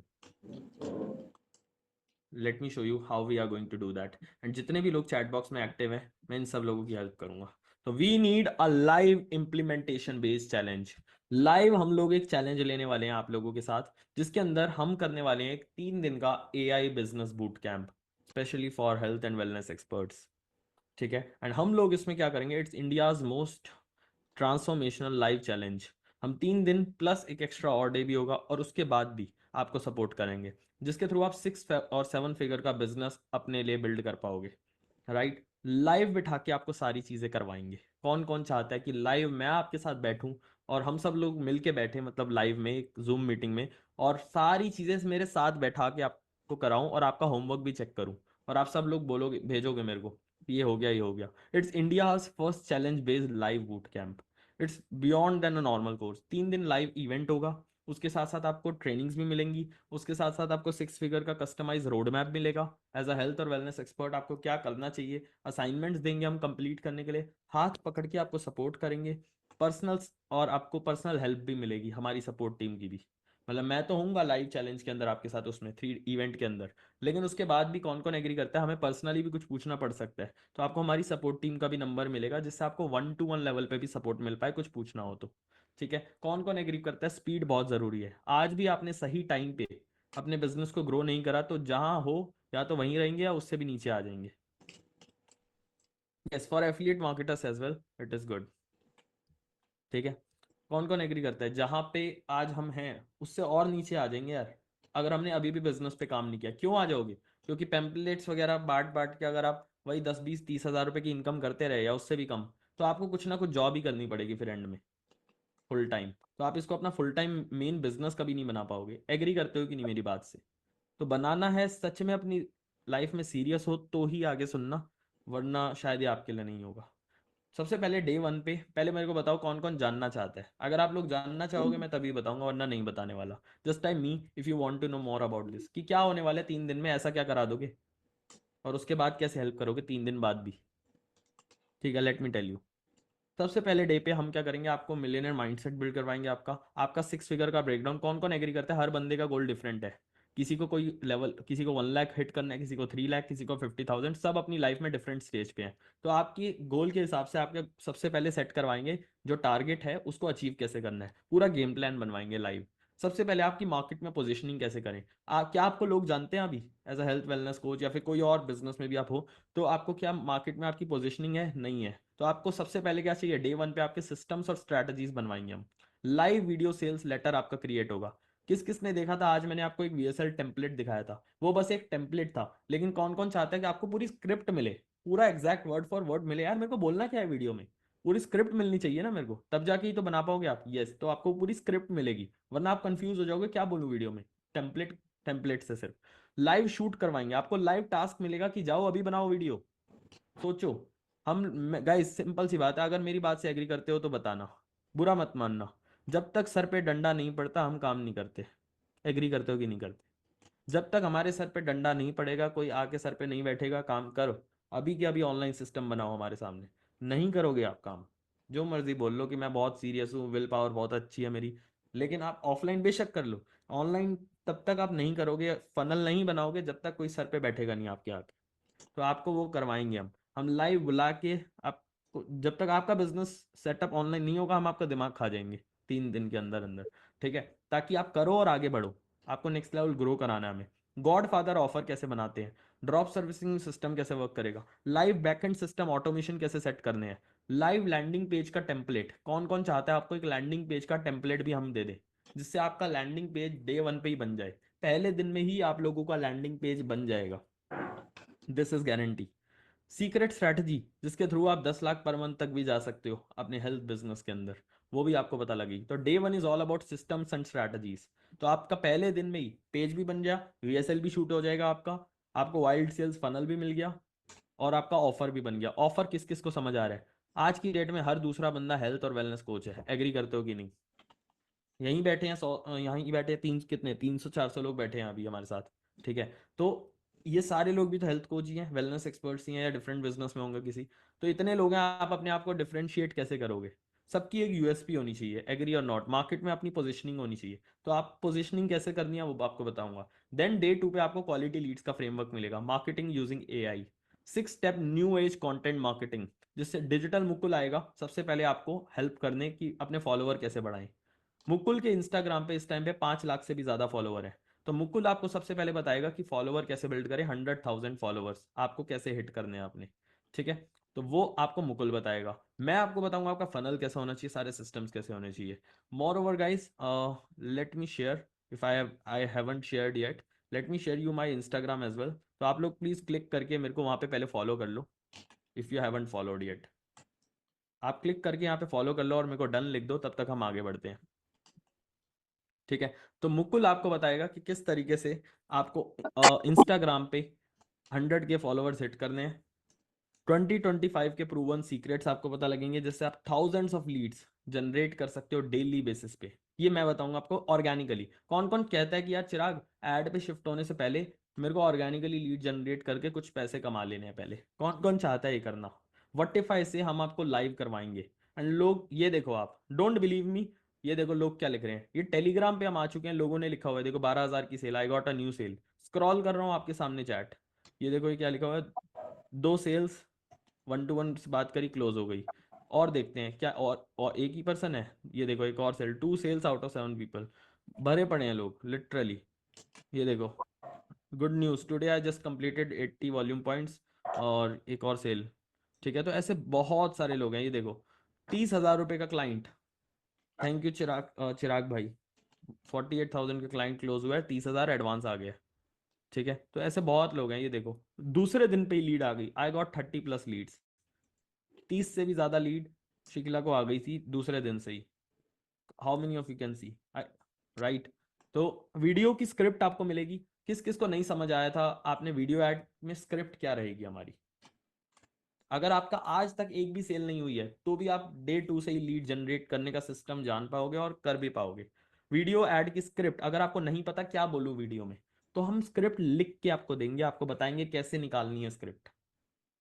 S1: Let me show you how we are going to do that. And जितने भी लोग chat box में active हैं, मैं इन सब लोगों की help करूंगा. तो we need a live implementation based challenge. Live हम लोग एक चैलेंज लेने वाले हैं आप लोगों के साथ, जिसके अंदर हम करने वाले हैं एक 3 दिन का AI business boot camp, specially for health and wellness experts. ठीक है? एंड हम लोग इसमें क्या करेंगे, it's India's most transformational live challenge. हम 3 दिन प्लस एक एक्स्ट्रा और डे भी होगा और उसके बाद भी आपको सपोर्ट करेंगे, जिसके थ्रू आप 6 और 7 फिगर का बिजनेस अपने लिए बिल्ड कर पाओगे, राइट. लाइव बिठा के आपको सारी चीजें करवाएंगे. कौन कौन चाहता है कि लाइव मैं आपके साथ बैठूं और हम सब लोग मिलके बैठे, मतलब लाइव में एक जूम मीटिंग में, और सारी चीजें मेरे साथ बैठा के आपको कराऊं और आपका होमवर्क भी चेक करूं और आप सब लोग बोलोगे, भेजोगे मेरे को, ये हो गया, ये हो गया. It's India's first challenge based live boot camp. It's beyond than a normal course. 3 दिन लाइव इवेंट होगा, उसके साथ साथ आपको ट्रेनिंग्स भी मिलेंगी, उसके साथ साथ आपको 6 फिगर का कस्टमाइज रोड मैप मिलेगा. एज अ हेल्थ और वेलनेस एक्सपर्ट आपको क्या करना चाहिए, असाइनमेंट्स देंगे हम कंप्लीट करने के लिए, हाथ पकड़ के आपको सपोर्ट करेंगे, पर्सनल्स, और आपको पर्सनल हेल्प भी मिलेगी हमारी सपोर्ट टीम की भी. मतलब मैं तो हूँगा लाइव चैलेंज के अंदर आपके साथ उसमें 3 इवेंट के अंदर, लेकिन उसके बाद भी कौन कौन एग्री करता है, हमें पर्सनली भी कुछ पूछना पड़ सकता है, तो आपको हमारी सपोर्ट टीम का भी नंबर मिलेगा, जिससे आपको 1-to-1 लेवल पे भी सपोर्ट मिल पाए कुछ पूछना हो तो. ठीक है, कौन कौन एग्री करता है स्पीड बहुत जरूरी है। आज भी आपने सही टाइम पे अपने बिजनेस को ग्रो नहीं करा तो जहां हो या तो वहीं रहेंगे या उससे भी नीचे आ जाएंगे। Yes, for affiliate marketers as well it is good. ठीक है, कौन कौन एग्री करता है जहां पे आज हम हैं उससे और नीचे आ जाएंगे यार, अगर हमने अभी भी बिजनेस पे काम नहीं किया। क्यों आ जाओगे? क्योंकि पैम्पलेट्स वगैरह बांट बांट के अगर आप वही 10 20 30 हज़ार रुपए की इनकम करते रहे या उससे भी कम, तो आपको कुछ ना कुछ जॉब ही करनी पड़ेगी फिर एंड में फुल टाइम। तो आप इसको अपना फुल टाइम मेन बिजनेस कभी नहीं बना पाओगे। एग्री करते हो कि नहीं मेरी बात से? तो बनाना है सच में अपनी लाइफ में सीरियस हो तो ही आगे सुनना, वरना शायद ये आपके लिए नहीं होगा। सबसे पहले डे वन पे पहले मेरे को बताओ कौन कौन जानना चाहता है। अगर आप लोग जानना चाहोगे मैं तभी बताऊंगा, वरना नहीं बताने वाला। Just time me if you want to know more about this, कि क्या होने वाला है 3 दिन में, ऐसा क्या करा दोगे और उसके बाद कैसे हेल्प करोगे 3 दिन बाद भी। ठीक है, लेट मी टेल यू। सबसे पहले डे पे हम क्या करेंगे, आपको मिलियनर माइंडसेट बिल्ड करवाएंगे। आपका आपका 6 फिगर का ब्रेकडाउन, कौन कौन एग्री करता है हर बंदे का गोल डिफरेंट है। किसी को कोई लेवल, किसी को 1 लाख हिट करना है, किसी को 3 लाख, किसी को 50,000, सब अपनी लाइफ में डिफरेंट स्टेज पे हैं। तो आपकी गोल के हिसाब से आपके सबसे पहले सेट करवाएंगे जो टारगेट है उसको अचीव कैसे करना है, पूरा गेम प्लान बनवाएंगे लाइव। सबसे पहले आपकी मार्केट में पोजीशनिंग कैसे करें। क्या आपको लोग जानते हैं अभी as a health wellness coach या फिर कोई और बिजनेस में भी आप हो, तो आपको क्या मार्केट में आपकी पोजीशनिंग है? नहीं है। तो आपको सबसे पहले क्या चाहिए, डे वन पे आपके सिस्टम्स और स्ट्रैटेजीज बनवाएंगे हम। लाइव वीडियो सेल्स लेटर आपका क्रिएट होगा। किस किस ने देखा था, आज मैंने आपको एक वीएसएल टेम्पलेट दिखाया था, वो बस एक टेम्पलेट था। लेकिन कौन कौन चाहता है कि आपको पूरी स्क्रिप्ट मिले, पूरा एग्जैक्ट वर्ड फॉर वर्ड मिले। यार मेरे को बोलना क्या है वीडियो में, पूरी स्क्रिप्ट मिलनी चाहिए ना मेरे को, तब जाके ही तो बना पाओगे आप। यस, तो आपको पूरी स्क्रिप्ट मिलेगी, वरना आप कंफ्यूज हो जाओगे क्या बोलूं वीडियो में। टेम्पलेट, टेम्पलेट से सिर्फ लाइव शूट करवाएंगे आपको, लाइव टास्क मिलेगा कि जाओ अभी बनाओ वीडियो। सोचो, हम गाइस सिंपल सी बात है, अगर मेरी बात से एग्री करते हो तो बताना, बुरा मत मानना। जब तक सर पे डंडा नहीं पड़ता हम काम नहीं करते। एग्री करते हो कि नहीं करते? जब तक हमारे सर पे डंडा नहीं पड़ेगा, कोई आके सर पे नहीं बैठेगा काम करो, अभी के अभी ऑनलाइन सिस्टम बनाओ हमारे सामने, नहीं करोगे आप काम। जो मर्जी बोल लो कि मैं बहुत सीरियस हूँ, विल पावर बहुत अच्छी है मेरी, लेकिन आप ऑफलाइन बेशक कर लो, ऑनलाइन तब तक आप नहीं करोगे, फनल नहीं बनाओगे जब तक कोई सर पे बैठेगा नहीं आपके आके। तो आपको वो करवाएंगे हम लाइव बुला के आपको, जब तक आपका बिजनेस सेटअप ऑनलाइन नहीं होगा हम आपका दिमाग खा जाएंगे 3 दिन के अंदर अंदर। ठीक है, ताकि आप करो और आगे बढ़ो, आपको नेक्स्ट लेवल ग्रो कराना है हमें। गॉड फादर ऑफर कैसे बनाते हैं, ड्रॉप सर्विसिंग सिस्टम कैसे वर्क करेगा, लाइव बैकएंड सिस्टम ऑटोमेशन कैसे सेट करने हैं, लाइव लैंडिंग पेज का टेम्पलेट, कौन कौन चाहता है आपको एक लैंडिंग पेज का टेम्पलेट भी हम दे दें, जिससे आपका लैंडिंग पेज डे वन पे ही बन जाए, पहले दिन में ही आप लोगों का लैंडिंग पेज बन जाएगा। This is guarantee. Secret strategy जिसके थ्रू आप 10 लाख पर मंथ तक भी जा सकते हो अपने हेल्थ बिजनेस के अंदर, वो भी आपको पता लगेगी। तो day one is all about systems and strategies. तो आपका पहले दिन में ही पेज भी बन गया, वीएसएल भी शूट हो जाएगा आपका, आपको वाइल्ड सेल्स फनल भी मिल गया, और आपका ऑफर भी बन गया। ऑफर किस किस को समझ आ रहा है? आज की डेट में हर दूसरा बंदा हेल्थ और वेलनेस कोच है, एग्री करते हो कि नहीं? यहीं बैठे हैं 100, यहीं बैठे हैं तीन, कितने 300 400 लोग बैठे हैं अभी हमारे साथ। ठीक है, तो ये सारे लोग भी तो हेल्थ कोच ही हैं, वेलनेस एक्सपर्ट्स ही हैं, या डिफरेंट बिजनेस में होंगे किसी। तो इतने लोग हैं, आप अपने आप को डिफरेंशिएट कैसे करोगे? सबकी एक यूएसपी होनी चाहिए, एग्री और नॉट, मार्केट में अपनी पोजीशनिंग होनी चाहिए। तो आप पोजीशनिंग कैसे करनी है वो आपको बताऊंगा। देन डे टू पे आपको क्वालिटी लीड्स का फ्रेमवर्क मिलेगा, marketing using AI, 6 step new age content marketing, जिससे डिजिटल मुकुल आएगा सबसे पहले आपको हेल्प करने की अपने फॉलोअर कैसे बढ़ाएं। मुकुल के इंस्टाग्राम पे इस टाइम पे 5 लाख से भी ज्यादा फॉलोवर है। तो मुकुल आपको सबसे पहले बताएगा कि फॉलोवर कैसे बिल्ड करें, 100,000 फॉलोवर्स आपको कैसे हिट करने हैं आपने। ठीक है, तो वो आपको मुकुल बताएगा। मैं आपको बताऊंगा आपका फनल कैसा होना चाहिए, सारे सिस्टम्स कैसे होने चाहिए। Moreover guys, let me share, if I haven't shared yet, let me share you my Instagram as well. तो आप लोग प्लीज क्लिक करके मेरे को वहां पे पहले फॉलो कर लो, if you haven't followed yet. आप क्लिक करके यहाँ पे फॉलो कर लो और मेरे को डन लिख दो, तब तक हम आगे बढ़ते हैं। ठीक है, तो मुकुल आपको बताएगा कि किस तरीके से आपको इंस्टाग्राम पे 100 के फॉलोवर्स हिट करने हैं। 2025 के प्रूवन सीक्रेट्स आपको पता लगेंगे, जिससे आप थाउजेंड्स ऑफ लीड्स जनरेट कर सकते हो डेली बेसिस पे। ये मैं बताऊंगा आपको ऑर्गेनिकली। कौन कौन कहता है कि यार चिराग एड पे शिफ्ट होने से पहले मेरे को ऑर्गेनिकली लीड जनरेट करके कुछ पैसे कमा लेने हैं पहले, कौन कौन चाहता है ये करना? वटिफाई से हम आपको लाइव करवाएंगे। एंड लोग ये देखो, आप डोंट बिलीव मी, ये देखो लोग क्या लिख रहे हैं, ये टेलीग्राम पे हम आ चुके हैं, लोगों ने लिखा हुआ है, देखो 12,000 की sale, I got a new sale. Scroll कर रहा हूँ आपके सामने चैट, ये देखो ये क्या लिखा हुआ है, 2 सेल्स 1-to-1 बात करी, क्लोज हो गई। और देखते हैं क्या, और एक ही पर्सन है, ये देखो एक और sale, 2 sales out of 7 people, भरे पड़े हैं लोग लिटरली। ये देखो, good news today I just completed 80 volume points, और एक और सेल। ठीक है, तो ऐसे बहुत सारे लोग हैं। ये देखो 30,000 रुपये का क्लाइंट, थैंक यू चिराग भाई, 48,000 का क्लाइंट क्लोज हुआ है, 30,000 एडवांस आ गया। ठीक है, तो ऐसे बहुत लोग हैं। ये देखो दूसरे दिन पे ही लीड आ गई, आई गॉट 30+ लीड्स, 30 से भी ज्यादा लीड शिकिला को आ गई थी दूसरे दिन से ही। How many of you can see, right. तो वीडियो की स्क्रिप्ट आपको मिलेगी। किस किस को नहीं समझ आया था आपने वीडियो ऐड में स्क्रिप्ट क्या रहेगी हमारी, अगर आपका आज तक एक भी सेल नहीं हुई है तो भी आप डे 2 से ही लीड जनरेट करने का सिस्टम जान पाओगे और कर भी पाओगे। वीडियो ऐड की स्क्रिप्ट अगर आपको नहीं पता क्या बोलूं वीडियो में, तो हम स्क्रिप्ट लिख के आपको देंगे, आपको बताएंगे कैसे निकालनी है स्क्रिप्ट।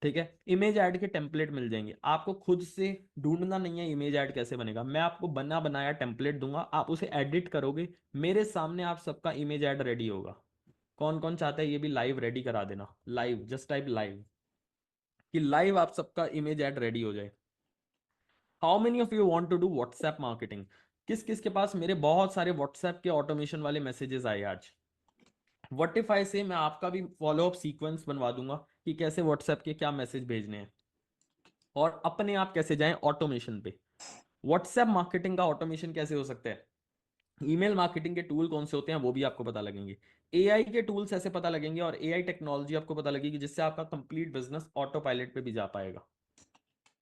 S1: ठीक है, इमेज ऐड के टेम्पलेट मिल जाएंगे, आपको खुद से ढूंढना नहीं है इमेज ऐड कैसे बनेगा, मैं आपको बना बनाया टेम्पलेट दूंगा, आप उसे एडिट करोगे, मेरे सामने आप सबका इमेज ऐड रेडी होगा। कौन कौन चाहता है ये भी लाइव रेडी करा देना, लाइव, जस्ट टाइप लाइव, कि लाइव आप सबका इमेज ऐड रेडी हो जाए। How many of you want to do WhatsApp marketing, किस किस के पास मेरे बहुत सारे व्हाट्सएप के ऑटोमेशन वाले मैसेजेस आए आज। व्हाटिफाई से मैं आपका भी फॉलो अप सीक्वेंस बनवा दूंगा कि कैसे व्हाट्सएप के क्या मैसेज भेजने हैं और अपने आप कैसे जाएं ऑटोमेशन पे। व्हाट्सएप मार्केटिंग का ऑटोमेशन कैसे हो सकता है, ईमेल मार्केटिंग के टूल कौन से होते हैं वो भी आपको पता लगेंगे, एआई के टूल्स ऐसे पता लगेंगे और एआई टेक्नोलॉजी आपको पता लगेगी जिससे आपका कंप्लीट बिजनेस ऑटो पायलट पे भी जा पाएगा।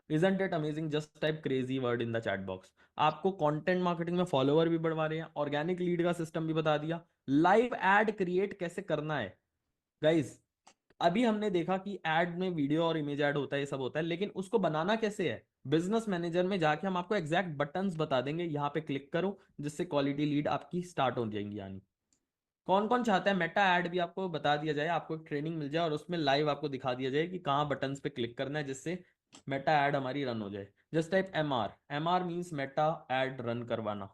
S1: Isn't it amazing? Just type crazy word in the chat box. आपको कंटेंट मार्केटिंग में फॉलोवर भी बढ़वा रहे हैं, ऑर्गेनिक लीड का सिस्टम भी बता दिया, लाइव एड क्रिएट कैसे करना है। गाइस अभी हमने देखा कि एड में वीडियो और इमेज ऐड होता है, ये सब होता है, लेकिन उसको बनाना कैसे है, बिजनेस मैनेजर में जाके हम आपको एग्जैक्ट बटन्स बता देंगे, यहाँ पे क्लिक करो जिससे क्वालिटी लीड आपकी स्टार्ट हो जाएंगी यानी। कौन कौन चाहता है मेटा ऐड भी आपको बता दिया जाए, आपको एक ट्रेनिंग मिल जाए और उसमें लाइव आपको दिखा दिया जाए कि कहाँ बटन्स पे क्लिक करना है जिससे मेटा ऐड हमारी रन हो जाए। Just type MR, MR means Meta ad run करवाना,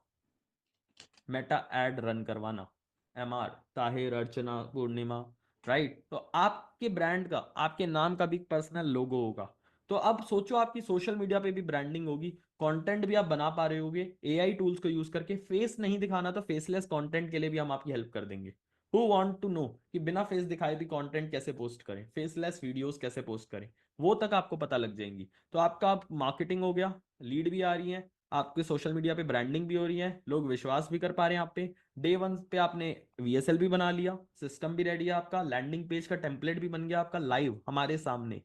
S1: मेटा ऐड रन करवाना, एमआर, ताहिर, अर्चना, पूर्णिमा, राइट। तो आपके ब्रांड का, आपके नाम का भी पर्सनल लोगो होगा। तो अब सोचो आपकी सोशल मीडिया पे भी ब्रांडिंग होगी, कंटेंट भी आप बना पा रहे होगे एआई टूल्स को यूज करके। फेस नहीं दिखाना तो फेसलेस कंटेंट के लिए भी हम आपकी हेल्प कर देंगे। हु वांट टू नो कि बिना फेस दिखाए भी कंटेंट कैसे पोस्ट करें, फेसलेस वीडियोस कैसे पोस्ट करें, वो तक आपको पता लग जाएंगी। तो आपका मार्केटिंग हो गया, लीड भी आ रही है, आपके सोशल मीडिया पे ब्रांडिंग भी हो रही है, लोग विश्वास भी कर पा रहे हैं आप पे, डे 1 पे आपने वीएसएल भी बना लिया, सिस्टम भी रेडी है आपका, लैंडिंग पेज का टेम्पलेट भी बन गया आपका लाइव हमारे सामने।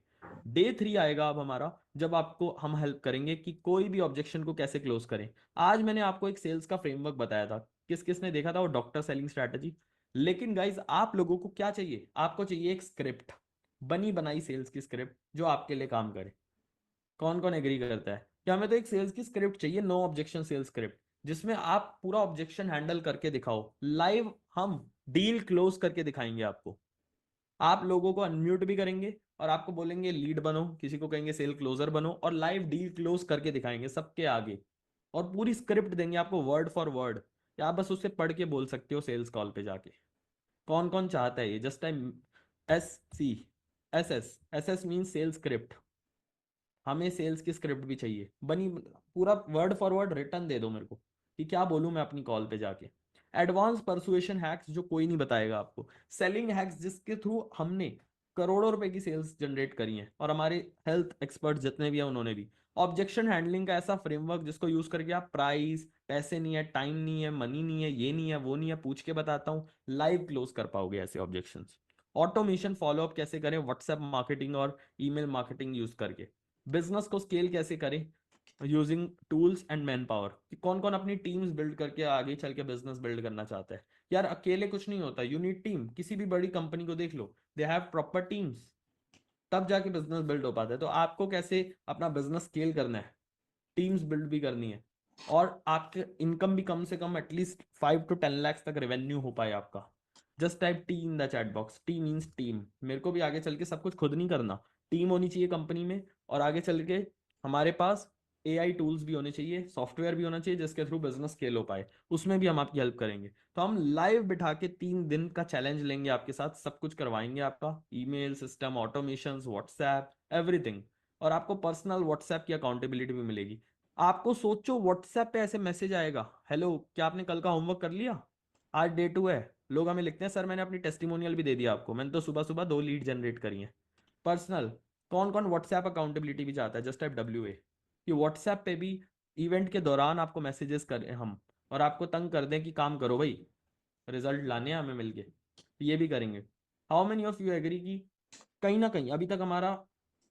S1: डे 3 आएगा अब हमारा, जब आपको हम हेल्प करेंगे कि कोई भी ऑब्जेक्शन को कैसे क्लोज करें। आज मैंने आपको एक सेल्स का फ्रेमवर्क बताया था, किस किस ने देखा था, वो डॉक्टर सेलिंग स्ट्रैटेजी। लेकिन गाइज आप लोगों को क्या चाहिए, आपको चाहिए एक स्क्रिप्ट, बनी बनाई सेल्स की स्क्रिप्ट जो आपके लिए काम करे। कौन कौन एग्री करता है कि हमें तो एक सेल्स की स्क्रिप्ट चाहिए, नो ऑब्जेक्शन सेल्स स्क्रिप्ट, जिसमें आप पूरा ऑब्जेक्शन हैंडल करके दिखाओ लाइव, हम डील क्लोज करके दिखाएंगे आपको। आप लोगों को अनम्यूट भी करेंगे और आपको बोलेंगे लीड बनो, किसी को कहेंगे सेल क्लोजर बनो, और लाइव डील क्लोज करके दिखाएंगे सबके आगे, और पूरी स्क्रिप्ट देंगे आपको वर्ड फॉर वर्ड, या आप बस उसे पढ़ के बोल सकते हो सेल्स कॉल पे जाके। कौन कौन चाहता है ये, just time S C, S S, S S mean sales script, हमें सेल्स की स्क्रिप्ट भी चाहिए बनी, पूरा वर्ड फॉर वर्ड रिटर्न दे दो मेरे को कि क्या बोलूं मैं अपनी कॉल पे जाके। एडवांस परसुएशन हैक्स जो कोई नहीं बताएगा आपको, सेलिंग हैक्स जिसके थ्रू हमने करोड़ों रुपए की सेल्स जनरेट करी हैं, और हमारे हेल्थ एक्सपर्ट जितने भी हैं उन्होंने भी। ऑब्जेक्शन हैंडलिंग का ऐसा फ्रेमवर्क जिसको यूज करके आप प्राइस, पैसे नहीं है, टाइम नहीं है, मनी नहीं है, ये नहीं है, वो नहीं है, पूछ के बताता हूँ, लाइव क्लोज कर पाओगे ऐसे ऑब्जेक्शंस। ऑटोमेशन फॉलोअप कैसे करें व्हाट्सएप मार्केटिंग और ईमेल मार्केटिंग यूज करके, बिजनेस को स्केल कैसे करें using tools and man power, कि कौन कौन अपनी टीम्स बिल्ड करके आगे चल के बिजनेस बिल्ड करना चाहता है। यार अकेले कुछ नहीं होता, यू नीड टीम, किसी भी बड़ी कंपनी को देख लो, दे हैव प्रॉपर टीम्स, तब जाके बिजनेस बिल्ड हो पाता है। तो आपको कैसे अपना बिजनेस स्केल करना है, टीम्स बिल्ड भी करनी है, और आपके इनकम भी कम से कम एटलीस्ट 5 to 10 लाख तक रेवेन्यू हो पाए आपका। Just type T in the chat box, T means team, मेरे को भी आगे चल के सब कुछ खुद नहीं करना, टीम होनी चाहिए कंपनी में, और आगे चल के हमारे पास एआई टूल्स भी होने चाहिए, सॉफ्टवेयर भी होना चाहिए जिसके थ्रू बिजनेस स्केल हो पाए, उसमें भी हम आपकी हेल्प करेंगे। तो हम लाइव बिठा के 3 दिन का चैलेंज लेंगे आपके साथ, सब कुछ करवाएंगे आपका, email system, automation, WhatsApp, everything. और आपको पर्सनल व्हाट्सएप की अकाउंटेबिलिटी भी मिलेगी। आपको सोचो व्हाट्सएप पे ऐसे मैसेज आएगा, हेलो क्या आपने कल का होमवर्क कर लिया, आज डे 2 है। लोग हमें लिखते हैं सर मैंने अपनी टेस्टिमोनियल भी दे दिया आपको, मैंने तो सुबह सुबह 2 लीड जनरेट करी हैं। पर्सनल, कौन कौन व्हाट्सएप अकाउंटेबिलिटी भी चाहता है, जस्ट टाइप WA कि व्हाट्सएप पे भी इवेंट के दौरान आपको मैसेजेस करें हम और आपको तंग कर दें कि काम करो भाई, रिजल्ट लाने हैं हमें मिलके, ये भी करेंगे। How many of you agree कि कहीं ना कहीं अभी तक हमारा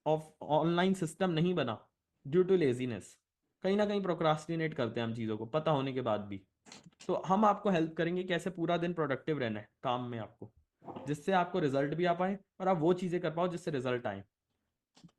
S1: ऑनलाइन सिस्टम नहीं बना ड्यू टू लेजीनेस, कहीं ना कहीं प्रोक्रास्टिनेट करते हैं हम चीज़ों को पता होने के बाद भी। तो हम आपको हेल्प करेंगे कैसे पूरा दिन प्रोडक्टिव रहना है काम में आपको, जिससे आपको रिजल्ट भी आ पाए और आप वो चीज़ें कर पाओ जिससे रिजल्ट आए।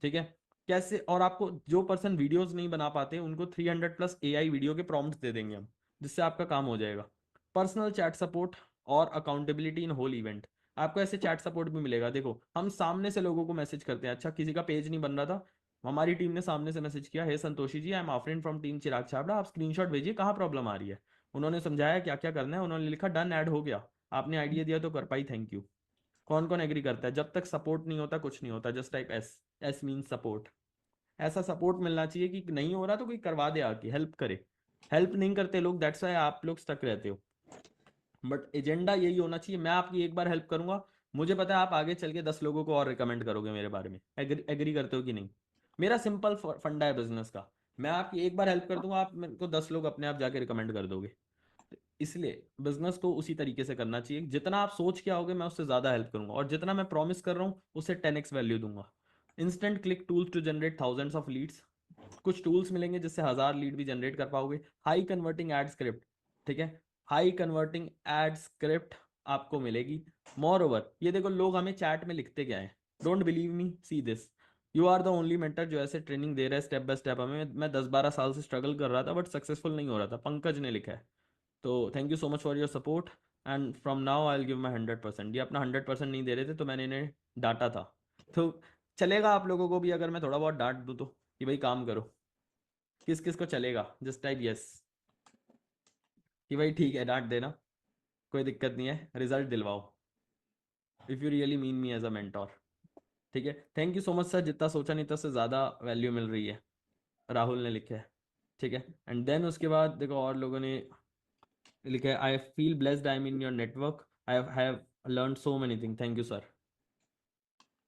S1: ठीक है, कैसे, और आपको जो पर्सन वीडियोस नहीं बना पाते उनको 300+ AI वीडियो के प्रॉम्प्ट्स दे देंगे हम, जिससे आपका काम हो जाएगा। पर्सनल चैट सपोर्ट और अकाउंटेबिलिटी इन होल इवेंट, आपको ऐसे चैट सपोर्ट भी मिलेगा। देखो हम सामने से लोगों को मैसेज करते हैं, अच्छा किसी का पेज नहीं बन रहा था, हमारी टीम ने सामने से मैसेज किया, hey Santoshi ji I am Afreen from team Chirag Chhabra, आप स्क्रीनशॉट भेजिए कहाँ प्रॉब्लम आ रही है। उन्होंने समझाया क्या क्या करना है, उन्होंने लिखा डन, ऐड हो गया, आपने आइडिया दिया तो कर पाई, थैंक यू। कौन कौन एग्री करता है, जब तक सपोर्ट नहीं होता कुछ नहीं होता, just type S mean support. ऐसा सपोर्ट मिलना चाहिए कि नहीं हो रहा तो कोई करवा दे आके, हेल्प करे। हेल्प नहीं करते लोग, दैट्स वाई आप लोग स्टक रहते हो। बट एजेंडा यही होना चाहिए, मैं आपकी एक बार हेल्प करूंगा, मुझे पता है आप आगे चल के 10 लोगों को और रिकमेंड करोगे मेरे बारे में। एग्री करते हो कि नहीं? मेरा सिंपल फंडा है बिजनेस का, मैं आपकी एक बार हेल्प कर दूंगा, आप मेरे को 10 लोग अपने आप जाके रिकमेंड कर दोगे। तो इसलिए बिजनेस को उसी तरीके से करना चाहिए, जितना आप सोच के आओगे मैं उससे ज्यादा हेल्प करूंगा, और जितना मैं प्रॉमिस कर रहा हूँ उससे 10x वैल्यू दूंगा। Instant click tools to generate thousands of leads, कुछ टूल्स मिलेंगे जिससे 1000 लीड भी जनरेट कर पाओगे। हाई कन्वर्टिंग एड स्क्रिप्ट, ठीक है, हाई कन्वर्टिंग एड स्क्रिप्ट आपको मिलेगी। मोर ओवर, ये देखो लोग हमें चैट में लिखते क्या है, don't believe me, see this, you are the only mentor जो ऐसे ट्रेनिंग दे रहा है स्टेप बाय स्टेप हमें। मैं 10-12 साल से स्ट्रगल कर रहा था बट सक्सेसफुल नहीं हो रहा था, पंकज ने लिखा है। तो thank you so much for your support and from now I will give my 100%। ये अपना 100% नहीं दे रहे थे तो मैंने इन्हें डांटा था, तो चलेगा आप लोगों को भी अगर मैं थोड़ा बहुत डांट दूँ तो, कि भाई काम करो। किस किस को चलेगा, जस्ट टाइप यस, कि भाई ठीक है डांट देना, कोई दिक्कत नहीं है, रिजल्ट दिलवाओ, if you really mean me as a mentor. ठीक है, thank you so much sir, जितना सोचा नहीं था उससे ज़्यादा वैल्यू मिल रही है, राहुल ने लिखा है। ठीक है, एंड देन उसके बाद देखो और लोगों ने लिखा है, I feel blessed I am in your network, I have learn so many thing, thank you sir.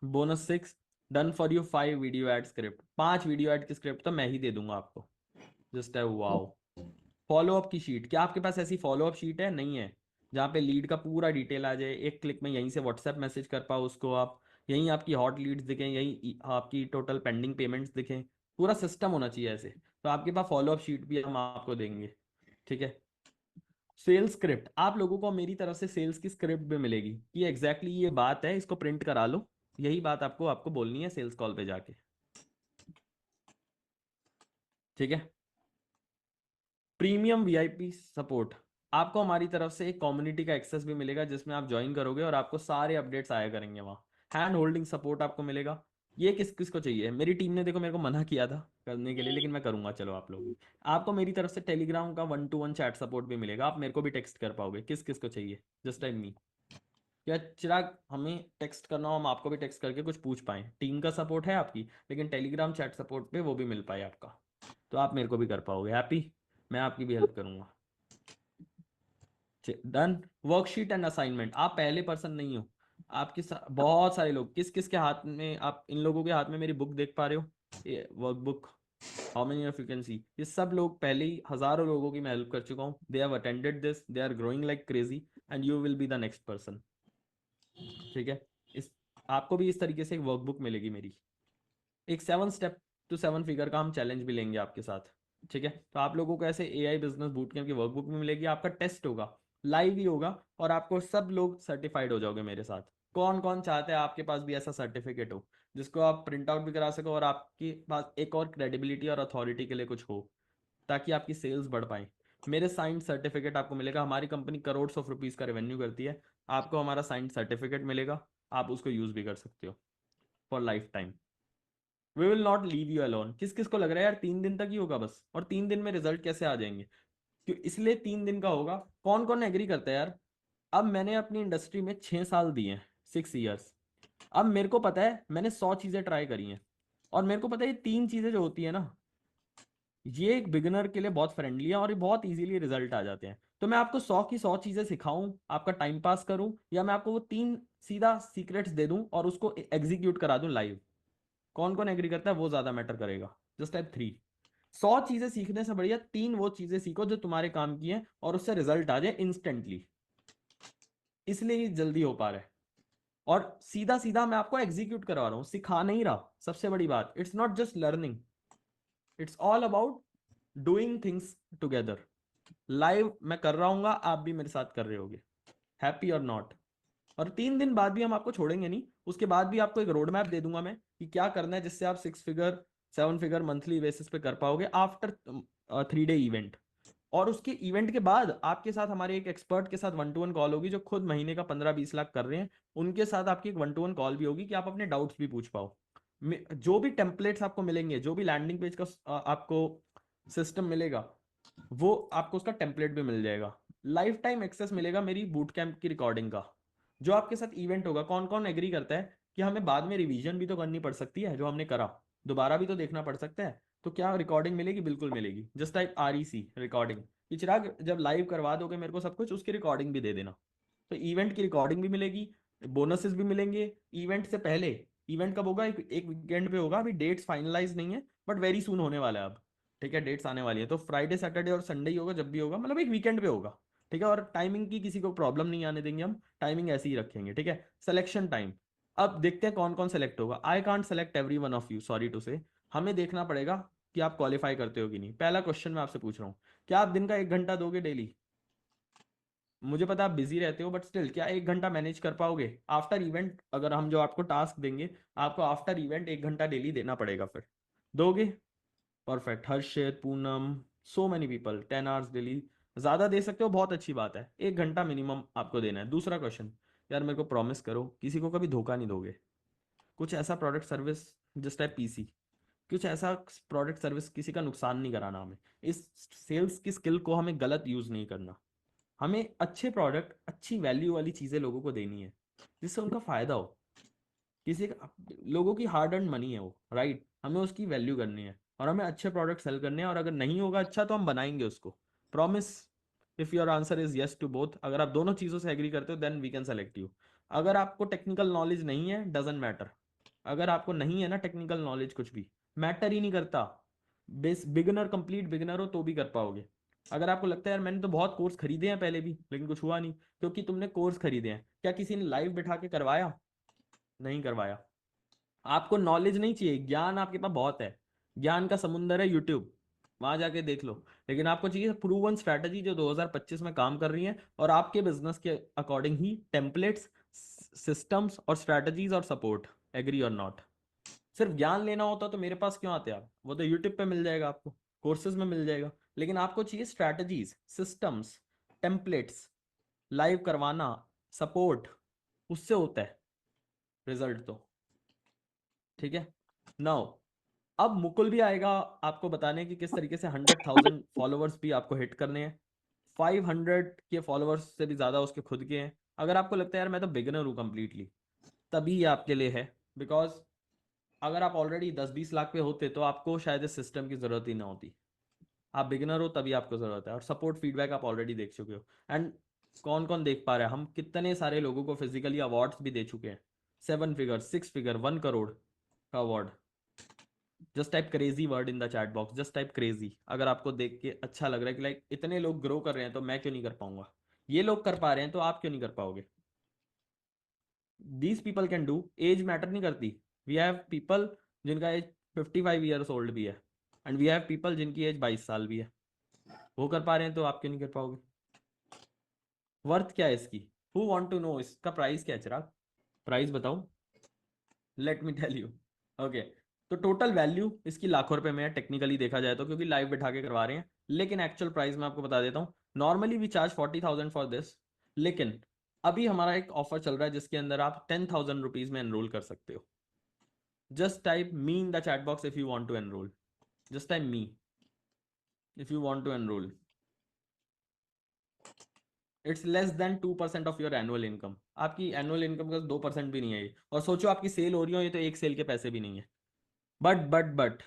S1: Bonus 6 done for you 5 video add script, 5 video add की स्क्रिप्ट तो मैं ही दे दूंगा आपको, जस्ट है वाओ। फॉलो अप की sheet, क्या आपके पास ऐसी फॉलो अप शीट है? नहीं है, जहाँ पे लीड का पूरा डिटेल आ जाए, एक क्लिक में यहीं से व्हाट्सएप मैसेज कर पाओ उसको आप, यहीं आपकी हॉट लीड्स दिखें, यहीं आपकी टोटल पेंडिंग पेमेंट्स दिखें, पूरा सिस्टम होना चाहिए ऐसे। तो आपके पास फॉलो अप शीट भी हम आपको देंगे। ठीक है, सेल्स स्क्रिप्ट, आप लोगों को मेरी तरफ से सेल्स की स्क्रिप्ट भी मिलेगी कि एग्जैक्टली ये बात है, इसको प्रिंट करा लो, यही बात आपको आपको बोलनी है सेल्स कॉल पे जाके। ठीक है, प्रीमियम VIP सपोर्ट, आपको हमारी तरफ से एक कम्युनिटी का एक्सेस भी मिलेगा जिसमें आप ज्वाइन करोगे और आपको सारे अपडेट्स आया करेंगे वहाँ। हैंड होल्डिंग सपोर्ट आपको मिलेगा, ये किस किस को चाहिए? मेरी टीम ने देखो मेरे को मना किया था करने के लिए, लेकिन मैं करूंगा, चलो आप लोग। आपको मेरी तरफ से टेलीग्राम का 1-to-1 चैट सपोर्ट भी मिलेगा, आप मेरे को भी टेक्स्ट कर पाओगे, किस किस को चाहिए, जस्ट टाइम मी। या चिराग हमें टेक्स्ट करना हो हम आपको भी टेक्स्ट करके कुछ पूछ पाए, टीम का सपोर्ट है आपकी, लेकिन टेलीग्राम चैट सपोर्ट पे वो भी मिल पाए आपका, तो आप मेरे को भी कर पाओगे। हैप्पी, मैं आपकी भी हेल्प करूंगा। डन। वर्कशीट एंड असाइनमेंट, आप पहले पर्सन नहीं हो, आपके बहुत सारे लोग, किस किस के हाथ में, आप इन लोगों के हाथ में मेरी बुक देख पा रहे हो, ये workbook, how many of you can सी, ये सब लोग पहले ही हजारों लोगों की मैं हेल्प कर चुका हूँ, they have attended this, they are growing like crazy and you will be the next person. ठीक है, इस आपको भी इस तरीके से एक वर्कबुक मिलेगी मेरी, एक 7 स्टेप टू 7 फिगर का हम चैलेंज भी लेंगे आपके साथ। ठीक है, तो आप लोगों को ऐसे AI बिजनेस बूट कैंप की वर्कबुक भी मिलेगी, आपका टेस्ट होगा, लाइव ही होगा, और आपको सब लोग सर्टिफाइड हो जाओगे मेरे साथ। कौन कौन चाहते हैं आपके पास भी ऐसा सर्टिफिकेट हो जिसको आप प्रिंट आउट भी करा सको और आपके पास एक और क्रेडिबिलिटी और अथॉरिटी के लिए कुछ हो, ताकि आपकी सेल्स बढ़ पाए? मेरे साइंड सर्टिफिकेट आपको मिलेगा, हमारी कंपनी करोड़ ऑफ रुपीज का रेवेन्यू करती है, आपको हमारा साइंड सर्टिफिकेट मिलेगा, आप उसको यूज भी कर सकते हो for lifetime. We will not leave you alone, किस किस को लग रहा है यार 3 दिन तक ही होगा बस, और 3 दिन में रिजल्ट कैसे आ जाएंगे? क्यों इसलिए 3 दिन का होगा, कौन कौन एग्री करता है यार? अब मैंने अपनी इंडस्ट्री में 6 साल दिए हैं, 6 years, अब मेरे को पता है मैंने 100 चीजें ट्राई करी हैं, और मेरे को पता है ये 3 चीजें जो होती है ना, ये एक बिगिनर के लिए बहुत फ्रेंडली है और ये बहुत इजीली रिजल्ट आ जाते हैं। तो मैं आपको 100 की 100 चीजें सिखाऊं, आपका टाइम पास करूं, या मैं आपको वो 3 सीधा सीक्रेट्स दे दूं और उसको एग्जीक्यूट करा दूं लाइव, कौन कौन एग्री करता है वो ज्यादा मैटर करेगा। Just type 3। 100 चीजें सीखने से बढ़िया 3 वो चीजें सीखो जो तुम्हारे काम की है और उससे रिजल्ट आ जाए इंस्टेंटली, इसलिए ये जल्दी हो पा रहा है। और सीधा सीधा मैं आपको एग्जीक्यूट करवा रहा हूं, सिखा नहीं रहा। सबसे बड़ी बात, it's not just learning, it's all about doing things together. Live मैं कर रहा हूँ, आप भी मेरे साथ कर रहे होगे, हैप्पी और नॉट। और 3 दिन बाद भी हम आपको छोड़ेंगे नहीं, उसके बाद भी आपको एक रोड मैप दे दूंगा मैं कि क्या करना है जिससे आप 6 फिगर 7 फिगर मंथली बेसिस पे कर पाओगे आफ्टर 3 डे इवेंट। और उसके इवेंट के बाद आपके साथ हमारे एक एक्सपर्ट के साथ 1-to-1 कॉल होगी जो खुद महीने का 15-20 लाख कर रहे हैं, उनके साथ आपकी एक 1-to-1 कॉल भी होगी कि आप अपने डाउट्स भी पूछ पाओ। जो भी टेम्पलेट्स आपको मिलेंगे, जो भी लैंडिंग पेज का आपको सिस्टम मिलेगा, वो आपको उसका टेम्पलेट भी मिल जाएगा। लाइफ टाइम एक्सेस मिलेगा मेरी बूट कैंप की रिकॉर्डिंग का, जो आपके साथ इवेंट होगा। कौन कौन एग्री करता है कि हमें बाद में रिवीजन भी तो करनी पड़ सकती है, जो हमने करा दोबारा भी तो देखना पड़ सकता है, तो क्या रिकॉर्डिंग मिलेगी? बिल्कुल मिलेगी। जस्ट टाइप REC रिकॉर्डिंग, कि चिराग जब लाइव करवा दोगे मेरे को सब कुछ, उसकी रिकॉर्डिंग भी दे देना। तो इवेंट की रिकॉर्डिंग भी मिलेगी, बोनसेस भी मिलेंगे। इवेंट से पहले, इवेंट कब होगा? एक वीकेंड पे होगा, अभी डेट्स फाइनलाइज नहीं है बट वेरी सून होने वाला है अब, ठीक है? डेट्स आने वाली है, तो फ्राइडे सैटरडे और संडे ही होगा, जब भी होगा, मतलब एक वीकेंड पे होगा, ठीक है? और टाइमिंग की किसी को प्रॉब्लम नहीं आने देंगे हम, टाइमिंग ऐसे ही रखेंगे, ठीक है? सिलेक्शन टाइम, अब देखते हैं कौन कौन सेलेक्ट होगा। I can't select every one of you, sorry to say, हमें देखना पड़ेगा कि आप क्वालिफाई करते हो कि नहीं। पहला क्वेश्चन मैं आपसे पूछ रहा हूँ, क्या आप दिन का 1 घंटा दोगे डेली? मुझे पता आप बिजी रहते हो, बट स्टिल क्या 1 घंटा मैनेज कर पाओगे आफ्टर इवेंट? अगर हम जो आपको टास्क देंगे, आपको आफ्टर इवेंट 1 घंटा डेली देना पड़ेगा, फिर दोगे? Perfect. Harshit, Poonam, so many people 10 hours daily. ज्यादा दे सकते हो, बहुत अच्छी बात है, 1 घंटा मिनिमम आपको देना है। दूसरा क्वेश्चन, यार मेरे को प्रॉमिस करो किसी को कभी धोखा नहीं दोगे। कुछ ऐसा product service, just type PC, कुछ ऐसा प्रोडक्ट सर्विस किसी का नुकसान नहीं कराना हमें। इस सेल्स की स्किल को हमें गलत यूज नहीं करना। हमें अच्छे प्रोडक्ट, अच्छी वैल्यू वाली चीजें लोगों को देनी है जिससे उनका फायदा हो। किसी का, लोगों की हार्ड अर्न मनी है वो, राइट? हमें उसकी वैल्यू करनी है और हमें अच्छे प्रोडक्ट सेल करने हैं। और अगर नहीं होगा अच्छा तो हम बनाएंगे उसको, promise. If your answer is yes to both, अगर आप दोनों चीजों से एग्री करते हो, then we can select you. अगर आपको टेक्निकल नॉलेज नहीं है, डजंट मैटर। अगर आपको नहीं है ना टेक्निकल नॉलेज, कुछ भी मैटर ही नहीं करता। बेस बिगिनर, कंप्लीट बिगिनर हो तो भी कर पाओगे। अगर आपको लगता है यार मैंने तो बहुत कोर्स खरीदे हैं पहले भी लेकिन कुछ हुआ नहीं, क्योंकि तुमने कोर्स खरीदे हैं, क्या किसी ने लाइव बिठा के करवाया? नहीं करवाया। आपको नॉलेज नहीं चाहिए, ज्ञान आपके पास बहुत है, ज्ञान का समुंदर है यूट्यूब, वहां जाके देख लो। लेकिन आपको चाहिए प्रूवन स्ट्रैटेजी जो 2025 में काम कर रही है और आपके बिजनेस के अकॉर्डिंग ही टेम्पलेट्स, सिस्टम्स और स्ट्रैटेजीज और सपोर्ट। एग्री और नॉट? सिर्फ ज्ञान लेना होता तो मेरे पास क्यों आते आप? वो तो यूट्यूब पे मिल जाएगा आपको, कोर्सेज में मिल जाएगा। लेकिन आपको चाहिए स्ट्रैटेजीज, सिस्टम्स, टेम्पलेट्स, लाइव करवाना, सपोर्ट, उससे होता है रिजल्ट तो, ठीक है? नाउ अब मुकुल भी आएगा आपको बताने कि किस तरीके से 100,000 फॉलोवर्स भी आपको हिट करने हैं। 500 के फॉलोवर्स से भी ज्यादा उसके खुद के हैं। अगर आपको लगता है यार मैं तो बिगिनर हूँ कंप्लीटली, तभी ये आपके लिए है। बिकॉज अगर आप ऑलरेडी 10-20 लाख पे होते तो आपको शायद इस सिस्टम की जरूरत ही ना होती। आप बिगिनर हो तभी आपको जरूरत है। और सपोर्ट फीडबैक आप ऑलरेडी देख चुके हो। एंड कौन कौन देख पा रहा है, हम कितने सारे लोगों को फिजिकली अवार्ड्स भी दे चुके हैं। 7 फिगर, 6 फिगर, 1 करोड़ का award. Just type crazy word in the chat box, just type crazy. अगर आपको देख के अच्छा लग रहा है कि लाइक इतने लोग ग्रो कर रहे हैं तो मैं क्यों नहीं कर पाऊंगा, ये लोग कर पा रहे हैं तो आप क्यों नहीं कर पाओगे? These people can do. Age matter नहीं करती। वी हैव पीपल जिनका एज 55 ईयर्स ओल्ड भी है, एंड वी हैव पीपल जिनकी एज 22 साल भी है। वो कर पा रहे हैं तो आप क्यों नहीं कर पाओगे? वर्थ क्या है इसकी? हु वांट टू नो इसका प्राइस क्या है चिराग? प्राइस बताऊं? Let me tell you. Okay, तो टोटल वैल्यू इसकी लाखों रुपए में है टेक्निकली देखा जाए तो, क्योंकि लाइव बैठा के करवा रहे हैं। लेकिन एक्चुअल प्राइस मैं आपको बता देता हूँ। Normally we charge 40,000 for this, लेकिन अभी हमारा एक ऑफर चल रहा है जिसके अंदर आप 10,000 रुपीज में एनरोल कर सकते हो। Just type me in the chat box if you want to enroll. Just type me if you want to enroll. It's less than 2% of your annual income. आपकी एनुअल इनकम का 2% भी नहीं है ये। और सोचो आपकी सेल हो रही हो, ये तो एक सेल के पैसे भी नहीं है। but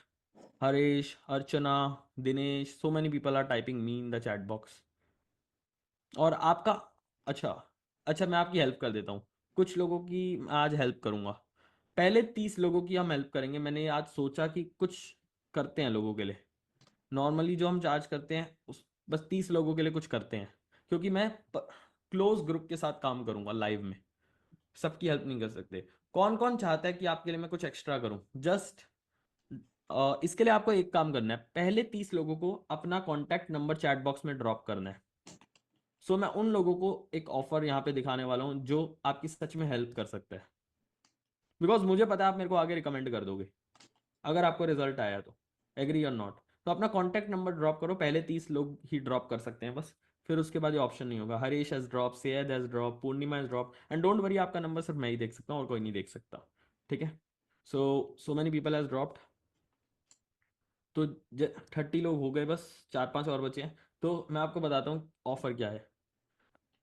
S1: Harish, Archana, Dinesh, so many people are typing me in the chat box. और आपका अच्छा मैं आपकी हेल्प कर देता हूँ, कुछ लोगों की आज हेल्प करूंगा। पहले 30 लोगों की हम हेल्प करेंगे। मैंने आज सोचा कि कुछ करते हैं लोगों के लिए। नॉर्मली जो हम चार्ज करते हैं उस बस 30 लोगों के लिए कुछ करते हैं, क्योंकि मैं क्लोज ग्रुप के साथ काम करूंगा लाइव में, सबकी हेल्प नहीं कर सकते। कौन कौन चाहता है कि आपके लिए मैं कुछ एक्स्ट्रा करूं? जस्ट इसके लिए आपको एक काम करना है, पहले 30 लोगों को अपना कॉन्टैक्ट नंबर चैट बॉक्स में ड्रॉप करना है। सो मैं उन लोगों को एक ऑफर यहाँ पे दिखाने वाला हूँ जो आपकी सच में हेल्प कर सकता है, बिकॉज मुझे पता है आप मेरे को आगे रिकमेंड कर दोगे अगर आपको रिजल्ट आया तो। एग्री और नॉट? तो अपना कॉन्टैक्ट नंबर ड्रॉप करो, पहले 30 लोग ही ड्रॉप कर सकते हैं बस, फिर उसके बाद ये ऑप्शन नहीं होगा। Harish has drop, Syed has drop, Purnima has drop, and don't worry आपका नंबर सिर्फ मैं ही देख सकता हूँ और कोई नहीं देख सकता, ठीक है? सो मेनी पीपल हैज ड्रॉप्ड। तो 30 लोग हो गए, बस 4-5 और बचे हैं। तो मैं आपको बताता हूँ ऑफर क्या है।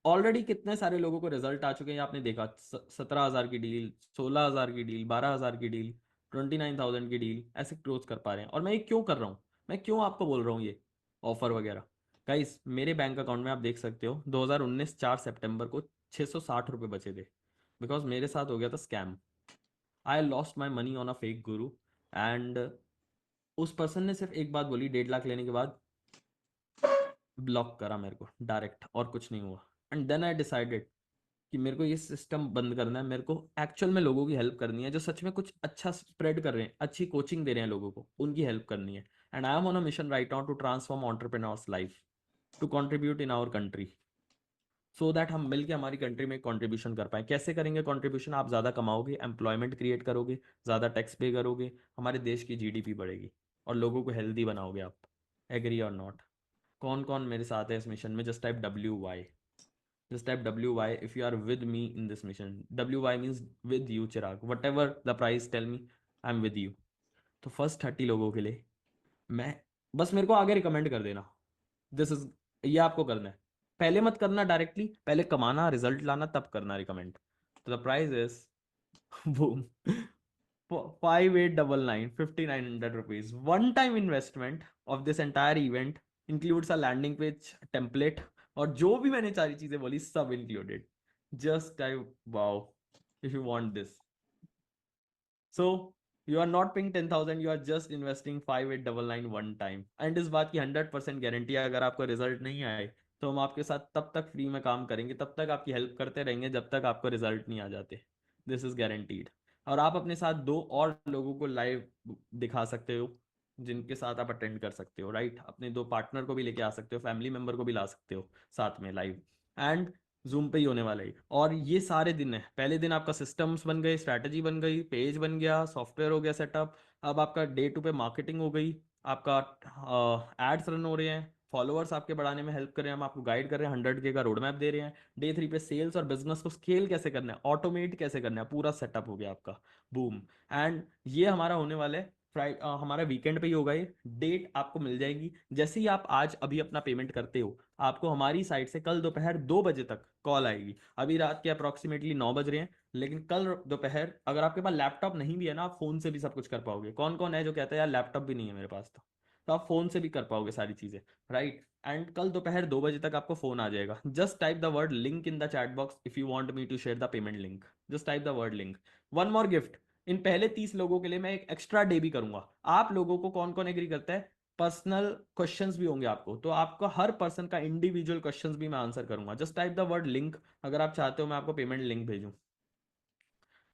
S1: ऑलरेडी कितने सारे लोगों को रिजल्ट आ चुके हैं आपने देखा, 17,000 की डील, 16,000 की डील, 12,000 की डील, 29,000 की डील, ऐसे क्लोज कर पा रहे हैं। और मैं ये क्यों कर रहा हूँ, मैं क्यों आपको बोल रहा हूँ ये ऑफर वगैरह? गाइस मेरे बैंक अकाउंट में आप देख सकते हो 2019 4 सितंबर को 660 रुपये बचे थे, बिकॉज मेरे साथ हो गया था scam. I lost my money on a fake Guru, and उस पर्सन ने सिर्फ एक बात बोली 1.5 लाख लेने के बाद, ब्लॉक करा मेरे को डायरेक्ट, और कुछ नहीं हुआ। एंड देन आई डिसाइडेड कि मेरे को ये सिस्टम बंद करना है, मेरे को एक्चुअल में लोगों की हेल्प करनी है जो सच में कुछ अच्छा स्प्रेड कर रहे हैं, अच्छी कोचिंग दे रहे हैं लोगों को, उनकी हेल्प करनी है। And I am on a mission right now to transform entrepreneurs life, to contribute in our country, so that हम मिलकर हमारी कंट्री में कंट्रीब्यूशन कर पाए। कैसे करेंगे कंट्रीब्यूशन? आप ज़्यादा कमाओगे, एम्प्लॉयमेंट क्रिएट करोगे, ज़्यादा टैक्स पे करोगे, हमारे देश की जीडीपी बढ़ेगी, और लोगों को हेल्दी बनाओगे आप। एग्री और नॉट? कौन कौन मेरे साथ है इस मिशन में? Just type WY, just type WY if you are with me in this mission. WY means with you Chirag, whatever the price tell me, I'm with you. तो फर्स्ट 30 लोगों के लिए मैं, बस मेरे को आगे रिकमेंड कर देना, दिस इज, ये आपको करना है। पहले मत करना डायरेक्टली, पहले कमाना, रिजल्ट लाना, तब करना रिकमेंड। तो the price is boom 5899, 5900 rupees. One time investment of this entire event includes a landing page template, और जो भी मैंने सारी चीजें बोली सब included. Just I wow if you want this. So you are not paying 10,000, you are just investing 5899 one time. एंड इस बात की 100% गारंटी है, अगर आपको रिजल्ट नहीं आए तो हम आपके साथ तब तक फ्री में काम करेंगे, तब तक आपकी हेल्प करते रहेंगे जब तक आपको रिजल्ट नहीं आ जाते। This is guaranteed. और आप अपने साथ 2 और लोगों को लाइव दिखा सकते हो जिनके साथ आप अटेंड कर सकते हो, राइट? अपने 2 पार्टनर को भी लेके आ सकते हो, फैमिली मेंबर को भी ला सकते हो साथ में लाइव, एंड जूम पे ही होने वाला है। और ये सारे दिन है, पहले दिन आपका सिस्टम्स बन गए, स्ट्रैटेजी बन गई, पेज बन गया, सॉफ्टवेयर हो गया सेटअप, अब आपका डे टू पे मार्केटिंग हो गई, आपका एड्स रन हो रहे हैं, फॉलोअर्स आपके बढ़ाने में हेल्प कर रहे हैं, हम आपको गाइड कर रहे हैं, 100K का रोड मैप दे रहे हैं। डे 3 पे सेल्स और बिजनेस को स्केल कैसे करना है, ऑटोमेट कैसे करना है, पूरा सेटअप हो गया आपका, बूम। एंड ये हमारा होने वाला है हमारा वीकेंड पे ही होगा। ये डेट आपको मिल जाएगी जैसे ही आप आज अभी अपना पेमेंट करते हो, आपको हमारी साइड से कल दोपहर 2 बजे तक कॉल आएगी। अभी रात के अप्रोक्सीमेटली 9 बज रहे हैं, लेकिन कल दोपहर, अगर आपके पास लैपटॉप नहीं भी है ना, आप फोन से भी सब कुछ कर पाओगे। कौन कौन है जो कहता है यार लैपटॉप भी नहीं है मेरे पास, तो आप फोन से भी कर पाओगे सारी चीजें, राइट? एंड कल दोपहर 2 बजे तक आपको फोन आ जाएगा। Just type the word link in the chat box if you want me to share the payment link. Just type the word link. One more gift, इन पहले 30 लोगों के लिए मैं एक एक्स्ट्रा डे भी करूंगा। आप लोगों को कौन कौन एग्री करता है? पर्सनल क्वेश्चंस भी होंगे आपको, तो आपका हर पर्सन का इंडिविजुअल क्वेश्चंस भी मैं आंसर करूंगा। Just type the word link अगर आप चाहते हो मैं आपको पेमेंट लिंक भेजूं,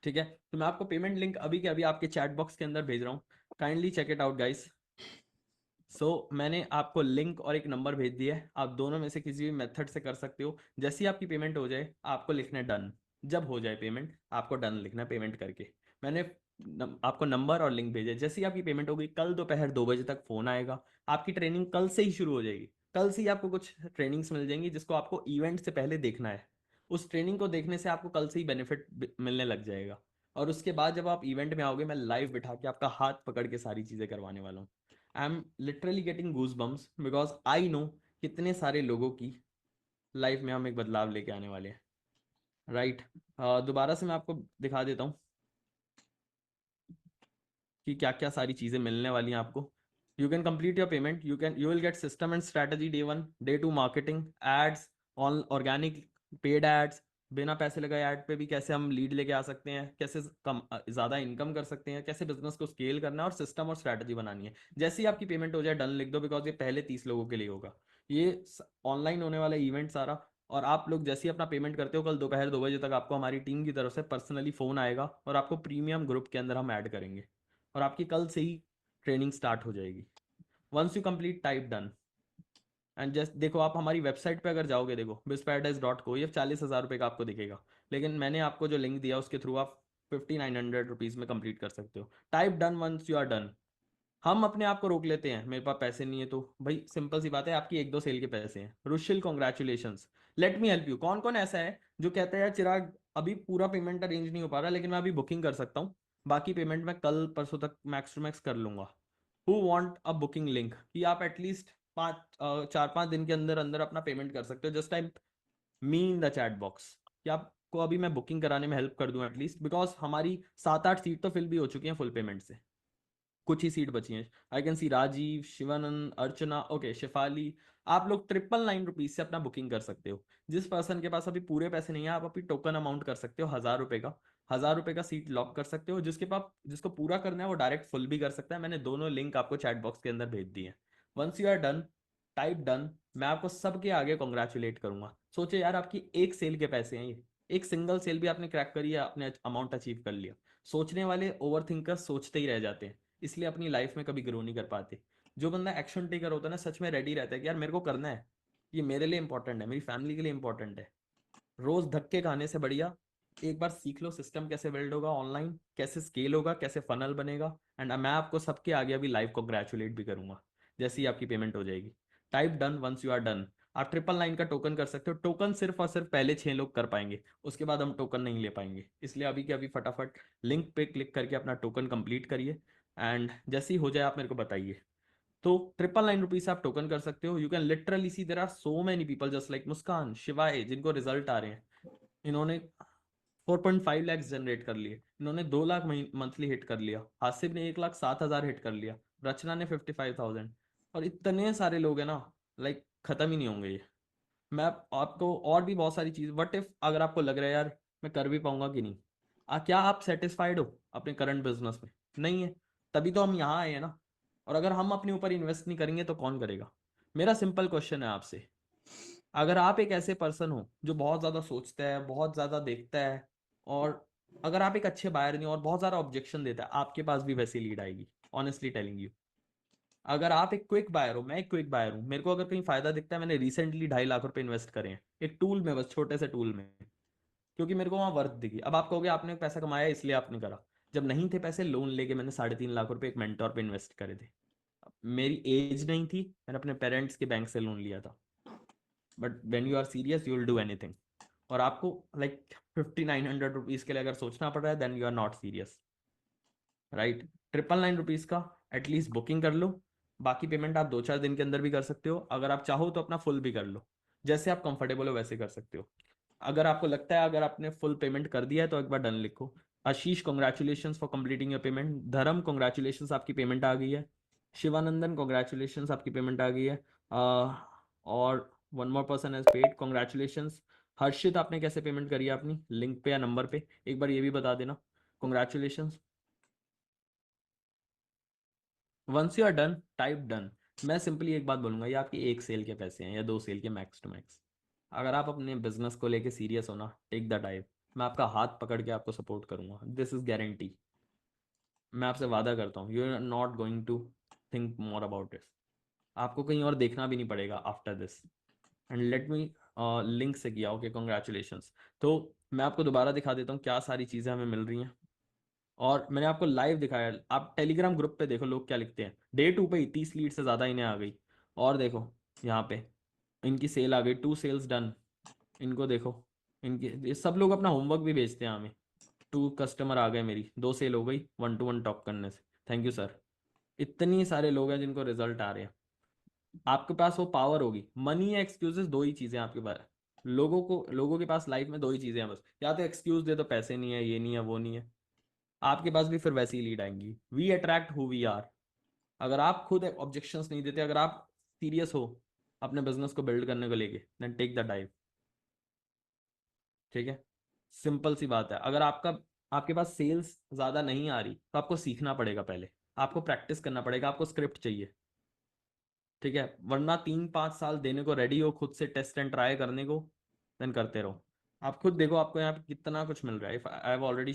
S1: ठीक है? तो मैं आपको पेमेंट लिंक अभी के अभी आपके चैट बॉक्स के अंदर भेज रहा हूं, kindly check it out guys. मैंने आपको लिंक और एक नंबर भेज दिया है, आप दोनों में से किसी भी मेथड से कर सकते हो। जैसे ही आपकी पेमेंट हो जाए आपको लिखना है डन। जब हो जाए पेमेंट आपको डन लिखना है पेमेंट करके। मैंने आपको नंबर और लिंक भेजे, जैसे ही आपकी पेमेंट हो गई कल दोपहर 2 बजे तक फोन आएगा। आपकी ट्रेनिंग कल से ही शुरू हो जाएगी, कल से ही आपको कुछ ट्रेनिंग्स मिल जाएंगी जिसको आपको इवेंट से पहले देखना है। उस ट्रेनिंग को देखने से आपको कल से ही बेनिफिट मिलने लग जाएगा, और उसके बाद जब आप इवेंट में आओगे मैं लाइव बिठा के आपका हाथ पकड़ के सारी चीजें करवाने वाला हूँ। I am literally getting goose bumps because I know कितने सारे लोगों की लाइफ में हम एक बदलाव लेके आने वाले हैं, राइट? दोबारा से मैं आपको दिखा देता हूँ। कि क्या क्या सारी चीज़ें मिलने वाली हैं आपको। You can complete your payment, you will get system and strategy day 1, day 2 marketing, ads, on organic, paid ads, बिना पैसे लगाए ऐड पे भी कैसे हम लीड लेके आ सकते हैं, कैसे कम ज़्यादा इनकम कर सकते हैं, कैसे बिजनेस को स्केल करना है, और सिस्टम और स्ट्रैटेजी बनानी है। जैसे ही आपकी पेमेंट हो जाए डन लिख दो, बिकॉज ये पहले 30 लोगों के लिए होगा। ये ऑनलाइन होने वाला इवेंट सारा, और आप लोग जैसे ही अपना पेमेंट करते हो कल दोपहर 2 बजे तक आपको हमारी टीम की तरफ से पर्सनली फ़ोन आएगा और आपको प्रीमियम ग्रुप के अंदर हम ऐड करेंगे और आपकी कल से ही ट्रेनिंग स्टार्ट हो जाएगी। Once you complete type done and just देखो, आप हमारी वेबसाइट पे अगर जाओगे, देखो bizparadise.co, ये 40,000 रुपये का आपको दिखेगा, लेकिन मैंने आपको जो लिंक दिया उसके थ्रू आप 5,900 रुपीज़ में कंप्लीट कर सकते हो। Type done once you are done. हम अपने आप को रोक लेते हैं, मेरे पास पैसे नहीं है, तो भाई सिंपल सी बात है, आपकी 1-2 सेल के पैसे हैं। Rushil congratulations, let me help you. कौन कौन ऐसा है जो कहता है यार चिराग अभी पूरा पेमेंट अरेंज नहीं हो पा रहा, लेकिन मैं अभी बुकिंग कर सकता हूँ, बाकी पेमेंट मैं कल परसों तक मैक्स टू मैक्स कर लूंगा। Who want a booking link, कि आप एटलीस्ट 4-5 दिन के अंदर अंदर अपना पेमेंट कर सकते हो। Just type me in the chat box कि आपको अभी मैं बुकिंग कराने में हेल्प कर दूं एटलीस्ट, बिकॉज हमारी 7-8 सीट तो फिल भी हो चुकी हैं फुल पेमेंट से, कुछ ही सीट बची हैं। I can see Rajeev, Shivanand, Archana, okay, Shifali. आप लोग 999 से अपना बुकिंग कर सकते हो। जिस पर्सन के पास अभी पूरे पैसे नहीं है, आप अभी टोकन अमाउंट कर सकते हो 1,000 रुपये का, 1,000 रुपये का सीट लॉक कर सकते हो। जिसके पास, जिसको पूरा करना है वो डायरेक्ट फुल भी कर सकता है। मैंने दोनों लिंक आपको चैट बॉक्स के अंदर भेज दिए हैं। Once you are done, type done, मैं आपको सबके आगे कॉन्ग्रेचुलेट करूंगा। सोचे यार, आपकी एक सेल के पैसे हैं ये, एक सिंगल सेल भी आपने क्रैक करी है, आपने अमाउंट अचीव कर लिया। सोचने वाले ओवर थिंकर सोचते ही रह जाते हैं, इसलिए अपनी लाइफ में कभी ग्रो नहीं कर पाते। जो बंदा एक्शन टेकर होता है ना, सच में रेडी रहता है कि यार मेरे को करना है, ये मेरे लिए इंपॉर्टेंट है, मेरी फैमिली के लिए इंपॉर्टेंट है। रोज धक्के खाने से बढ़िया एक बार सीख लो सिस्टम कैसे बिल्ड होगा, ऑनलाइन कैसे स्केल होगा, कैसे फनल बनेगा। एंड मैं आपको सबके आगे अभी लाइव कॉन्ग्रेचुलेट भी करूंगा जैसे ही आपकी पेमेंट हो जाएगी। Type done once you are done. आप 999 का टोकन कर सकते हो। टोकन सिर्फ और सिर्फ पहले 6 लोग कर पाएंगे, उसके बाद हम टोकन नहीं ले पाएंगे। इसलिए अभी के अभी फटाफट लिंक पे क्लिक करके अपना टोकन कंप्लीट करिए, एंड जैसे ही हो जाए आप मेरे को बताइए। तो 999 आप टोकन कर सकते हो। You can literally see there are so many people just like Muskan, Shivay, जिनको रिजल्ट आ रहे हैं। इन्होंने 4.5 लाख जनरेट कर लिए, इन्होंने 2 लाख मंथली हिट कर लिया, हासिब ने 1,07,000 हिट कर लिया, रचना ने 55,000, और इतने सारे लोग हैं ना, लाइक खत्म ही नहीं होंगे ये। मैं आपको और भी बहुत सारी चीज, व्हाट इफ अगर आपको लग रहा है यार मैं कर भी पाऊंगा कि नहीं, क्या आप सेटिस्फाइड हो अपने करंट बिजनेस में? नहीं है, तभी तो हम यहाँ आए हैं ना। और अगर हम अपने ऊपर इन्वेस्ट नहीं करेंगे तो कौन करेगा? मेरा सिंपल क्वेश्चन है आपसे, अगर आप एक ऐसे पर्सन हो जो बहुत ज़्यादा सोचता है, बहुत ज़्यादा देखता है, और अगर आप एक अच्छे बायर नहीं हो और बहुत ज़्यादा ऑब्जेक्शन देता है, आपके पास भी वैसी लीड आएगी, ऑनेस्टली टेलिंग यू। अगर आप एक क्विक बायर हो, मैं एक क्विक बायर हूँ, मेरे को अगर कहीं फायदा दिखता है, मैंने रिसेंटली 2.5 लाख रुपए इन्वेस्ट करे हैं एक टूल में, बस छोटे से टूल में, क्योंकि मेरे को वहाँ वर्थ दिखी। अब आप कहोगे आपने पैसा कमाया इसलिए आपने करा, जब नहीं थे पैसे लोन लेके मैंने 3.5 लाख रुपए एक मेंटोर पे इन्वेस्ट करे थे। मेरी एज नहीं थी, मैंने अपने पेरेंट्स के बैंक से लोन लिया था। But when you are serious you will do anything. और आपको लाइक 5,900 रुपीज़ के लिए अगर सोचना पड़ रहा है, then you are not serious, right. 999 rupees का एटलीस्ट बुकिंग कर लो, बाकी पेमेंट आप 2-4 दिन के अंदर भी कर सकते हो। अगर आप चाहो तो अपना फुल भी कर लो, जैसे आप कंफर्टेबल हो वैसे कर सकते हो। अगर आपको लगता है अगर आपने फुल पेमेंट कर दिया है तो एक बार डन लिखो। Ashish, congratulations for completing your payment. Dharam, congratulations, आपकी पेमेंट आ गई है। शिवानंदन, कॉन्ग्रेचुलेशन, आपकी पेमेंट आ गई है। और one more person has paid, congratulations. Harshit, आपने कैसे पेमेंट करी है अपनी लिंक पे या नंबर पे, एक बार ये भी बता देना। Congratulation. Once you are done, type done. मैं सिंपली एक बात बोलूंगा, ये आपकी एक सेल के पैसे हैं या 2 सेल के मैक्स टू मैक्स। अगर आप अपने बिजनेस को लेके सीरियस हो ना, टेक द टाइप, मैं आपका हाथ पकड़ के आपको सपोर्ट करूंगा, दिस इज गारंटी। मैं आपसे वादा करता हूँ, you are not going to think more about it. आपको कहीं और देखना भी नहीं पड़ेगा after this. And let me link से किया, ओके, कॉन्ग्रेचुलेशंस। तो मैं आपको दोबारा दिखा देता हूँ क्या सारी चीज़ें हमें मिल रही हैं। और मैंने आपको लाइव दिखाया, आप टेलीग्राम ग्रुप पे देखो लोग क्या लिखते हैं। डे 2 पे ही 30 लीड से ज़्यादा इन्हें आ गई। और देखो यहाँ पे इनकी सेल आ गई, 2 सेल्स डन। इनको देखो, इनके ये सब लोग अपना होमवर्क भी भेजते हैं हमें। 2 कस्टमर आ गए, मेरी 2 सेल हो गई 1-to-1 टॉक करने से, थैंक यू सर। इतनी सारे लोग हैं जिनको रिजल्ट आ रहे हैं। आपके पास वो पावर होगी, मनी या एक्सक्यूजेस, 2 ही चीज़ें आपके पास। लोगों के पास लाइफ में 2 ही चीज़ें हैं बस, या तो एक्सक्यूज दे दो पैसे नहीं है, ये नहीं है, वो नहीं है, आपके पास भी फिर वैसी लीड आएंगी। We attract who we are. अगर आप खुद ऑब्जेक्शंस नहीं देते, अगर आप सीरियस हो अपने बिजनेस को बिल्ड करने को लेके, देन टेक द डाइव। ठीक है, सिंपल सी बात है। अगर आपके पास सेल्स ज़्यादा नहीं आ रही तो आपको सीखना पड़ेगा, पहले आपको प्रैक्टिस करना पड़ेगा, आपको स्क्रिप्ट चाहिए। ठीक है, वरना 3-5 साल देने को रेडी हो खुद से टेस्ट एंड ट्राई करने को, देन करते रहो। आप खुद देखो आपको यहाँ पे कितना कुछ मिल रहा है। आई हैव ऑलरेडी